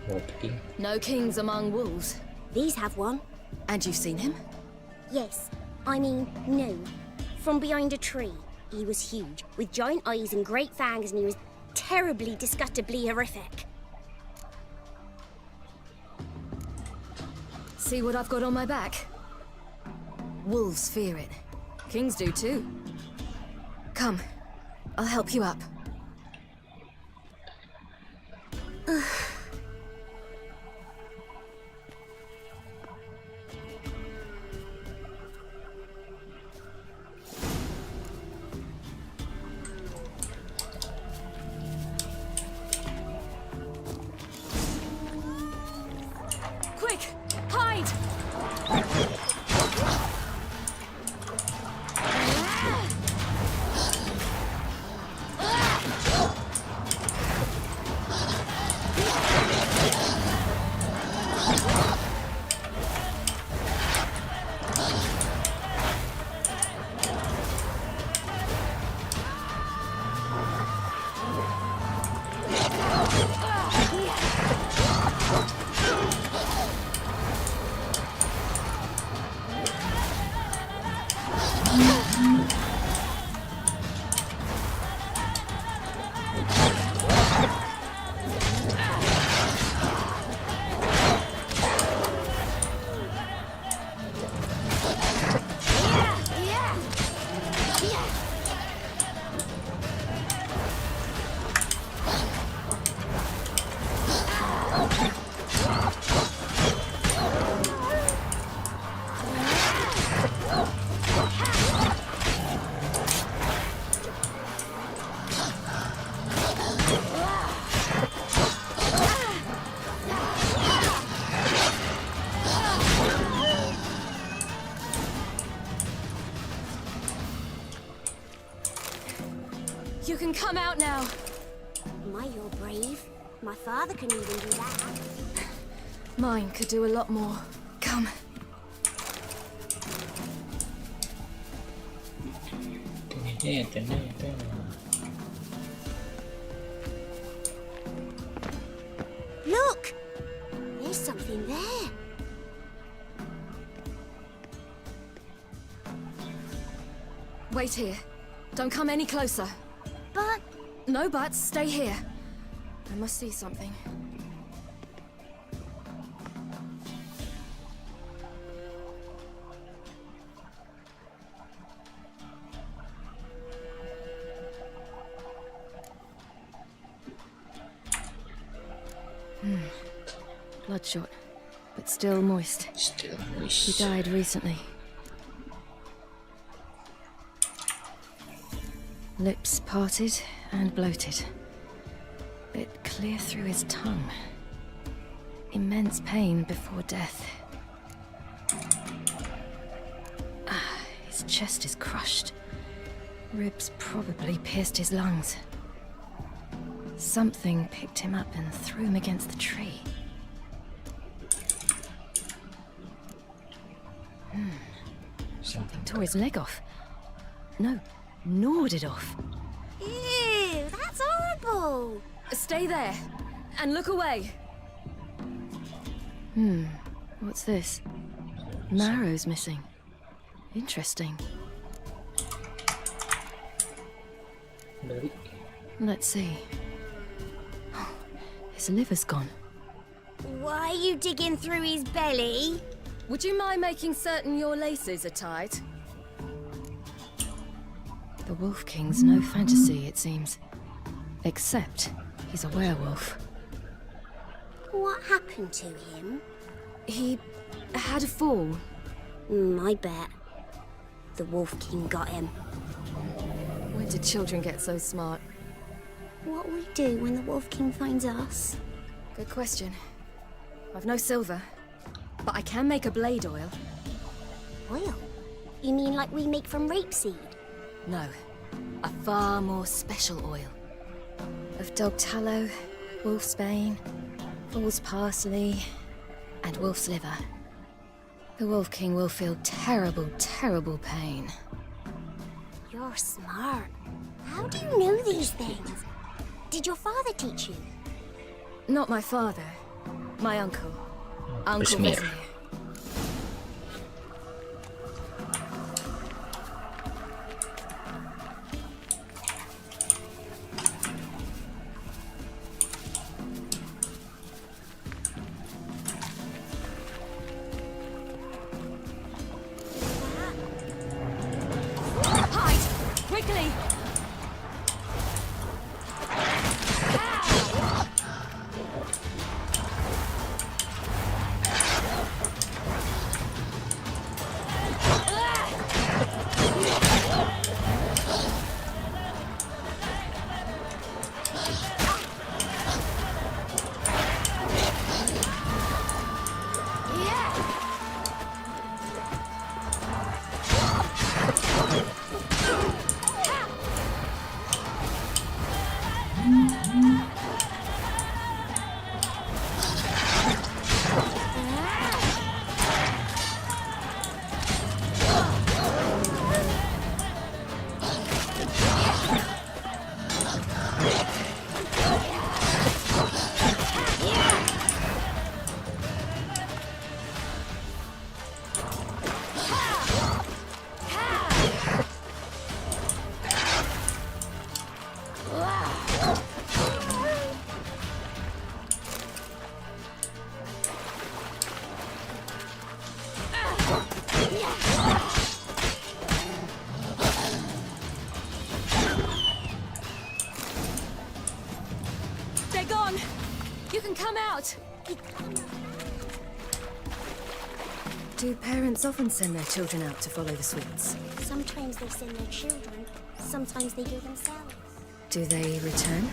Wolf King? No kings among wolves. These have one. And you've seen him? Yes. I mean, no. From behind a tree. He was huge, with giant eyes and great fangs, and he was terribly, disgustingly horrific. See what I've got on my back? Wolves fear it. Kings do too. Come, I'll help you up. Quick, hide! You can come out now. My, you're brave. My father can even do that. Mine could do a lot more. Come. Look! There's something there. Wait here. Don't come any closer. But... No buts. Stay here. I must see something. Bloodshot, but still moist. Still moist. He died recently. Lips parted and bloated. Bit clear through his tongue. Immense pain before death. His chest is crushed. Ribs probably pierced his lungs. Something picked him up and threw him against the tree. Something tore his leg off. No, gnawed it off. Ew, that's horrible. Stay there, and look away. What's this? Marrow's missing. Interesting. Let's see. His liver's gone. Why are you digging through his belly? Would you mind making certain your laces are tied? The Wolf King's no fantasy, it seems. Except he's a werewolf. What happened to him? He had a fall. I bet. The Wolf King got him. When did children get so smart? What will we do when the Wolf King finds us? Good question. I've no silver, but I can make a blade oil. Oil? You mean like we make from rapeseed? No, a far more special oil. Of dog tallow, wolf's bane, fool's parsley, and wolf's liver. The Wolf King will feel terrible, terrible pain. You're smart. How do you know these things? Did your father teach you? Not my father. My uncle. Uncle Vesemir. Vesemir. Hide! Quickly! They're gone! You can come out! Do parents often send their children out to follow the sweets? Sometimes they send their children. Sometimes they go themselves. Do they return?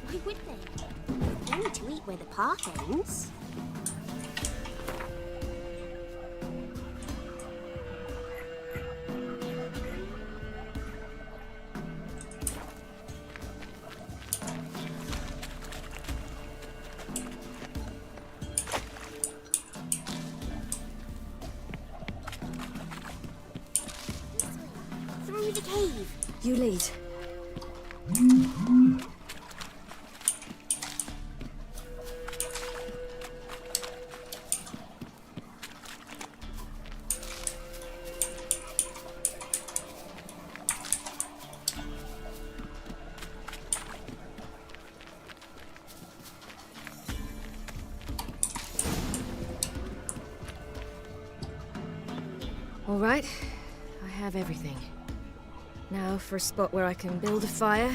Why would they? Only to eat where the path ends. Through the cave. You lead. All right, I have everything. Now for a spot where I can build a fire,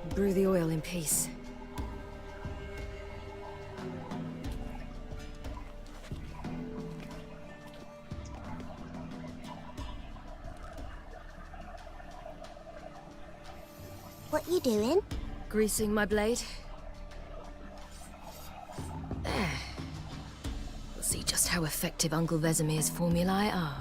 and brew the oil in peace. What you doing? Greasing my blade. There. We'll see just how effective Uncle Vesemir's formulae are.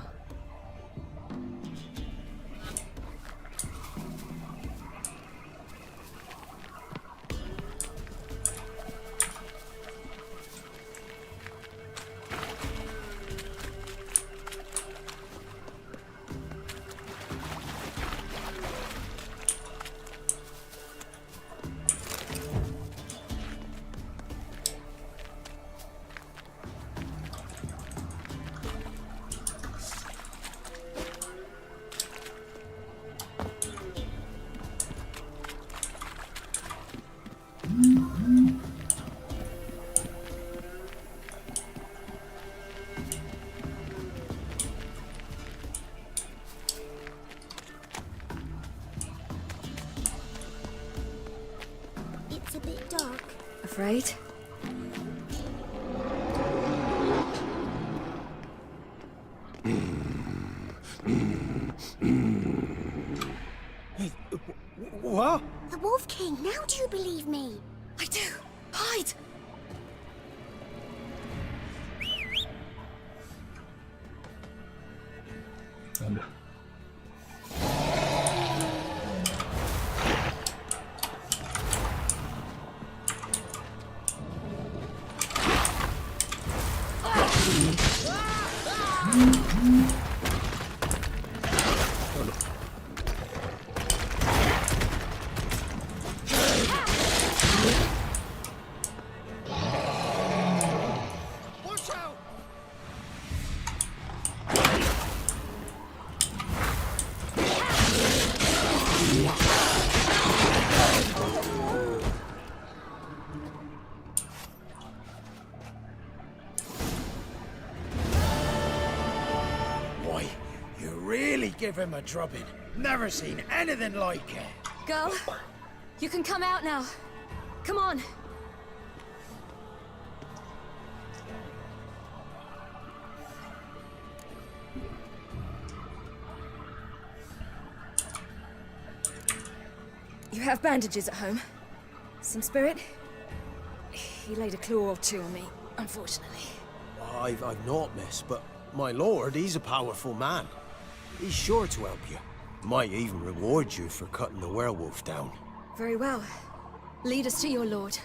Afraid? What? The Wolf King, now do you believe me? I do. Hide! Aduh. Watch out! Boy, you really give him a drubbing. Never seen anything like it. Girl, you can come out now. Come on. You have bandages at home? Some spirit? He laid a claw or two on me, unfortunately. I've not, miss, but my lord, he's a powerful man. He's sure to help you. Might even reward you for cutting the werewolf down. Very well. Lead us to your lord.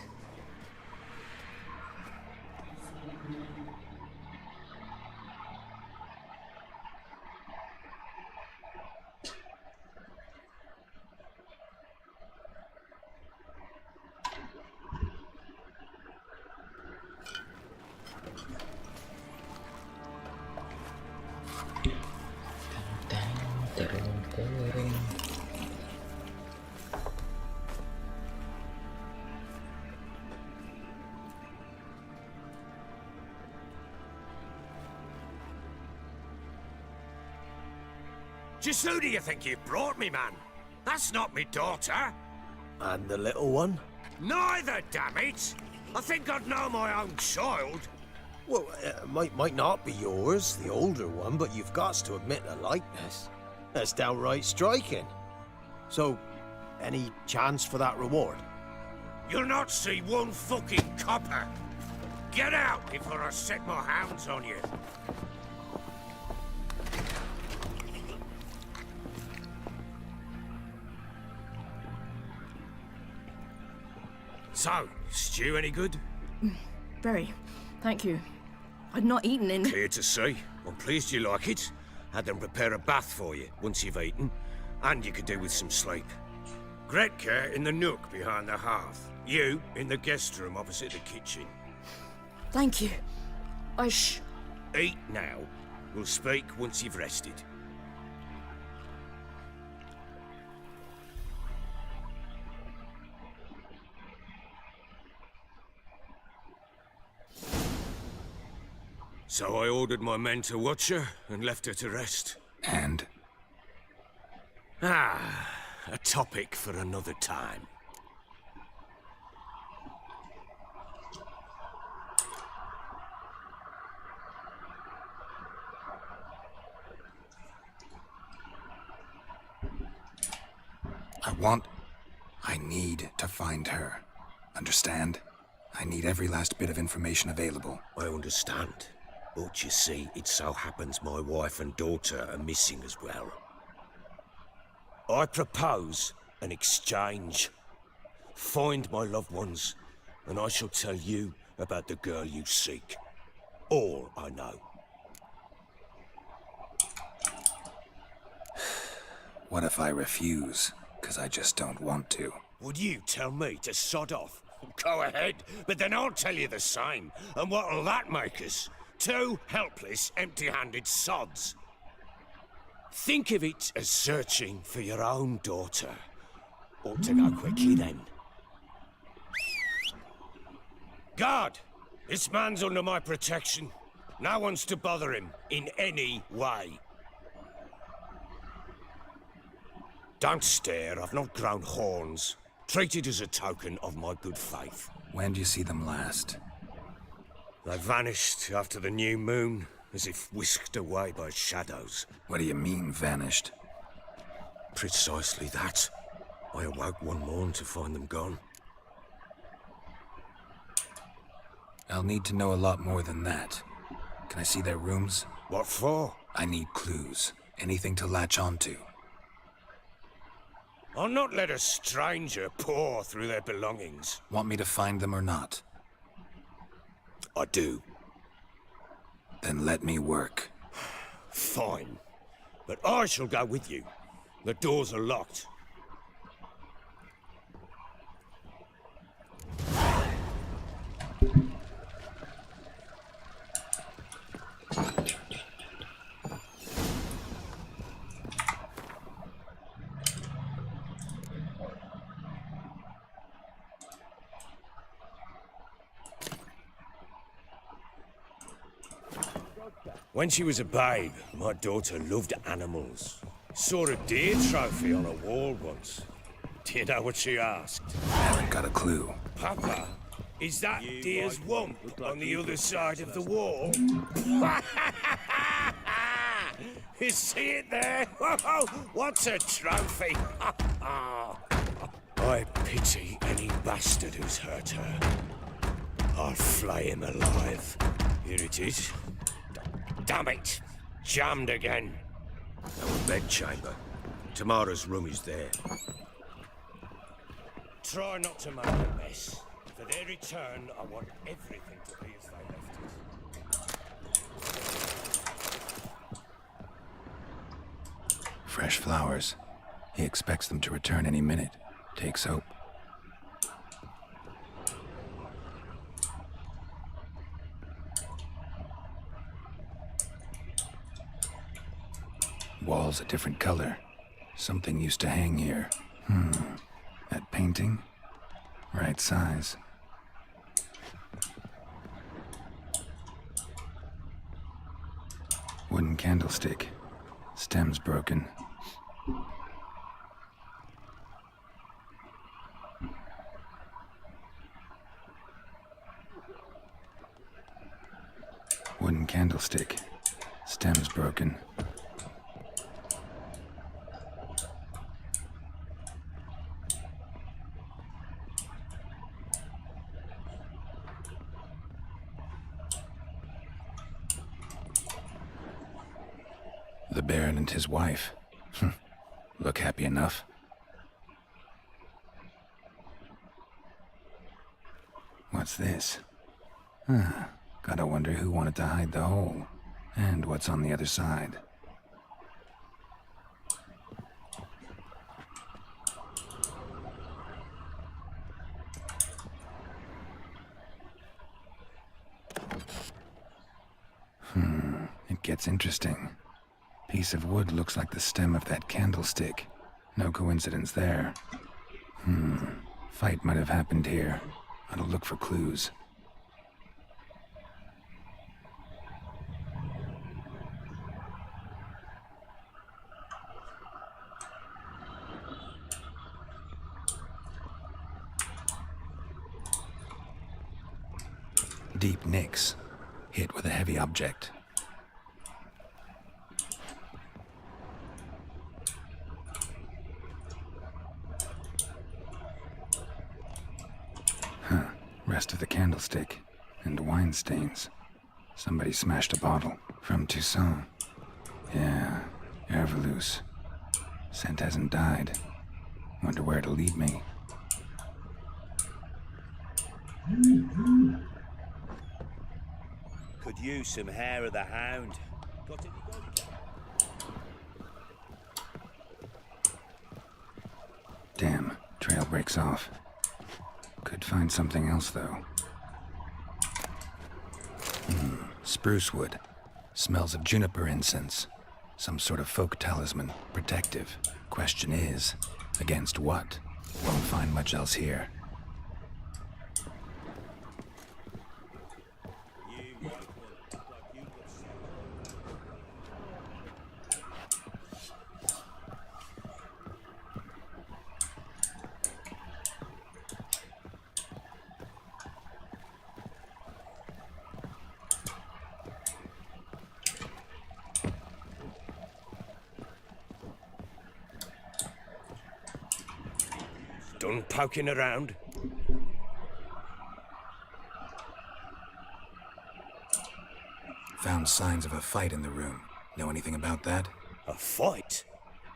Just who do you think you brought me, man? That's not me daughter. And the little one? Neither, damn it! I think I'd know my own child. Well, might not be yours, the older one, but you've got to admit a likeness. That's downright striking. So, any chance for that reward? You'll not see one fucking copper. Get out before I set my hounds on you. So, stew any good? Very. Thank you. I'd not eaten in... Clear to see. I'm pleased you like it. Had them prepare a bath for you once you've eaten, and you could do with some sleep. Gretka in the nook behind the hearth. You in the guest room opposite the kitchen. Thank you. Eat now. We'll speak once you've rested. So I ordered my men to watch her and left her to rest. And? A topic for another time. I need to find her. Understand? I need every last bit of information available. I understand. But you see, it so happens my wife and daughter are missing as well. I propose an exchange. Find my loved ones, and I shall tell you about the girl you seek. All I know. What if I refuse? Because I just don't want to. Would you tell me to sod off? Go ahead, but then I'll tell you the same. And what'll that make us? Two helpless, empty-handed sods. Think of it as searching for your own daughter. Ought to go quickly then. Guard! This man's under my protection. No one's to bother him in any way. Don't stare, I've not grown horns. Treat it as a token of my good faith. When did you see them last? They vanished after the new moon, as if whisked away by shadows. What do you mean, vanished? Precisely that. I awoke one morn to find them gone. I'll need to know a lot more than that. Can I see their rooms? What for? I need clues. Anything to latch onto. I'll not let a stranger pore through their belongings. Want me to find them or not? I do. Then let me work. Fine. But I shall go with you. The doors are locked. When she was a babe, my daughter loved animals. Saw a deer trophy on a wall once. Do you know what she asked? Haven't got a clue. Papa, is that deer's wump on the other side of the wall? You see it there? What's a trophy? I pity any bastard who's hurt her. I'll flay him alive. Here it is. Damn it! Jammed again. Our bedchamber. Tamara's room is there. Try not to make a mess. For their return, I want everything to be as they left it. Fresh flowers. He expects them to return any minute. Takes hope. Walls a different color. Something used to hang here. That painting? Right size. Wooden candlestick. Stem's broken. Wooden candlestick. Stem's broken. The Baron and his wife. Look happy enough. What's this? Gotta wonder who wanted to hide the hole. And what's on the other side. It gets interesting. Piece of wood looks like the stem of that candlestick. No coincidence there. Fight might have happened here. I'll look for clues. Deep nicks. Hit with a heavy object. Rest of the candlestick. And wine stains. Somebody smashed a bottle. From Toussaint. Yeah, Herveloos. Scent hasn't died. Wonder where it'll lead me. Could use some hair of the hound. Got any good? Damn, trail breaks off. Could find something else, though. Spruce wood. Smells of juniper incense. Some sort of folk talisman. Protective. Question is, against what? Won't find much else here. Anyone poking around? Found signs of a fight in the room. Know anything about that? A fight?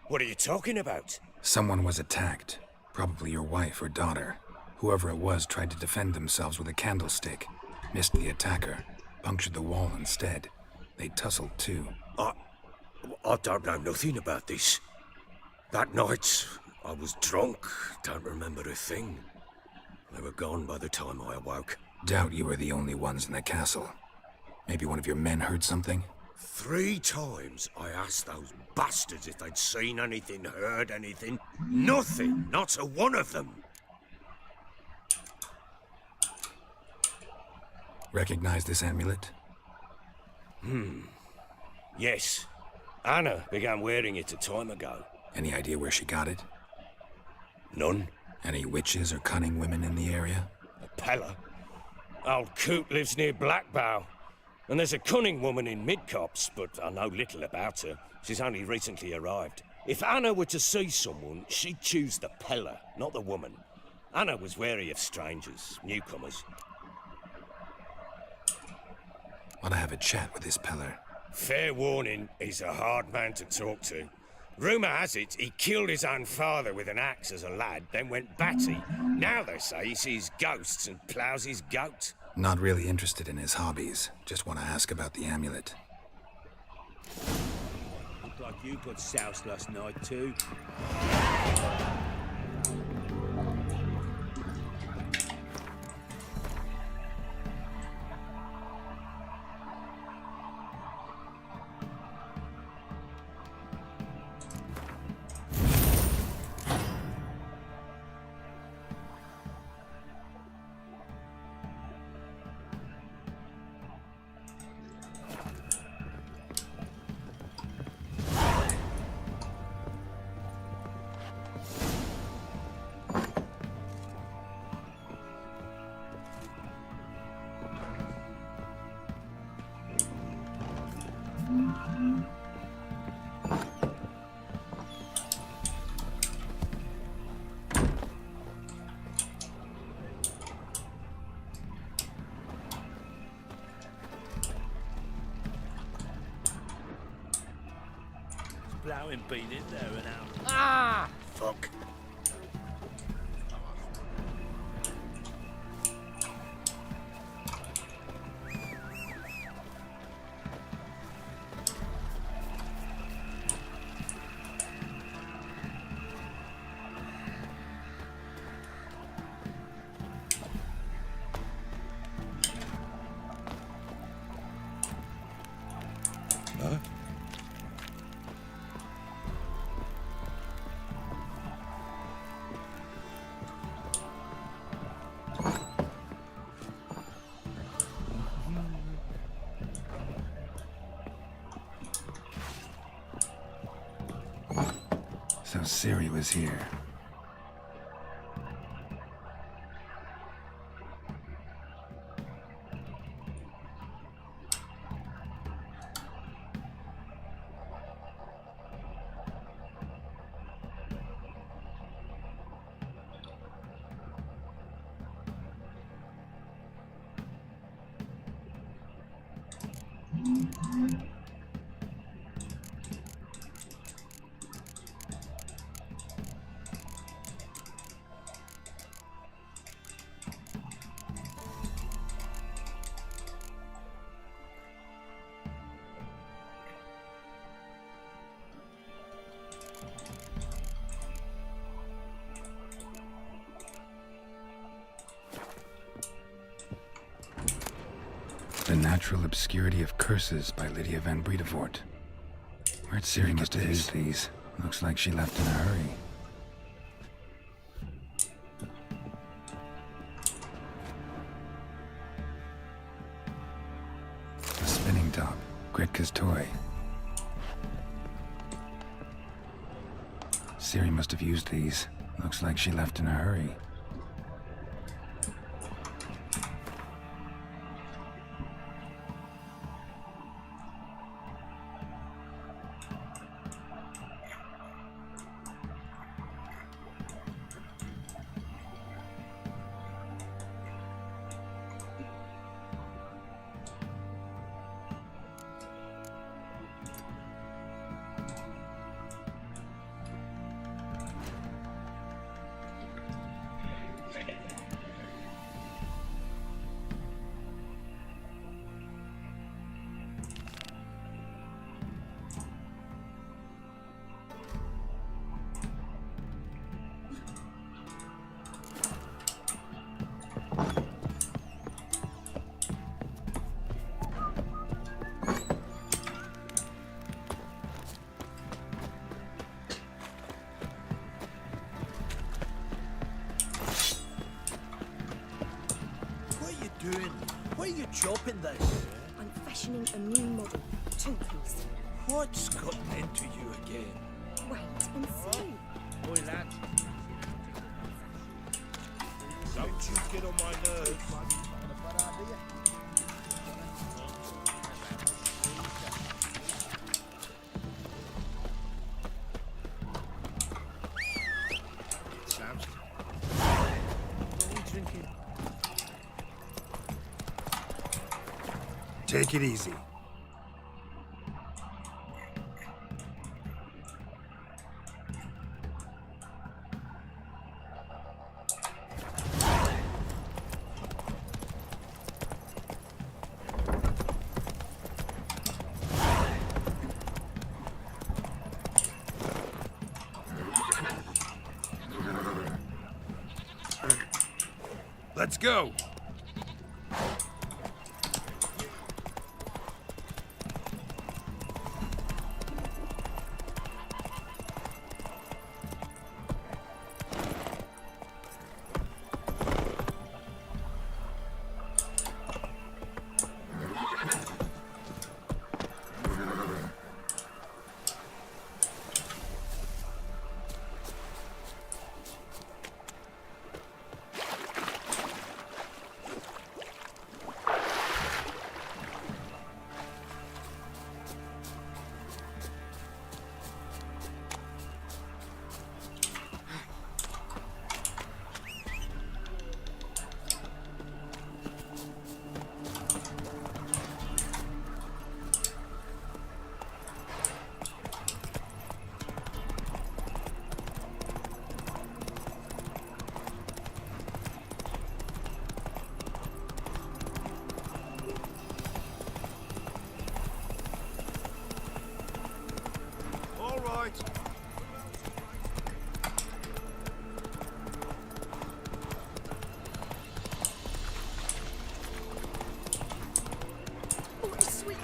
What are you talking about? Someone was attacked. Probably your wife or daughter. Whoever it was tried to defend themselves with a candlestick. Missed the attacker. Punctured the wall instead. They tussled too. I don't know nothing about this. That night, I was drunk. Don't remember a thing. They were gone by the time I awoke. Doubt you were the only ones in the castle. Maybe one of your men heard something? 3 times I asked those bastards if they'd seen anything, heard anything. Nothing, not a one of them. Recognize this amulet? Yes. Anna began wearing it a time ago. Any idea where she got it? None. Any witches or cunning women in the area? A Pella. Old Coot lives near Blackbow. And there's a cunning woman in Midcops, but I know little about her. She's only recently arrived. If Anna were to see someone, she'd choose the Pella, not the woman. Anna was wary of strangers, newcomers. Want to have a chat with this Peller? Fair warning, he's a hard man to talk to. Rumour has it he killed his own father with an axe as a lad, then went batty. Now they say he sees ghosts and ploughs his goat. Not really interested in his hobbies. Just want to ask about the amulet. Looked like you got soused last night too. Ploughing been in there and out. Ah! Fuck. Huh? So Ciri was here. The Natural Obscurity of Curses by Lydia van Bredevoort. Where'd Ciri must have used these? Looks like she left in a hurry. A spinning top. Gretka's toy. Ciri must have used these. Looks like she left in a hurry. doing? Why are you chopping this? I'm fashioning a new model. Two-piece. What's gotten into you again? Wait and see. Oi, lad. Don't you get on my nerves. Sounds. What are we drinking? Take it easy. Let's go. All right. Oh, it's sweet.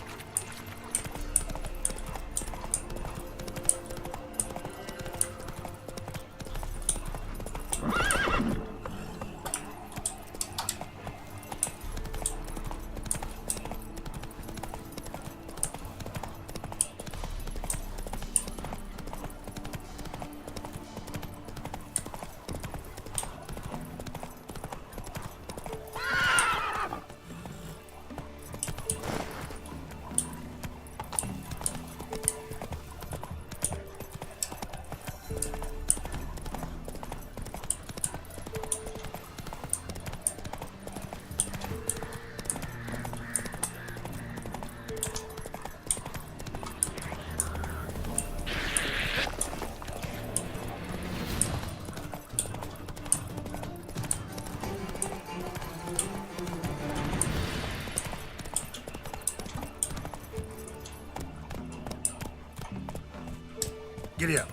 Giddy up.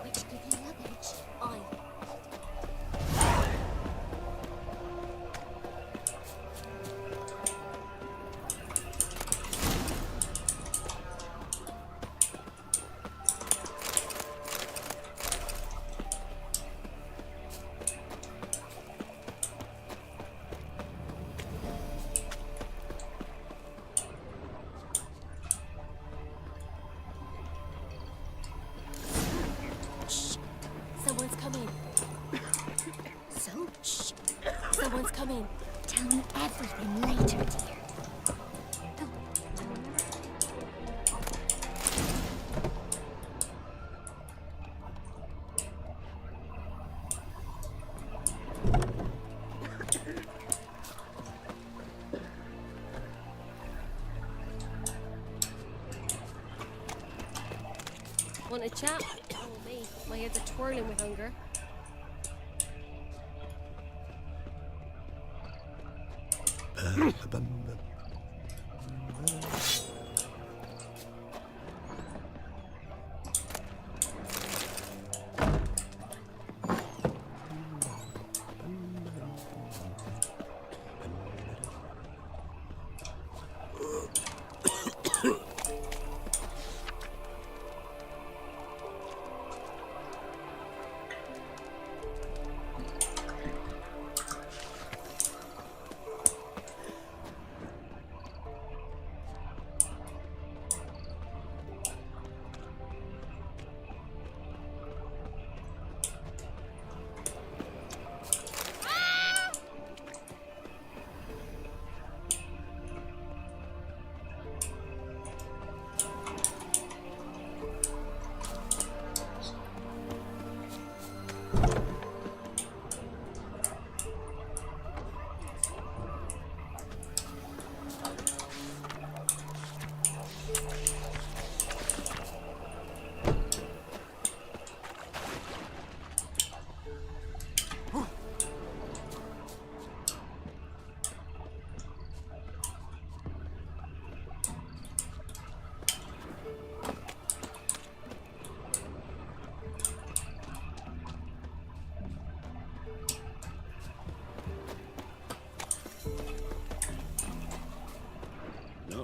Which give you luggage? I. Someone's coming. So? Shh. Someone's coming. Tell me everything later, dear. Want a chat? Oh, me. My head's a twirling with hunger.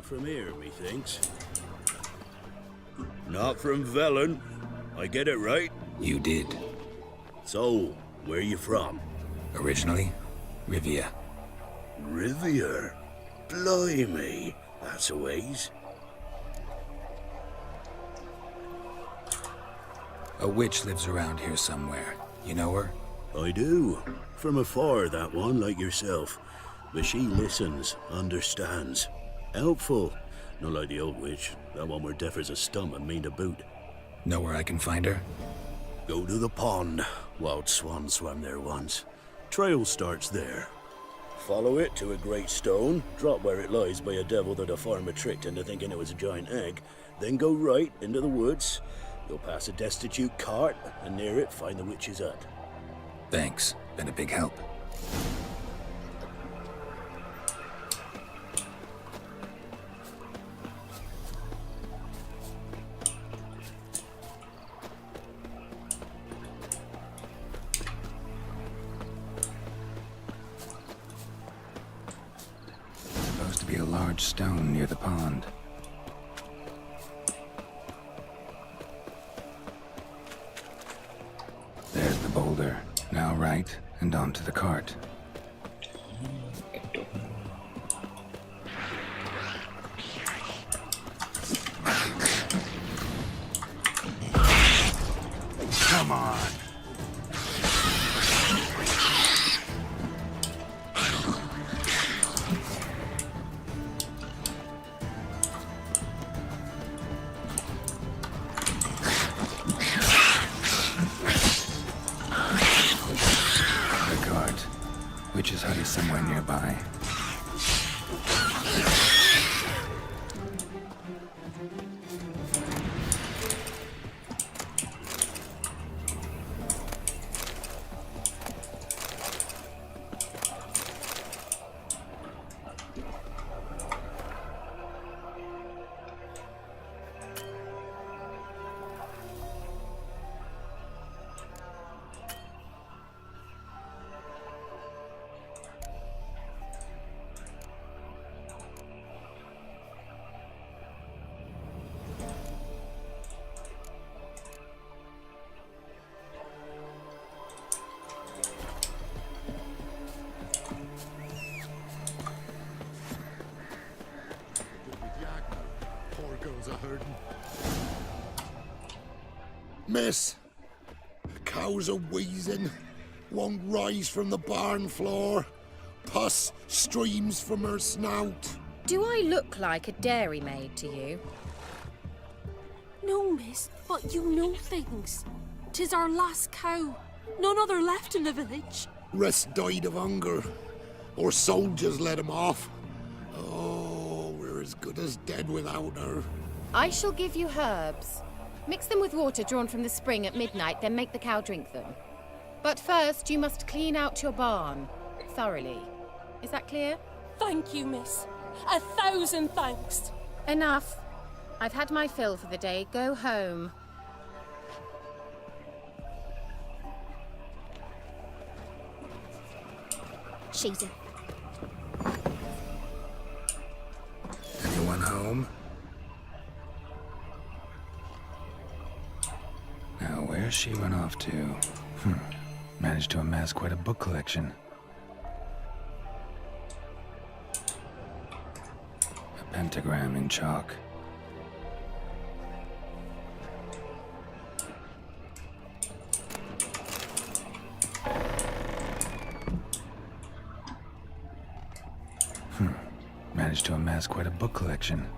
from here, methinks. Not from Velen. I get it right? You did. So, where you from? Originally, Rivia. Rivia? Blimey, that's a ways. A witch lives around here somewhere. You know her? I do. From afar, that one, like yourself. But she listens, understands. Helpful. Not like the old witch. That one were deaf as a stump and mean to boot. Know where I can find her? Go to the pond. Wild swan swam there once. Trail starts there. Follow it to a great stone, drop where it lies by a devil that a farmer tricked into thinking it was a giant egg, then go right into the woods. You'll pass a destitute cart, and near it find the witch's hut. Thanks. Been a big help. Supposed to be a large stone near the pond. There's the boulder. Now right, and onto the cart. Come on. Witch's hut is somewhere nearby. Miss, the cows are wheezing, won't rise from the barn floor. Pus streams from her snout. Do I look like a dairymaid to you? No, miss, but you know things. 'Tis our last cow. None other left in the village. Rest died of hunger, or soldiers let him off. Oh, we're as good as dead without her. I shall give you herbs. Mix them with water drawn from the spring at midnight, then make the cow drink them. But first, you must clean out your barn thoroughly. Is that clear? Thank you, miss. 1,000 thanks. Enough. I've had my fill for the day. Go home. She's in. Anyone home? Now, where's she run off to? Managed to amass quite a book collection. A pentagram in chalk. Managed to amass quite a book collection.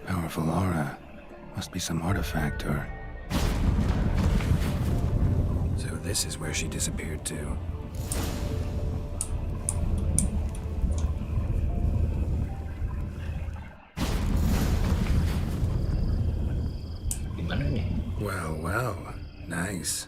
Powerful aura. Must be some artifact or... So this is where she disappeared to. Gimana nih? Well, well. Nice.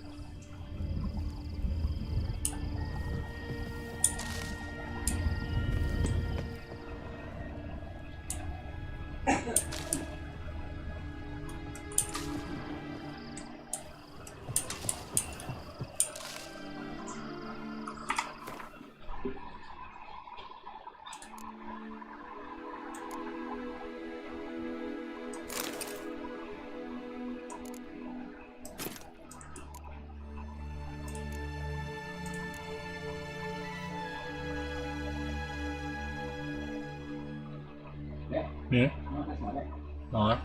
Mau?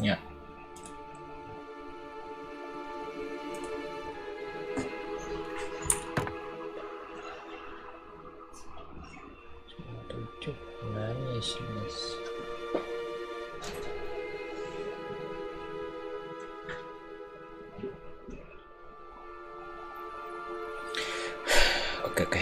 Ya. Nice, nice. Oke.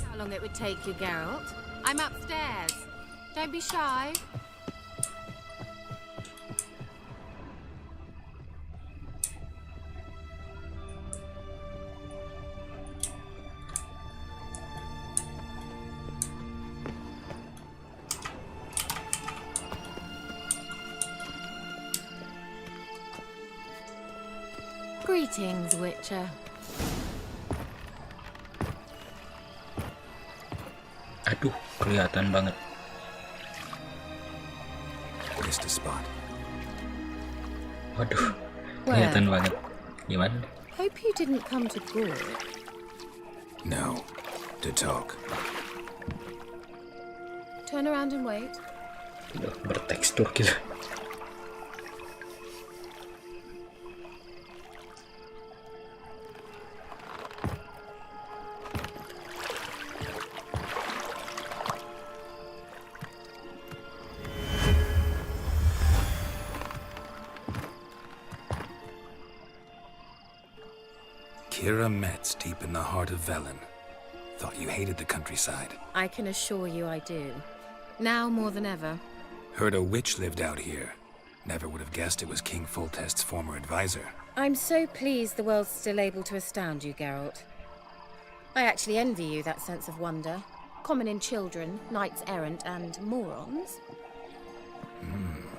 How long it would take you, Geralt? I'm upstairs. Don't be shy. Greetings, Witcher. Aduh, kelihatan banget. Missed a spot. Waduh, kelihatan banget. Gimana? Hope you didn't come to Gore. No, to talk. Turn around and wait. Udah bertekstur gila. Kira Metz, deep in the heart of Velen. Thought you hated the countryside. I can assure you I do. Now more than ever. Heard a witch lived out here. Never would have guessed it was King Foltest's former advisor. I'm so pleased the world's still able to astound you, Geralt. I actually envy you that sense of wonder. Common in children, knights errant, and morons.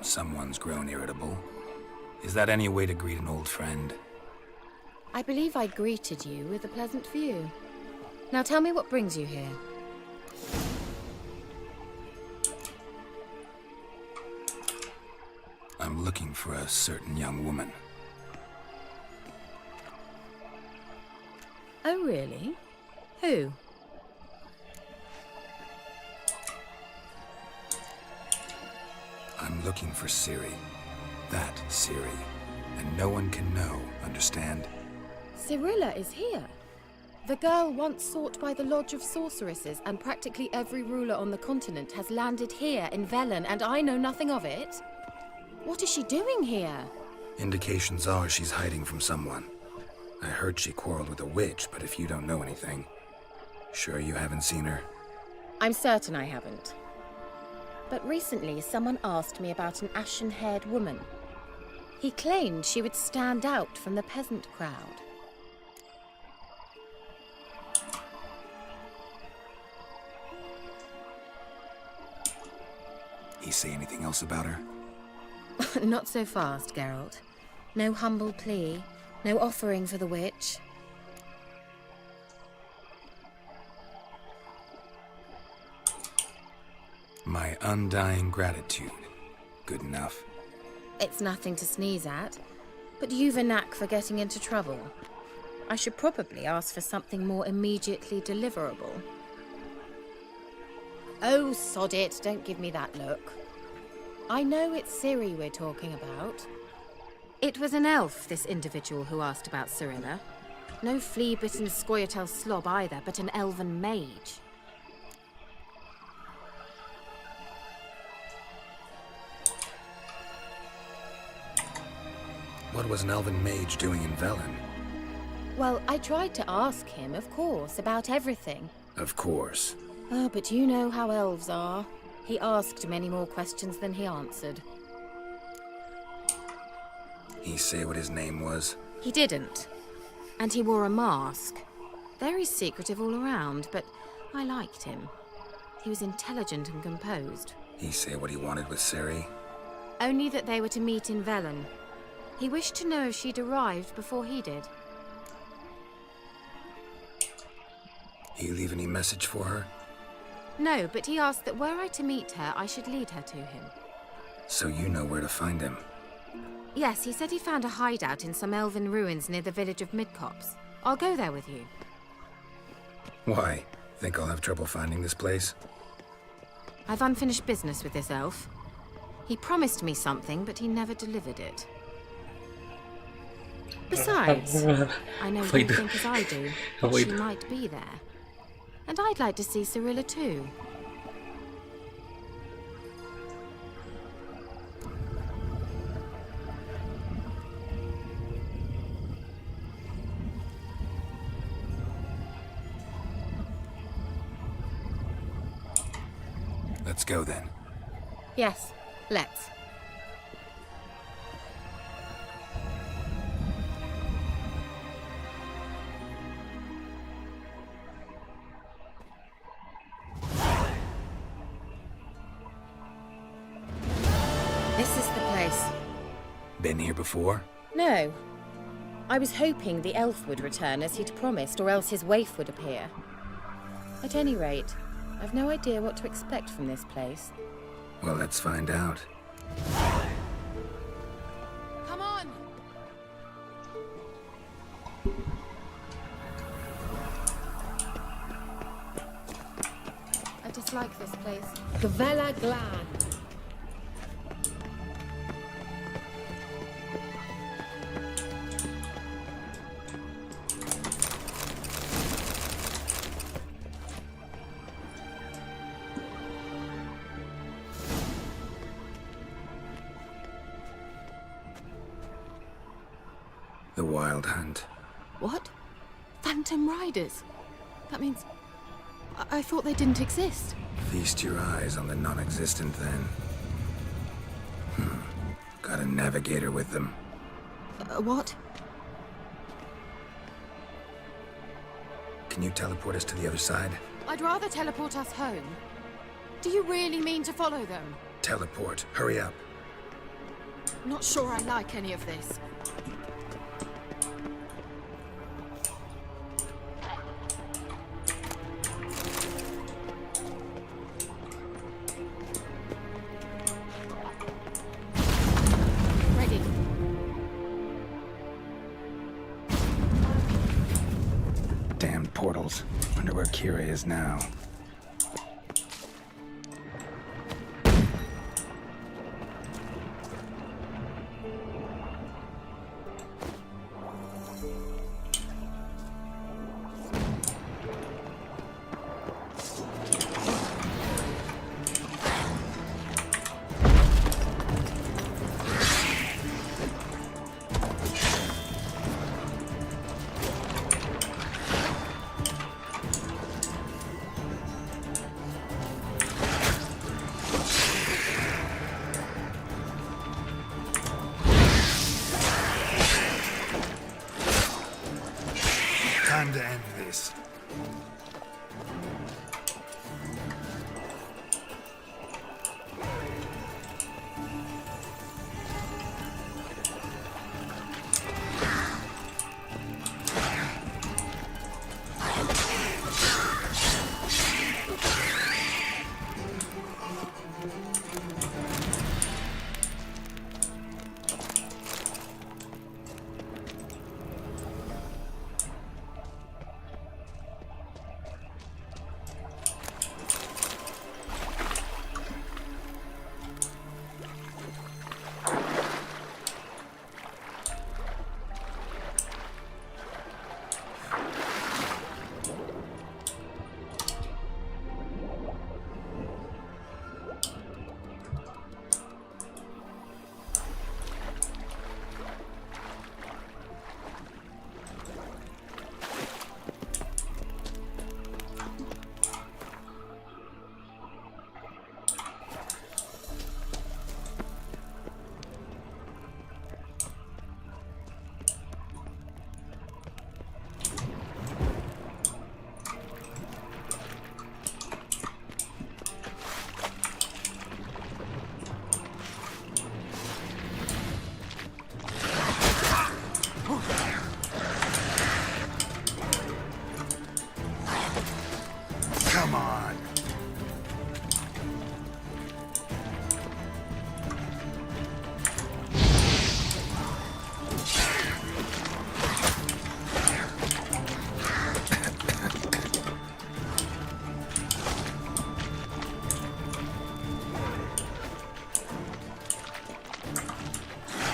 Someone's grown irritable. Is that any way to greet an old friend? I believe I greeted you with a pleasant view. Now tell me what brings you here. I'm looking for a certain young woman. Oh, really? Who? I'm looking for Ciri. That Ciri. And no one can know, understand? Cirilla is here. The girl once sought by the Lodge of Sorceresses, and practically every ruler on the continent has landed here in Velen, and I know nothing of it. What is she doing here? Indications are she's hiding from someone. I heard she quarreled with a witch, but if you don't know anything, sure you haven't seen her? I'm certain I haven't. But recently someone asked me about an ashen-haired woman. He claimed she would stand out from the peasant crowd. He say anything else about her? Not so fast, Geralt. No humble plea, no offering for the witch. My undying gratitude. Good enough. It's nothing to sneeze at, but you've a knack for getting into trouble. I should probably ask for something more immediately deliverable. Oh, sod it, don't give me that look. I know it's Ciri we're talking about. It was an elf, this individual who asked about Cyrilla. No flea-bitten Scoia'tael slob either, but an elven mage. What was an elven mage doing in Velen? Well, I tried to ask him, of course, about everything. Of course. Oh, but you know how elves are. He asked many more questions than he answered. He say what his name was? He didn't. And he wore a mask. Very secretive all around, but I liked him. He was intelligent and composed. He say what he wanted with Ciri? Only that they were to meet in Velen. He wished to know if she'd arrived before he did. He leave any message for her? No, but he asked that were I to meet her, I should lead her to him. So you know where to find him? Yes, he said he found a hideout in some elven ruins near the village of Midcopse. I'll go there with you. Why? Think I'll have trouble finding this place? I've unfinished business with this elf. He promised me something, but he never delivered it. Besides, I know you think as I do, that she might be there. And I'd like to see Cyrilla too. Let's go then. Yes, let's. This is the place. Been here before? No. I was hoping the elf would return as he'd promised, or else his waif would appear. At any rate, I've no idea what to expect from this place. Well, let's find out. Come on! I dislike this place. Gavella Glan. The Wild Hunt. What? Phantom Riders? That means... I thought they didn't exist. Feast your eyes on the non-existent then. Got a navigator with them. What? Can you teleport us to the other side? I'd rather teleport us home. Do you really mean to follow them? Teleport. Hurry up. Not sure I like any of this. Damned portals. Wonder where Kira is now. Time to end this.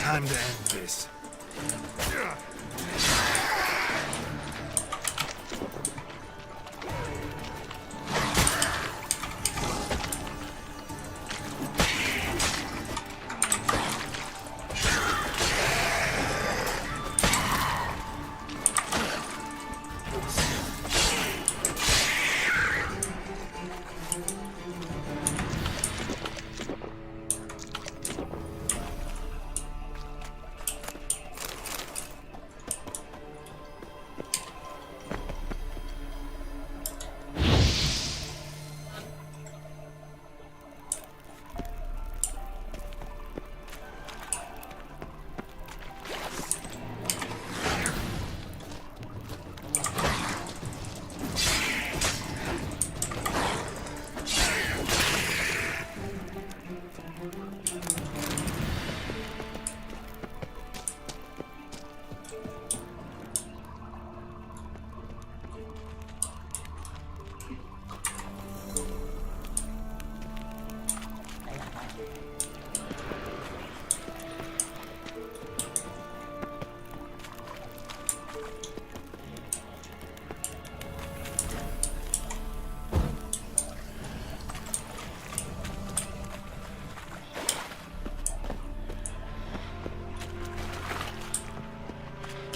Time to end this.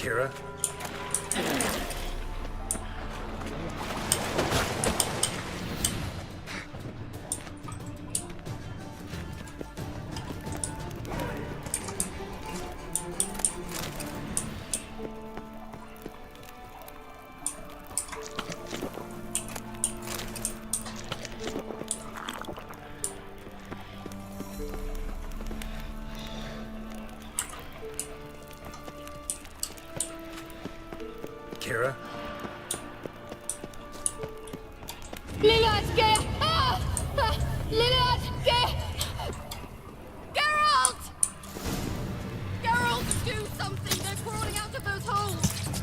Kira? Kira? Lilad, get! Lilad, get! Geralt! Geralt, do something! They're crawling out of those holes!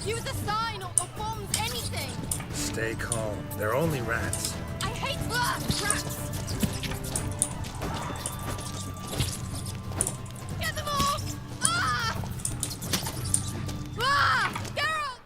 Use a sign or bombs, anything! Stay calm. They're only rats. I hate rats! Get them off! Ah! Ah! Geralt!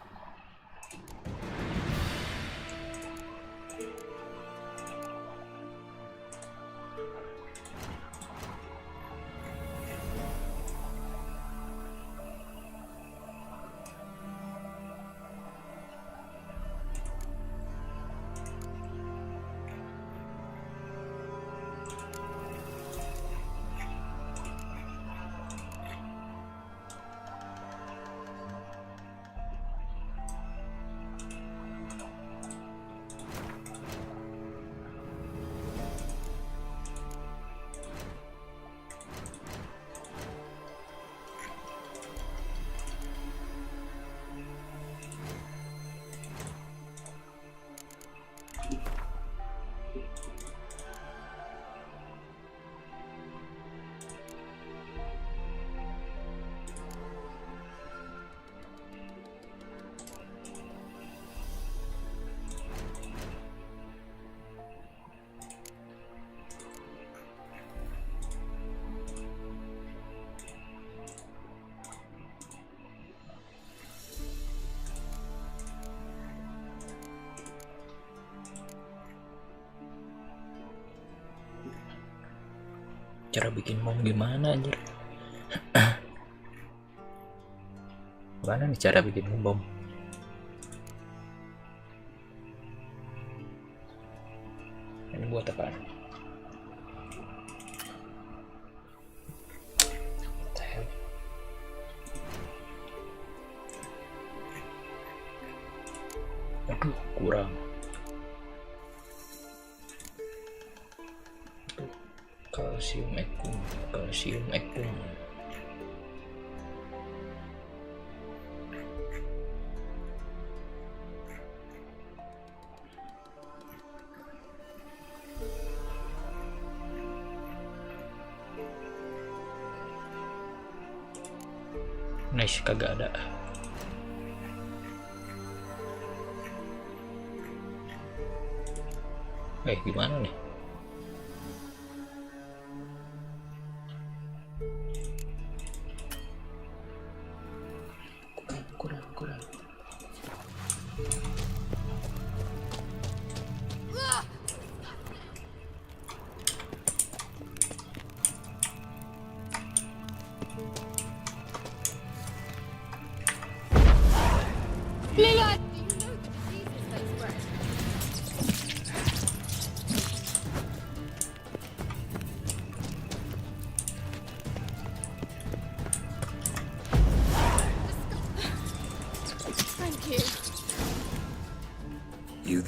Cara bikin bom gimana anjir? Gimana nih cara bikin bom? Ini buat apaan? Aduh, kurang. Kalsium ekung. Nice, kagak ada. Gimana nih?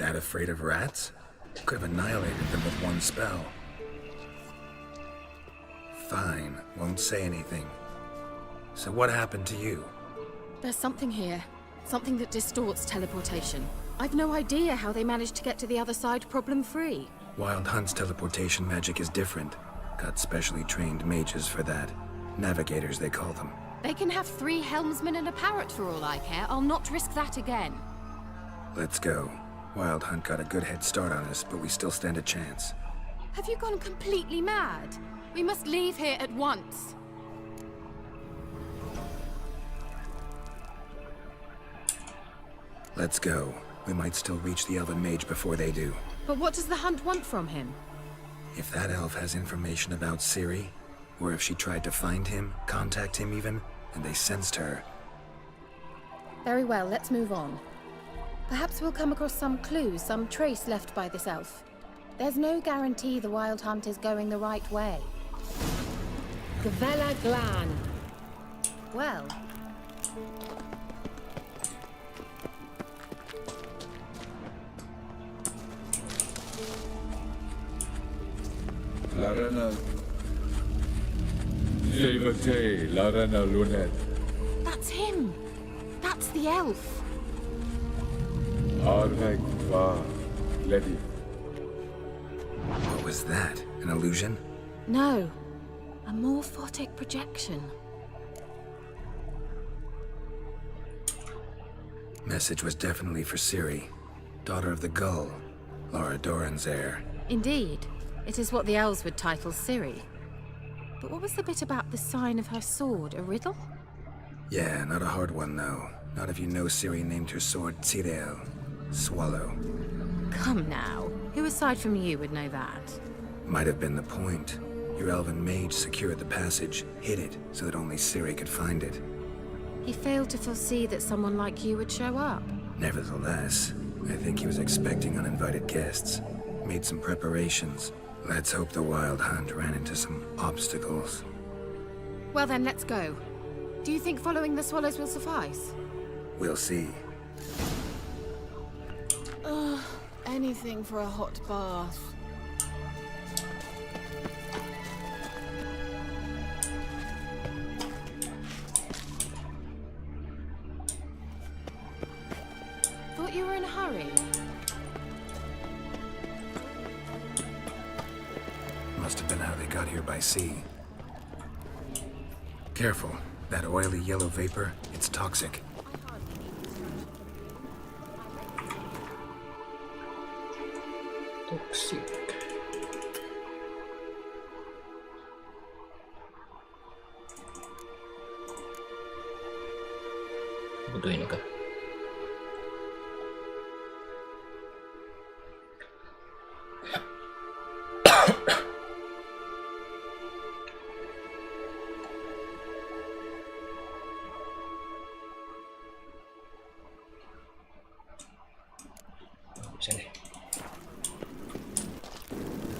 That afraid of rats? Could have annihilated them with one spell. Fine, won't say anything. So what happened to you? There's something here. Something that distorts teleportation. I've no idea how they managed to get to the other side problem-free. Wild Hunt's teleportation magic is different. Got specially trained mages for that. Navigators, they call them. They can have 3 helmsmen and a parrot for all I care. I'll not risk that again. Let's go. Wild Hunt got a good head start on us, but we still stand a chance. Have you gone completely mad? We must leave here at once. Let's go. We might still reach the Elven Mage before they do. But what does the Hunt want from him? If that elf has information about Ciri, or if she tried to find him, contact him even, and they sensed her. Very well, let's move on. Perhaps we'll come across some clues, some trace left by this elf. There's no guarantee the Wild Hunt is going the right way. Gvela Glan. Well... Larana... Levante, Larana Lunet. That's him! That's the elf! Arvek va, Lady. What was that? An illusion? No. A morphotic projection. Message was definitely for Ciri, daughter of the Gull, Lara Doran's heir. Indeed. It is what the elves would title Ciri. But what was the bit about the sign of her sword? A riddle? Yeah, not a hard one though. Not if you know Ciri named her sword Tirel, swallow. Come now. Who aside from you would know that? Might have been the point. Your elven mage secured the passage, hid it, so that only Ciri could find it. He failed to foresee that someone like you would show up. Nevertheless, I think he was expecting uninvited guests. Made some preparations. Let's hope the Wild Hunt ran into some obstacles. Well then, let's go. Do you think following the swallows will suffice? We'll see. Ugh, anything for a hot bath. Thought you were in a hurry. Must have been how they got here by sea. Careful. That oily yellow vapor, it's toxic. Toxic. Butuh ini kah?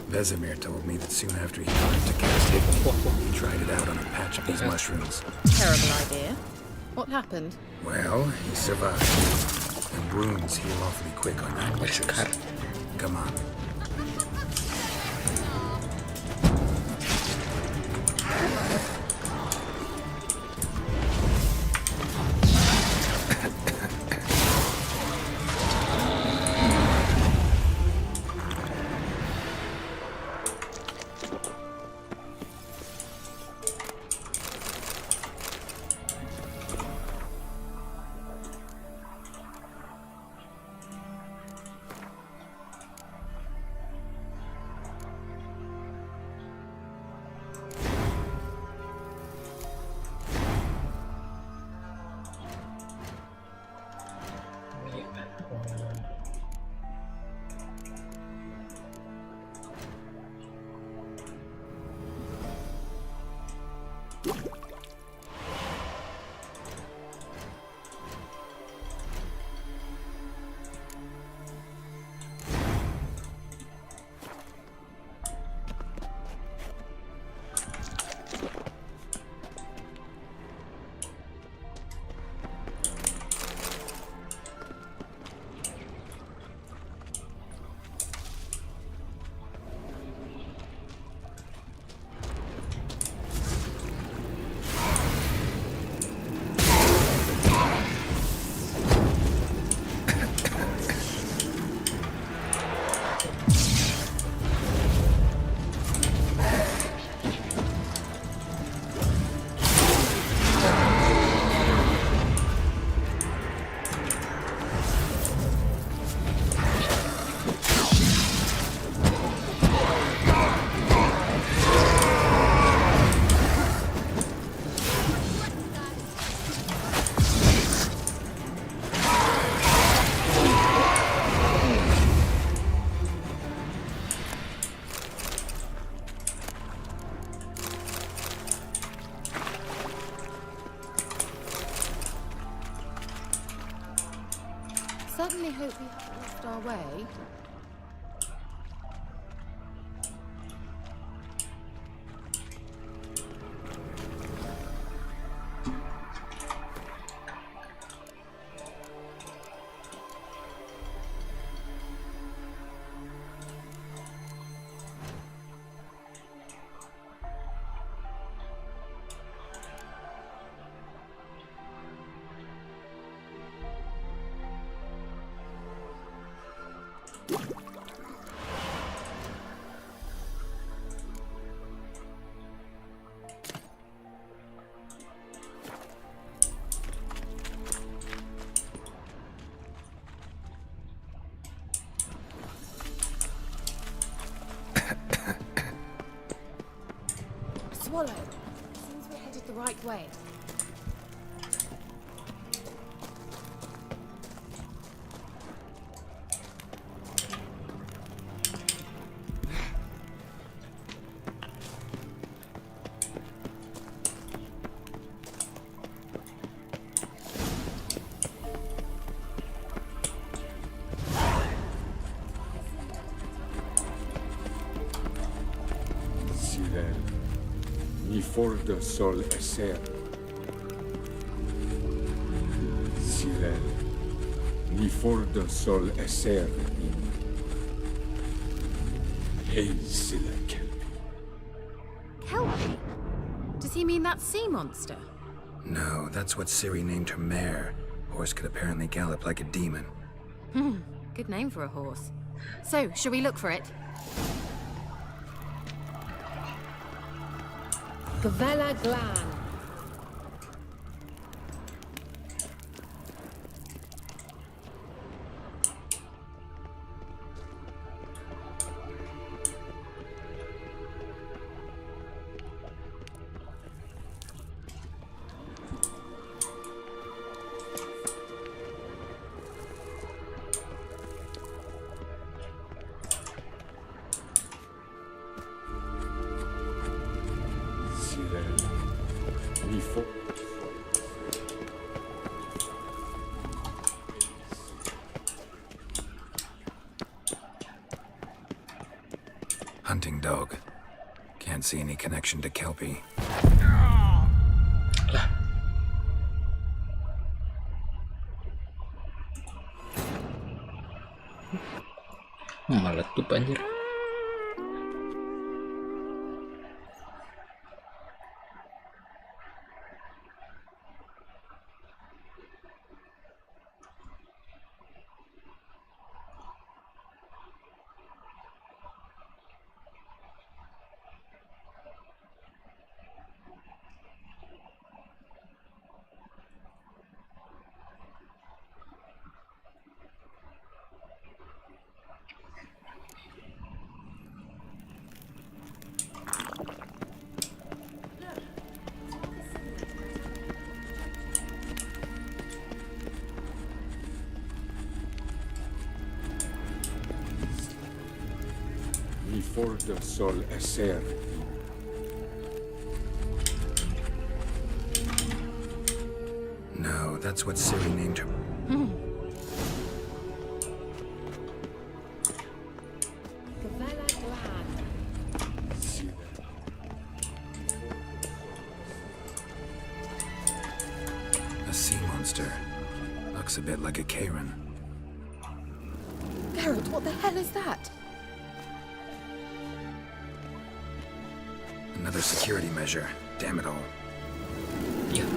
Vesemir told me that soon after he learned to cast Hidden, he tried it out on a patch of these mushrooms. Terrible idea. What happened? Well, he survived. And wounds heal awfully quick on young witchers. Come on. certainly hope we haven't lost our way. Swallow. Seems we're headed the right way. Silel, ni for de sol eser. Silel, ni for de sol eser. Hey, Silek. Kelpie? Does he mean that sea monster? No, that's what Ciri named her mare. Horse could apparently gallop like a demon. Good name for a horse. So, shall we look for it? Gavella Glan. Silel, ni for... Hunting dog. Can't see any connection to Kelpie. Meletup anjir. Ni for de sol eser. No, that's what Ciri named her. Gavella Glan. A sea monster. Looks a bit like a Karen. Geralt, what the hell is that? Another security measure. Damn it all. Yeah. Do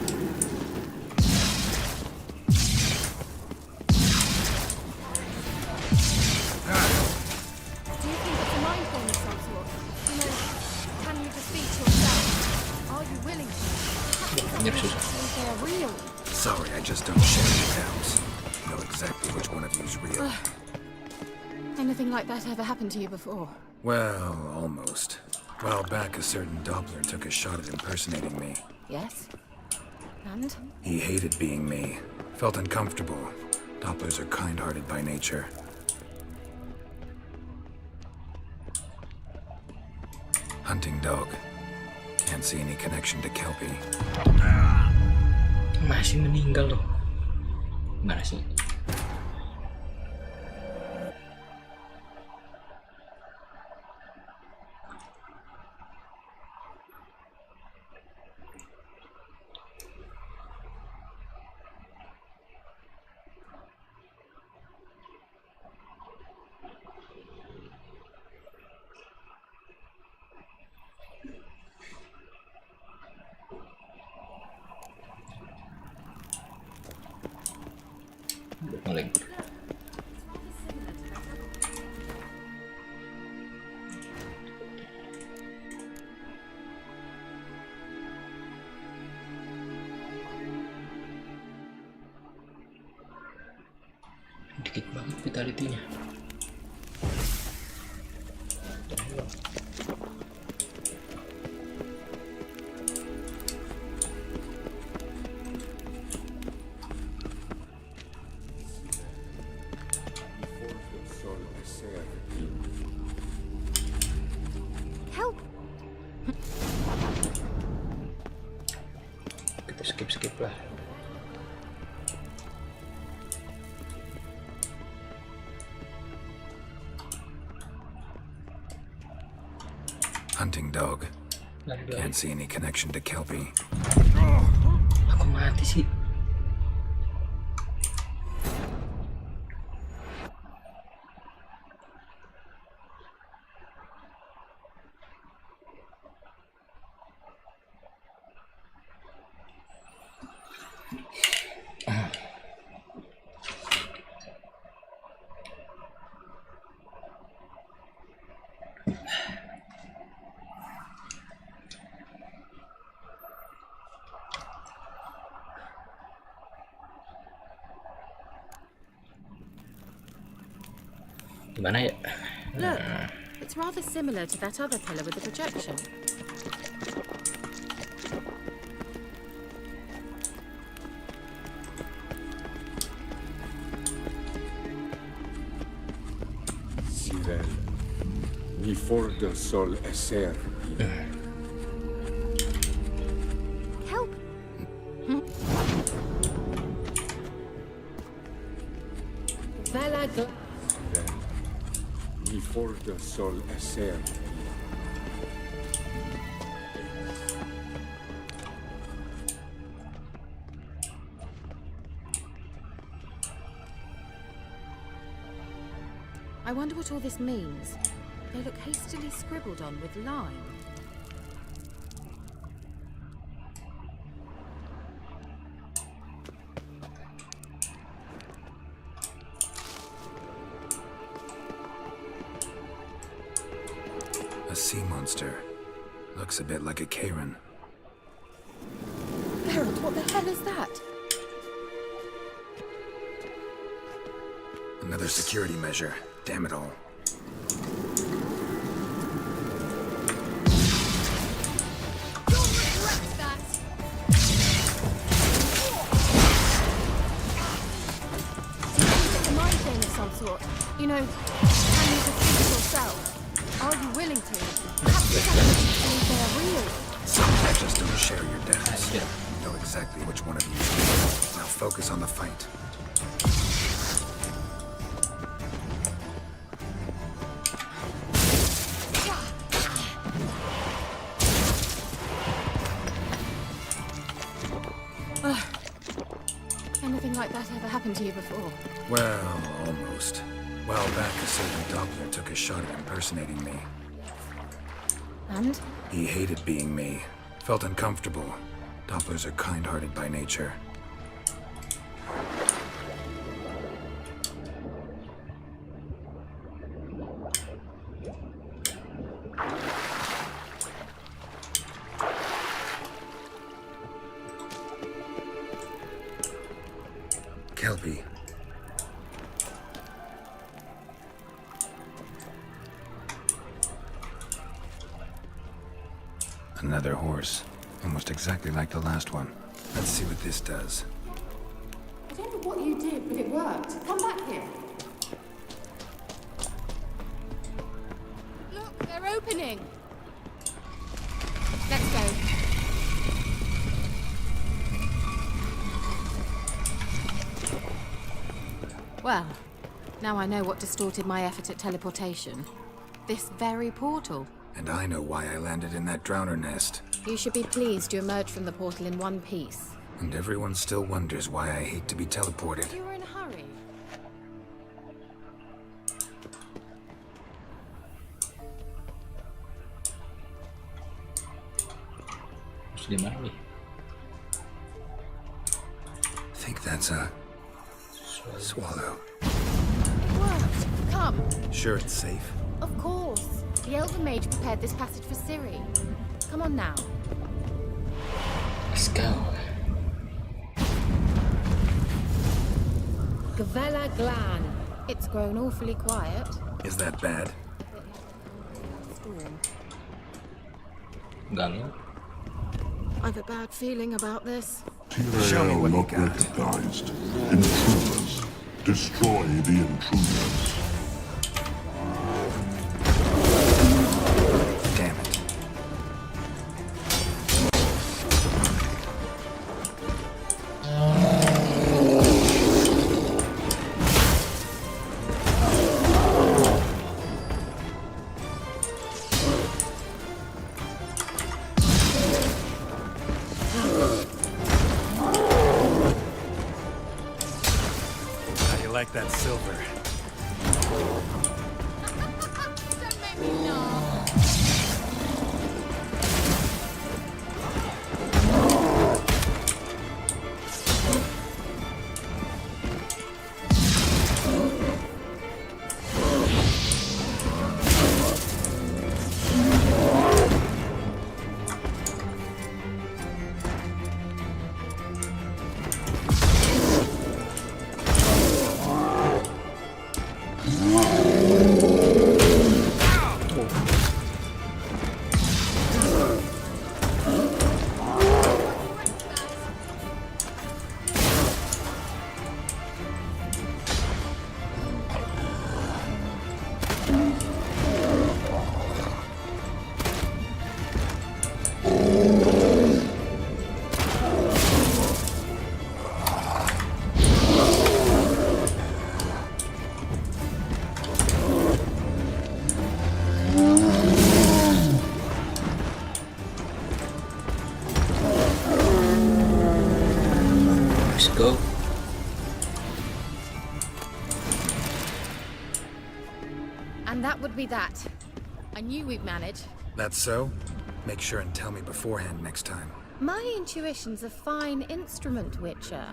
you think it's a mind game of some sort? You know, can you defeat yourself? Are you willing to? Anjir susah. Think they are real? Sorry, I just don't share any accounts. Know exactly which one of you's real. Anything like that ever happened to you before? Well, almost. A while back, a certain Doppler took a shot at impersonating me. Yes. And? He hated being me. Felt uncomfortable. Dopplers are kind-hearted by nature. Hunting dog. Can't see any connection to Kelpie. Masih meninggal loh. Mana sih? Ngelag. Dikit banget vitality-nya. Help! Kita skip lah. Hunting dog. Can't see any connection to Kelpie. Aku mati sih. Gimana ya? Look, it's rather similar to that other pillar with the projection. Sirel, mi for the sol esser. Help! Sirel, mi for the sol esser. I wonder what all this means. They look hastily scribbled on with lime. A sea monster. Looks a bit like a Karen. Harold, what the hell is that? Another security measure. Damn it all. It's a mind thing of some sort. You know, can you defeat yourself? Are you willing to? Perhaps you believe they are real. Just don't share your deaths. You know exactly which one of you. Now focus on the fight. Anything like that ever happened to you before? Well, almost. While back, a certain Doppler took a shot at impersonating me. And? He hated being me. Felt uncomfortable. Dopplers are kind-hearted by nature. Kelpie. Another horse. Almost exactly like the last one. Let's see what this does. I don't know what you did, but it worked. Come back here. Look, they're opening. Let's go. Well, now I know what distorted my effort at teleportation. This very portal. And I know why I landed in that drowner nest. You should be pleased you emerged from the portal in one piece. And everyone still wonders why I hate to be teleported. You were in a hurry. di mana nih? Think that's a swallow. It worked. Come. Sure it's safe. Of course. The Elven Mage prepared this passage for Ciri. Come on now. Let's go. Gavella Glan. It's grown awfully quiet. Is that bad? Storm. Ganggu. I've a bad feeling about this. Show me what you not got. recognized. Intruders. Destroy the intruders. Damn it. How do you like that silver? Don't make me laugh. Let's go. And that would be that. I knew we'd manage. That's so? Make sure and tell me beforehand next time. My intuition's a fine instrument, Witcher.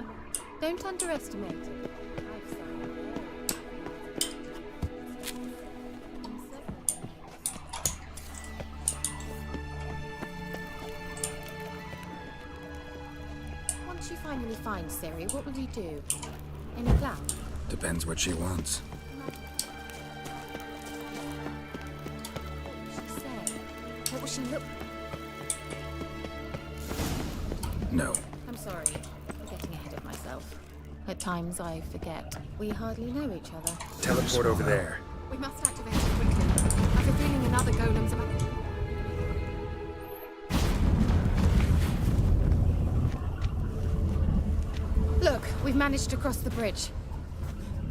Don't underestimate it. Once you finally find Ciri, what will you do? Any plan? Depends what she wants. What will she look? No. I'm sorry. I'm getting ahead of myself. At times I forget. We hardly know each other. Teleport over there. We must activate it quickly. I've a feeling another golem's about. Look, we've managed to cross the bridge.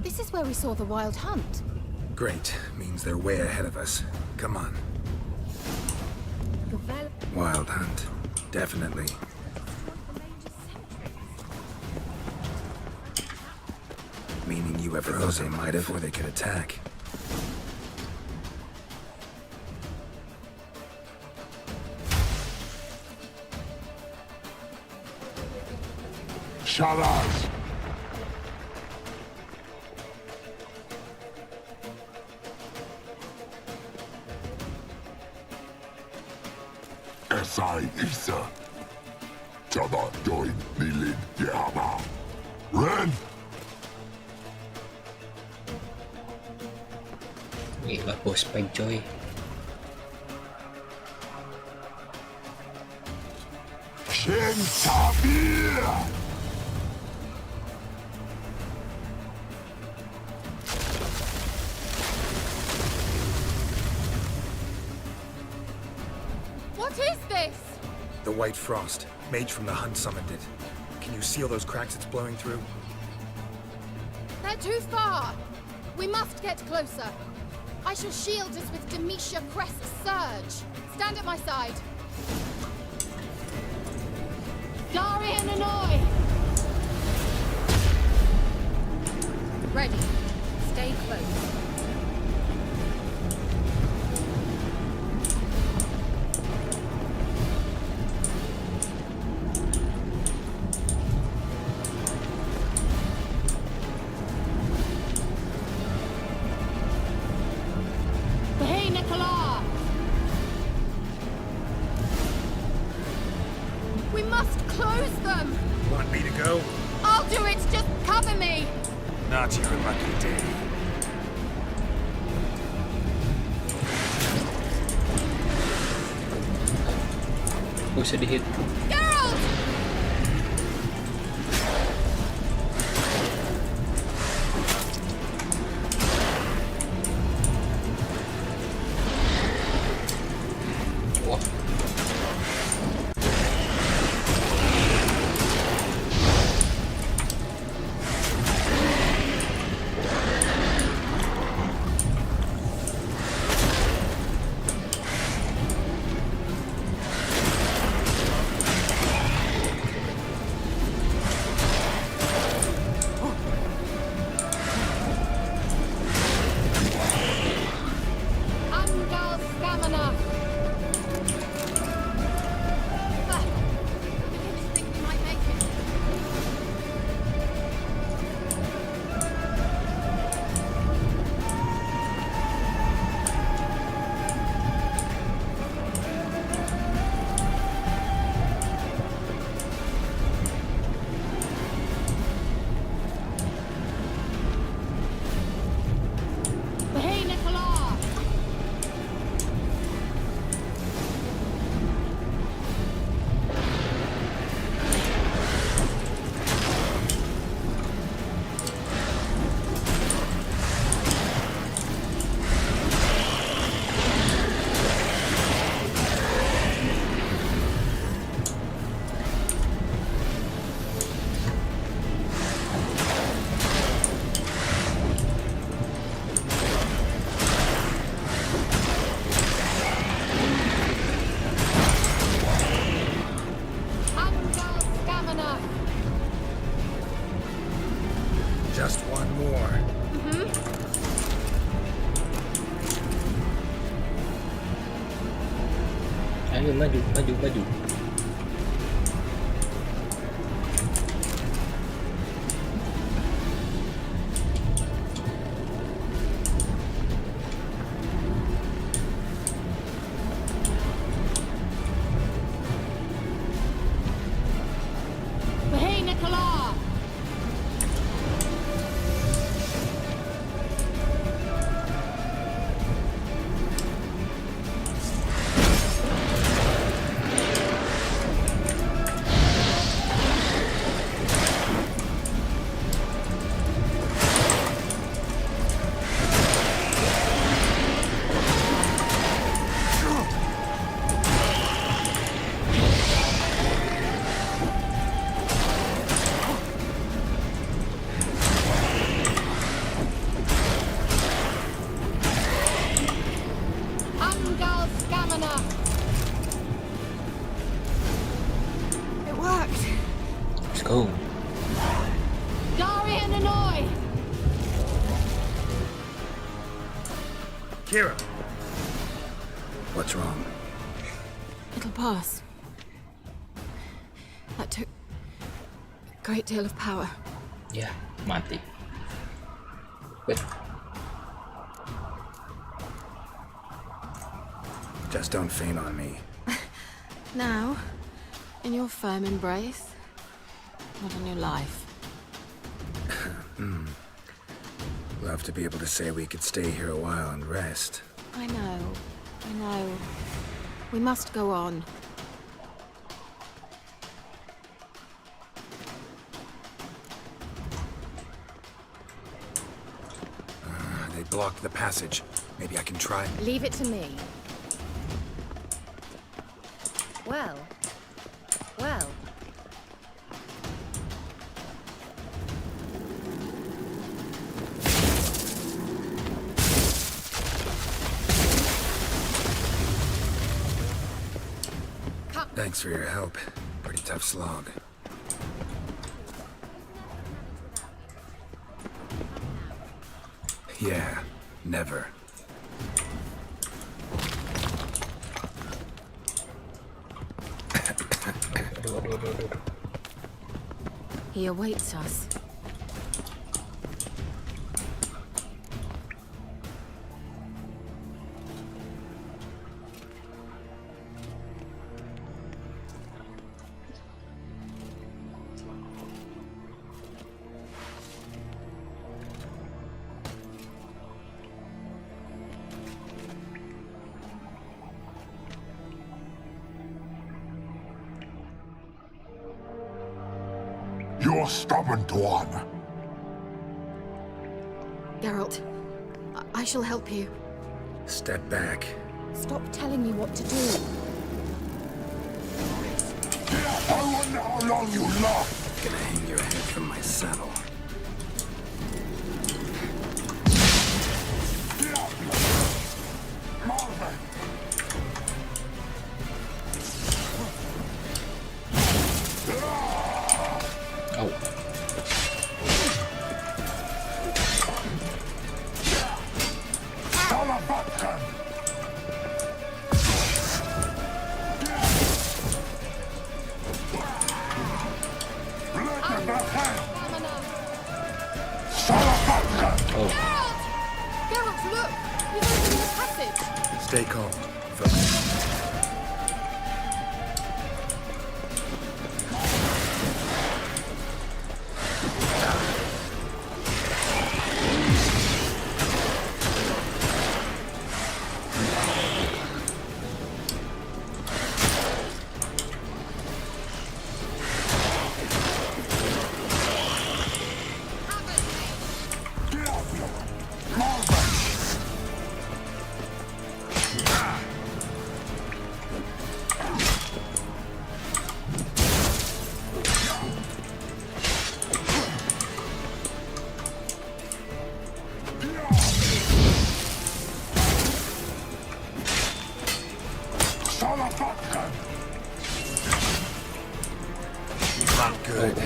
This is where we saw the wild hunt. Great. Means they're way ahead of us. Come on. Wild hunt. Definitely. Meaning you ever thought they might have, or they could attack. Shalas! Esai Isa. Jada join Nilin Yama. Ren! Gila bos spike coy. Shin Tabir! What is this? The White Frost. Mage from the hunt summoned it. Can you see all those cracks it's blowing through? They're too far. We must get closer. I shall shield us with Demetia Crest's surge. Stand at my side. Darian and I. Ready. Stay close. must close them! Want me to go? I'll do it! Just cover me! Not your lucky day. Bisa di hit. Geralt! Wah. Angal stamina! I didn't think we might make it. Hey, Nicola! Angal stamina! Just one more. Ayo maju, maju, maju. Hey, Nicola! Angal stamina! It worked. Let's go. Darian Annoy! Kira, What's wrong? It'll pass. That took a great deal of power. Ya, mati. Wait. Just don't faint on me. Now, in your firm embrace, not on your life. Love to be able to say we could stay here a while and rest. I know. We must go on. They blocked the passage. Maybe I can try. Leave it to me. Well. Thanks for your help. Pretty tough slog. Yeah, never. He awaits us. You're stubborn, Tuan. Geralt, I shall help you. Step back. Stop telling me what to do. I wonder how long you last. Gonna hang your head from my saddle. Geralt, look! He's opening the passage! Stay calm. Focus. Not good.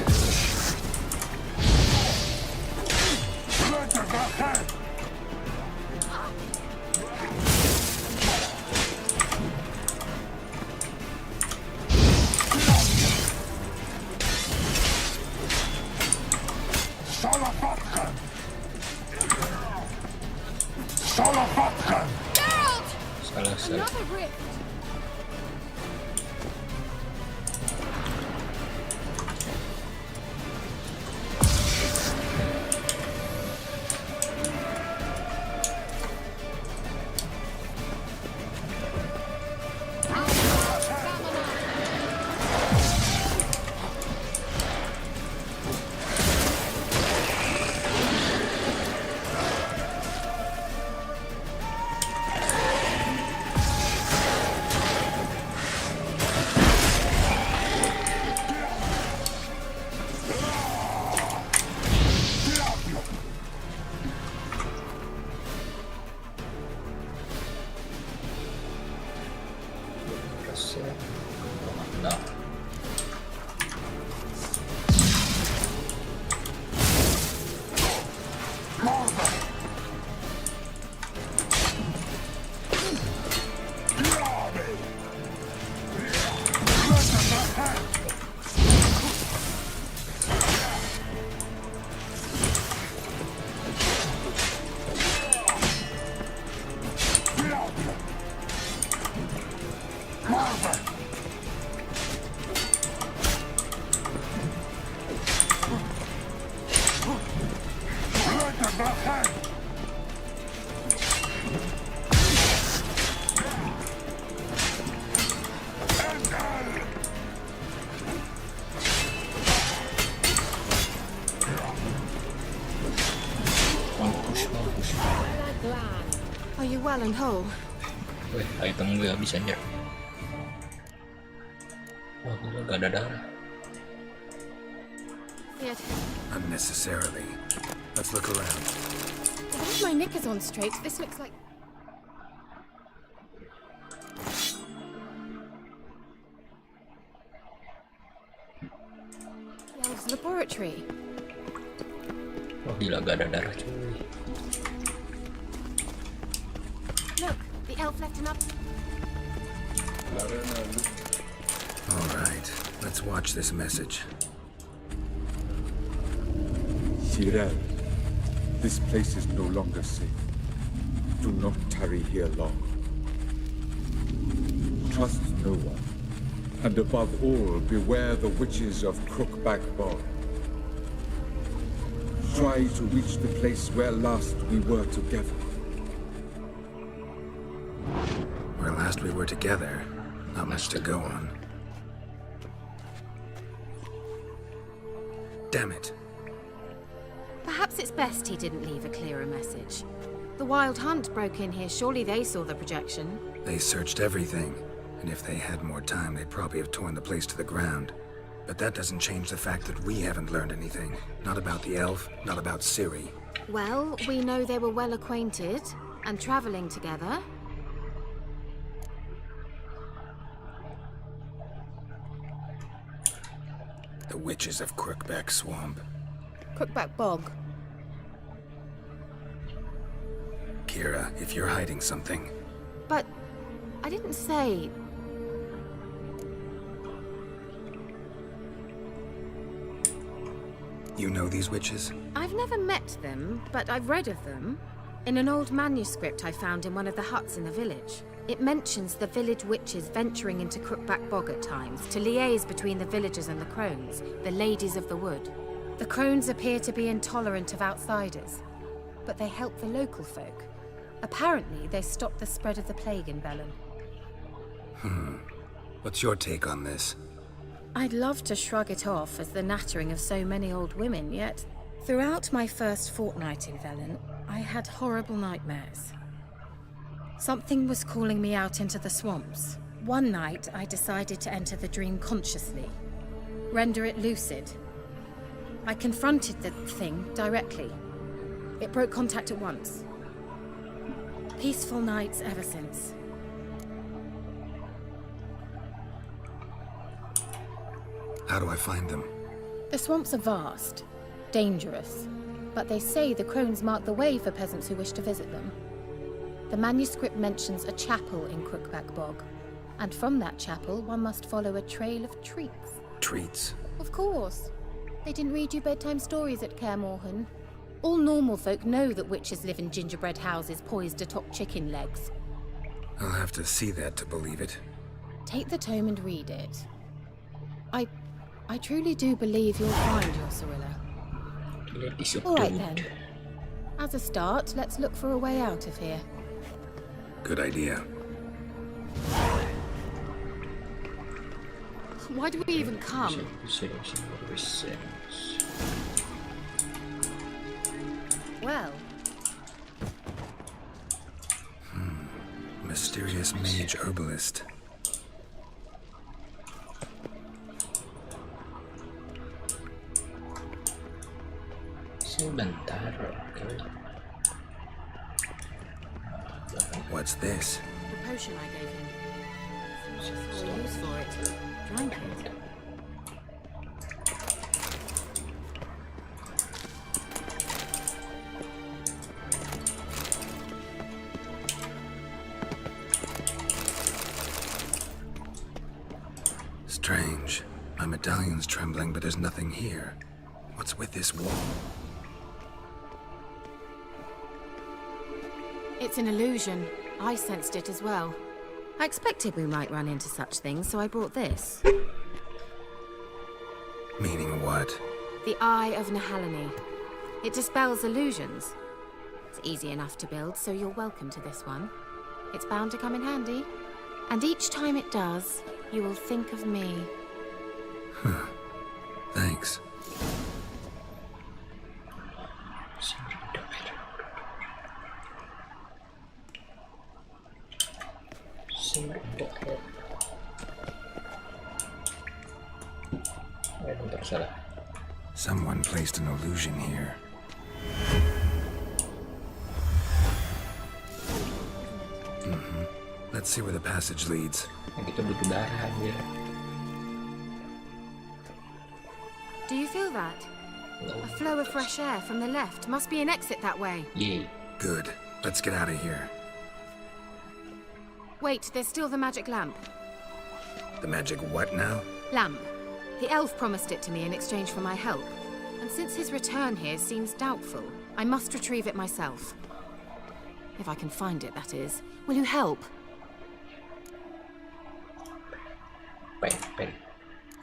Another rift! No. Are you well and whole? Wih, item gue habis aja. Wah, gila, gak ada darah. Yet, Unnecessarily. Let's look around. if my knickers on straight, this looks like... Yell's laboratory. Wah, gila, gak ada darah cuy. Look, the elf left enough. All right, let's watch this message. Cyril, this place is no longer safe. Do not tarry here long. Trust no one, and above all, beware the witches of Crookback Bog. Try to reach the place where last we were together. Where last we were together, not much to go on. Damn it. Perhaps it's best he didn't leave a clearer message. The Wild Hunt broke in here. Surely they saw the projection. They searched everything, and if they had more time, they'd probably have torn the place to the ground. But that doesn't change the fact that we haven't learned anything. Not about the elf, not about Ciri. Well, we know they were well acquainted and traveling together. The witches of Crookback Swamp. Crookback Bog. Kira, if you're hiding something... But I didn't say... You know these witches? I've never met them, but I've read of them. In an old manuscript I found in one of the huts in the village. It mentions the village witches venturing into Crookback Bog at times to liaise between the villagers and the crones, the ladies of the wood. The crones appear to be intolerant of outsiders, but they help the local folk. Apparently, they stopped the spread of the plague in Velen. What's your take on this? I'd love to shrug it off as the nattering of so many old women, yet throughout my first fortnight in Velen, I had horrible nightmares. Something was calling me out into the swamps. One night, I decided to enter the dream consciously, render it lucid. I confronted the thing directly. It broke contact at once. Peaceful nights ever since. How do I find them? The swamps are vast, dangerous, but they say the crones mark the way for peasants who wish to visit them. The manuscript mentions a chapel in Crookback Bog, and from that chapel one must follow a trail of treats. Treats? Of course. They didn't read you bedtime stories at Kaer Morhen. All normal folk know that witches live in gingerbread houses poised atop chicken legs. I'll have to see that to believe it. Take the tome and read it. I truly do believe you'll find your Cirilla. All right then. As a start, let's look for a way out of here. Good idea. Why do we even come? Well. Mysterious mage herbalist. What's this? The potion I gave him. Just no use for it. Drank it. Strange. My medallion's trembling, but there's nothing here. What's with this wall? It's an illusion. I sensed it as well. I expected we might run into such things, so I brought this. Meaning what? The Eye of Nehaleni. It dispels illusions. It's easy enough to build, so you're welcome to this one. It's bound to come in handy. And each time it does, you will think of me. Huh. Thanks. Someone placed an illusion here. Let's see where the passage leads. Do you feel that? A flow of fresh air from the left. Must be an exit that way. Yeah. Good. Let's get out of here. Wait, there's still the magic lamp. The magic what now? Lamp. The elf promised it to me in exchange for my help. And since his return here seems doubtful, I must retrieve it myself. If I can find it, that is. Will you help?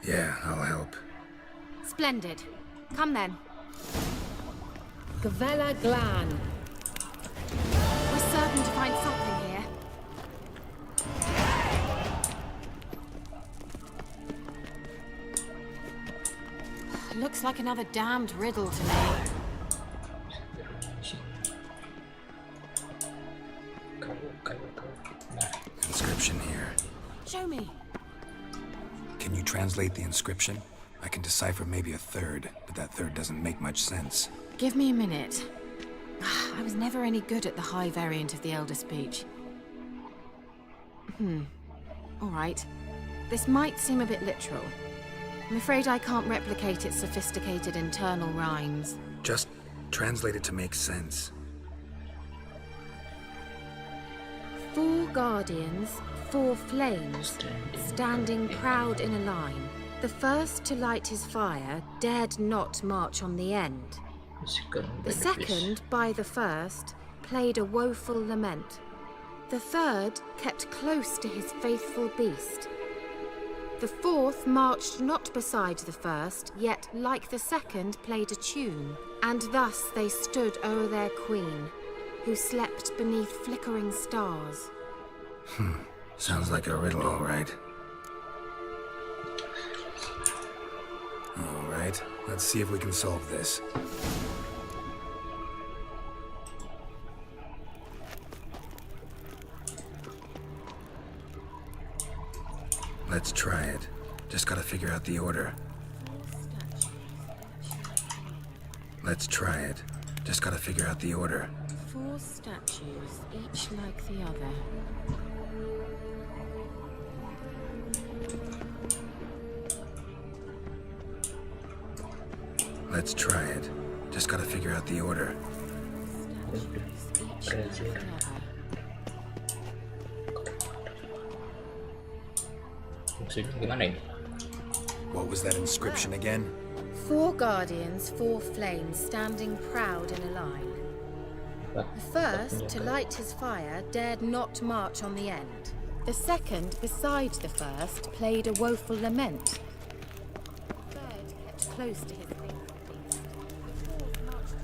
Yeah, I'll help. Splendid. Come then. Gavella Glan. We're certain to find something here. Looks like another damned riddle to me. Inscription here. Show me. Can you translate the inscription? I can decipher maybe a third, but that third doesn't make much sense. Give me a minute. I was never any good at the high variant of the Elder Speech. All right. This might seem a bit literal. I'm afraid I can't replicate its sophisticated internal rhymes. Just translate it to make sense. 4 guardians, 4 flames, standing proud in a line. The first to light his fire dared not march on the end. The second, by the first, played a woeful lament. The third kept close to his faithful beast. The fourth marched not beside the first, yet like the second played a tune. And thus they stood o'er their queen, who slept beneath flickering stars. Sounds like a riddle, all right. All right, let's see if we can solve this. Let's try it. Just gotta figure out the order. Let's try it. Just gotta figure out the order. 4 statues, each like the other. Let's try it. Just gotta figure out the order. Gimana ini? What was that inscription again? 4 guardians, 4 flames, standing proud in a line. The first, to light his fire, dared not march on the end. The second, beside the first, played a woeful lament. The third kept close to his faithful beast.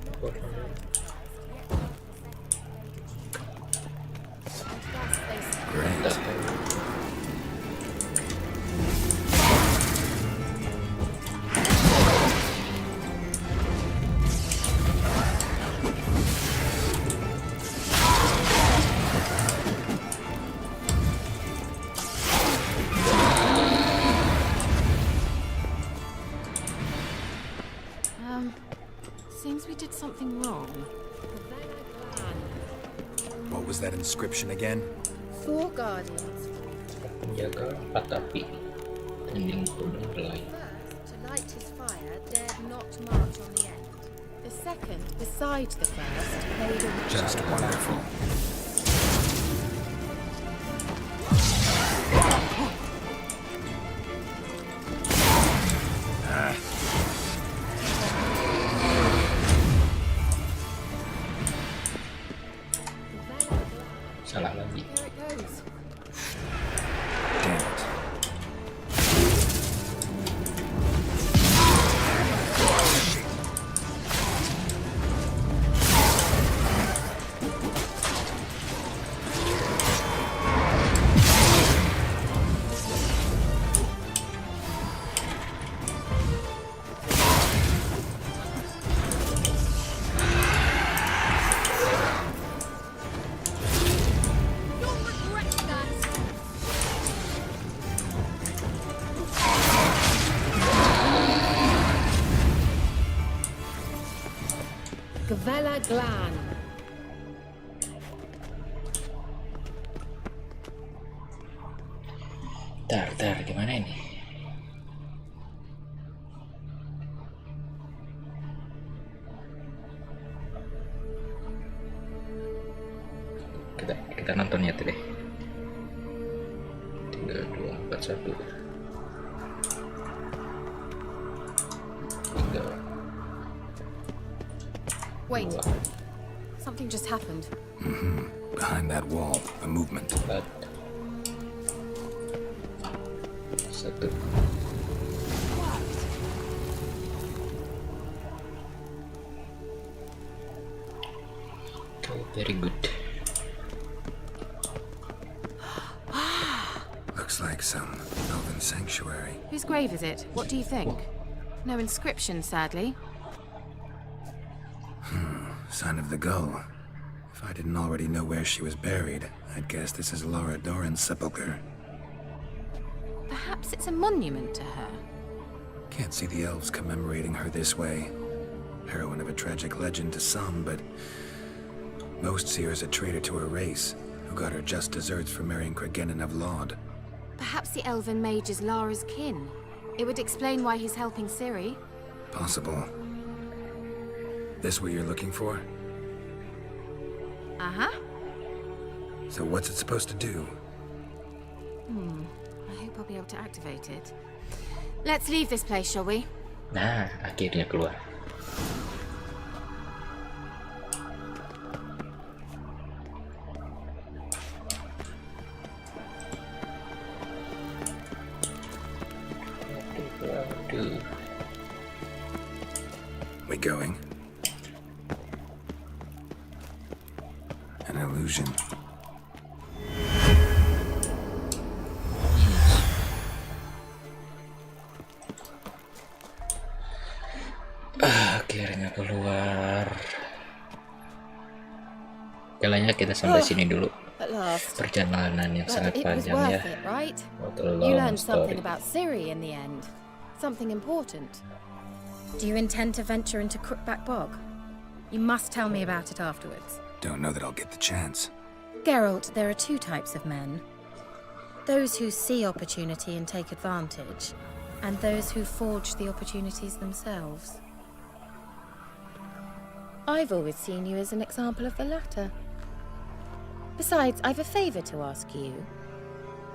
The fourth marched not beside the first, yet like the second played a tune. And thus they stood. Seems we did something wrong. What was that inscription again? 4 guardians. Penjaga empat api, tanding gunung belai. First, to light his fire, dared not march on the end. The second, beside the first, played a... Just wonderful. Salah lagi. Here it goes. Damn it. Glan. Tar, gimana ini? Kita nontonnya tuh deh. 3, 2, 4, 1. 3. Wait. Something just happened. Behind that wall, a movement. 4, 1. Okay, very good. Looks like some elven sanctuary. Whose grave is it? What do you think? No inscription, sadly. Sign of the gull. If I didn't already know where she was buried, I'd guess this is Laura Doran's sepulcher. Perhaps it's a monument to her. Can't see the elves commemorating her this way. Heroine of a tragic legend to some, but most see her as a traitor to her race, who got her just desserts for marrying Cregennan of Laud. Perhaps the elven mage is Lara's kin. It would explain why he's helping Ciri. Possible. This what you're looking for? Uh-huh. So what's it supposed to do? I hope I'll be able to activate it. Let's leave this place, shall we? Nah, akhirnya keluar. We going? An illusion. Akhirnya keluar. Kayaknya kita sampai sini dulu. At last. Perjalanan yang But sangat it was panjang ya. worth it, right? What a You long learned something story. about Ciri in the end. Something important. Do you intend to venture into Crookback Bog? You must tell me about it afterwards. Don't know that I'll get the chance. Geralt, there are two types of men. Those who see opportunity and take advantage, and those who forge the opportunities themselves. I've always seen you as an example of the latter. Besides, I've a favor to ask you.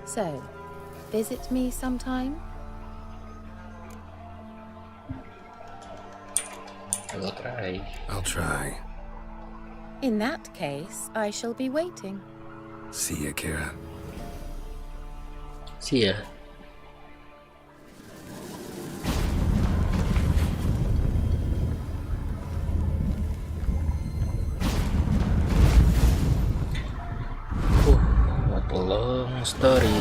So, visit me sometime? I'll try. I'll try. In that case, I shall be waiting. See ya, Kira. See ya. What a long story.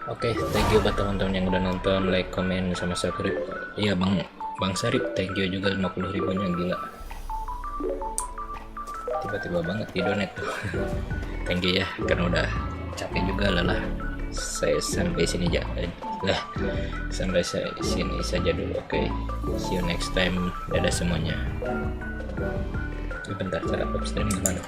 Oke, thank you buat teman-teman yang udah nonton, like, comment, sama subscribe. Iya Bang Sarip, thank you juga 50.000-nya, gila. Tiba-tiba banget di donate tuh. Thank you ya, karena udah capek juga lelah. Saya sampai sini aja. Sampai sini saja dulu, oke. See you next time. Dadah semuanya. Bentar, cara upstream gimana?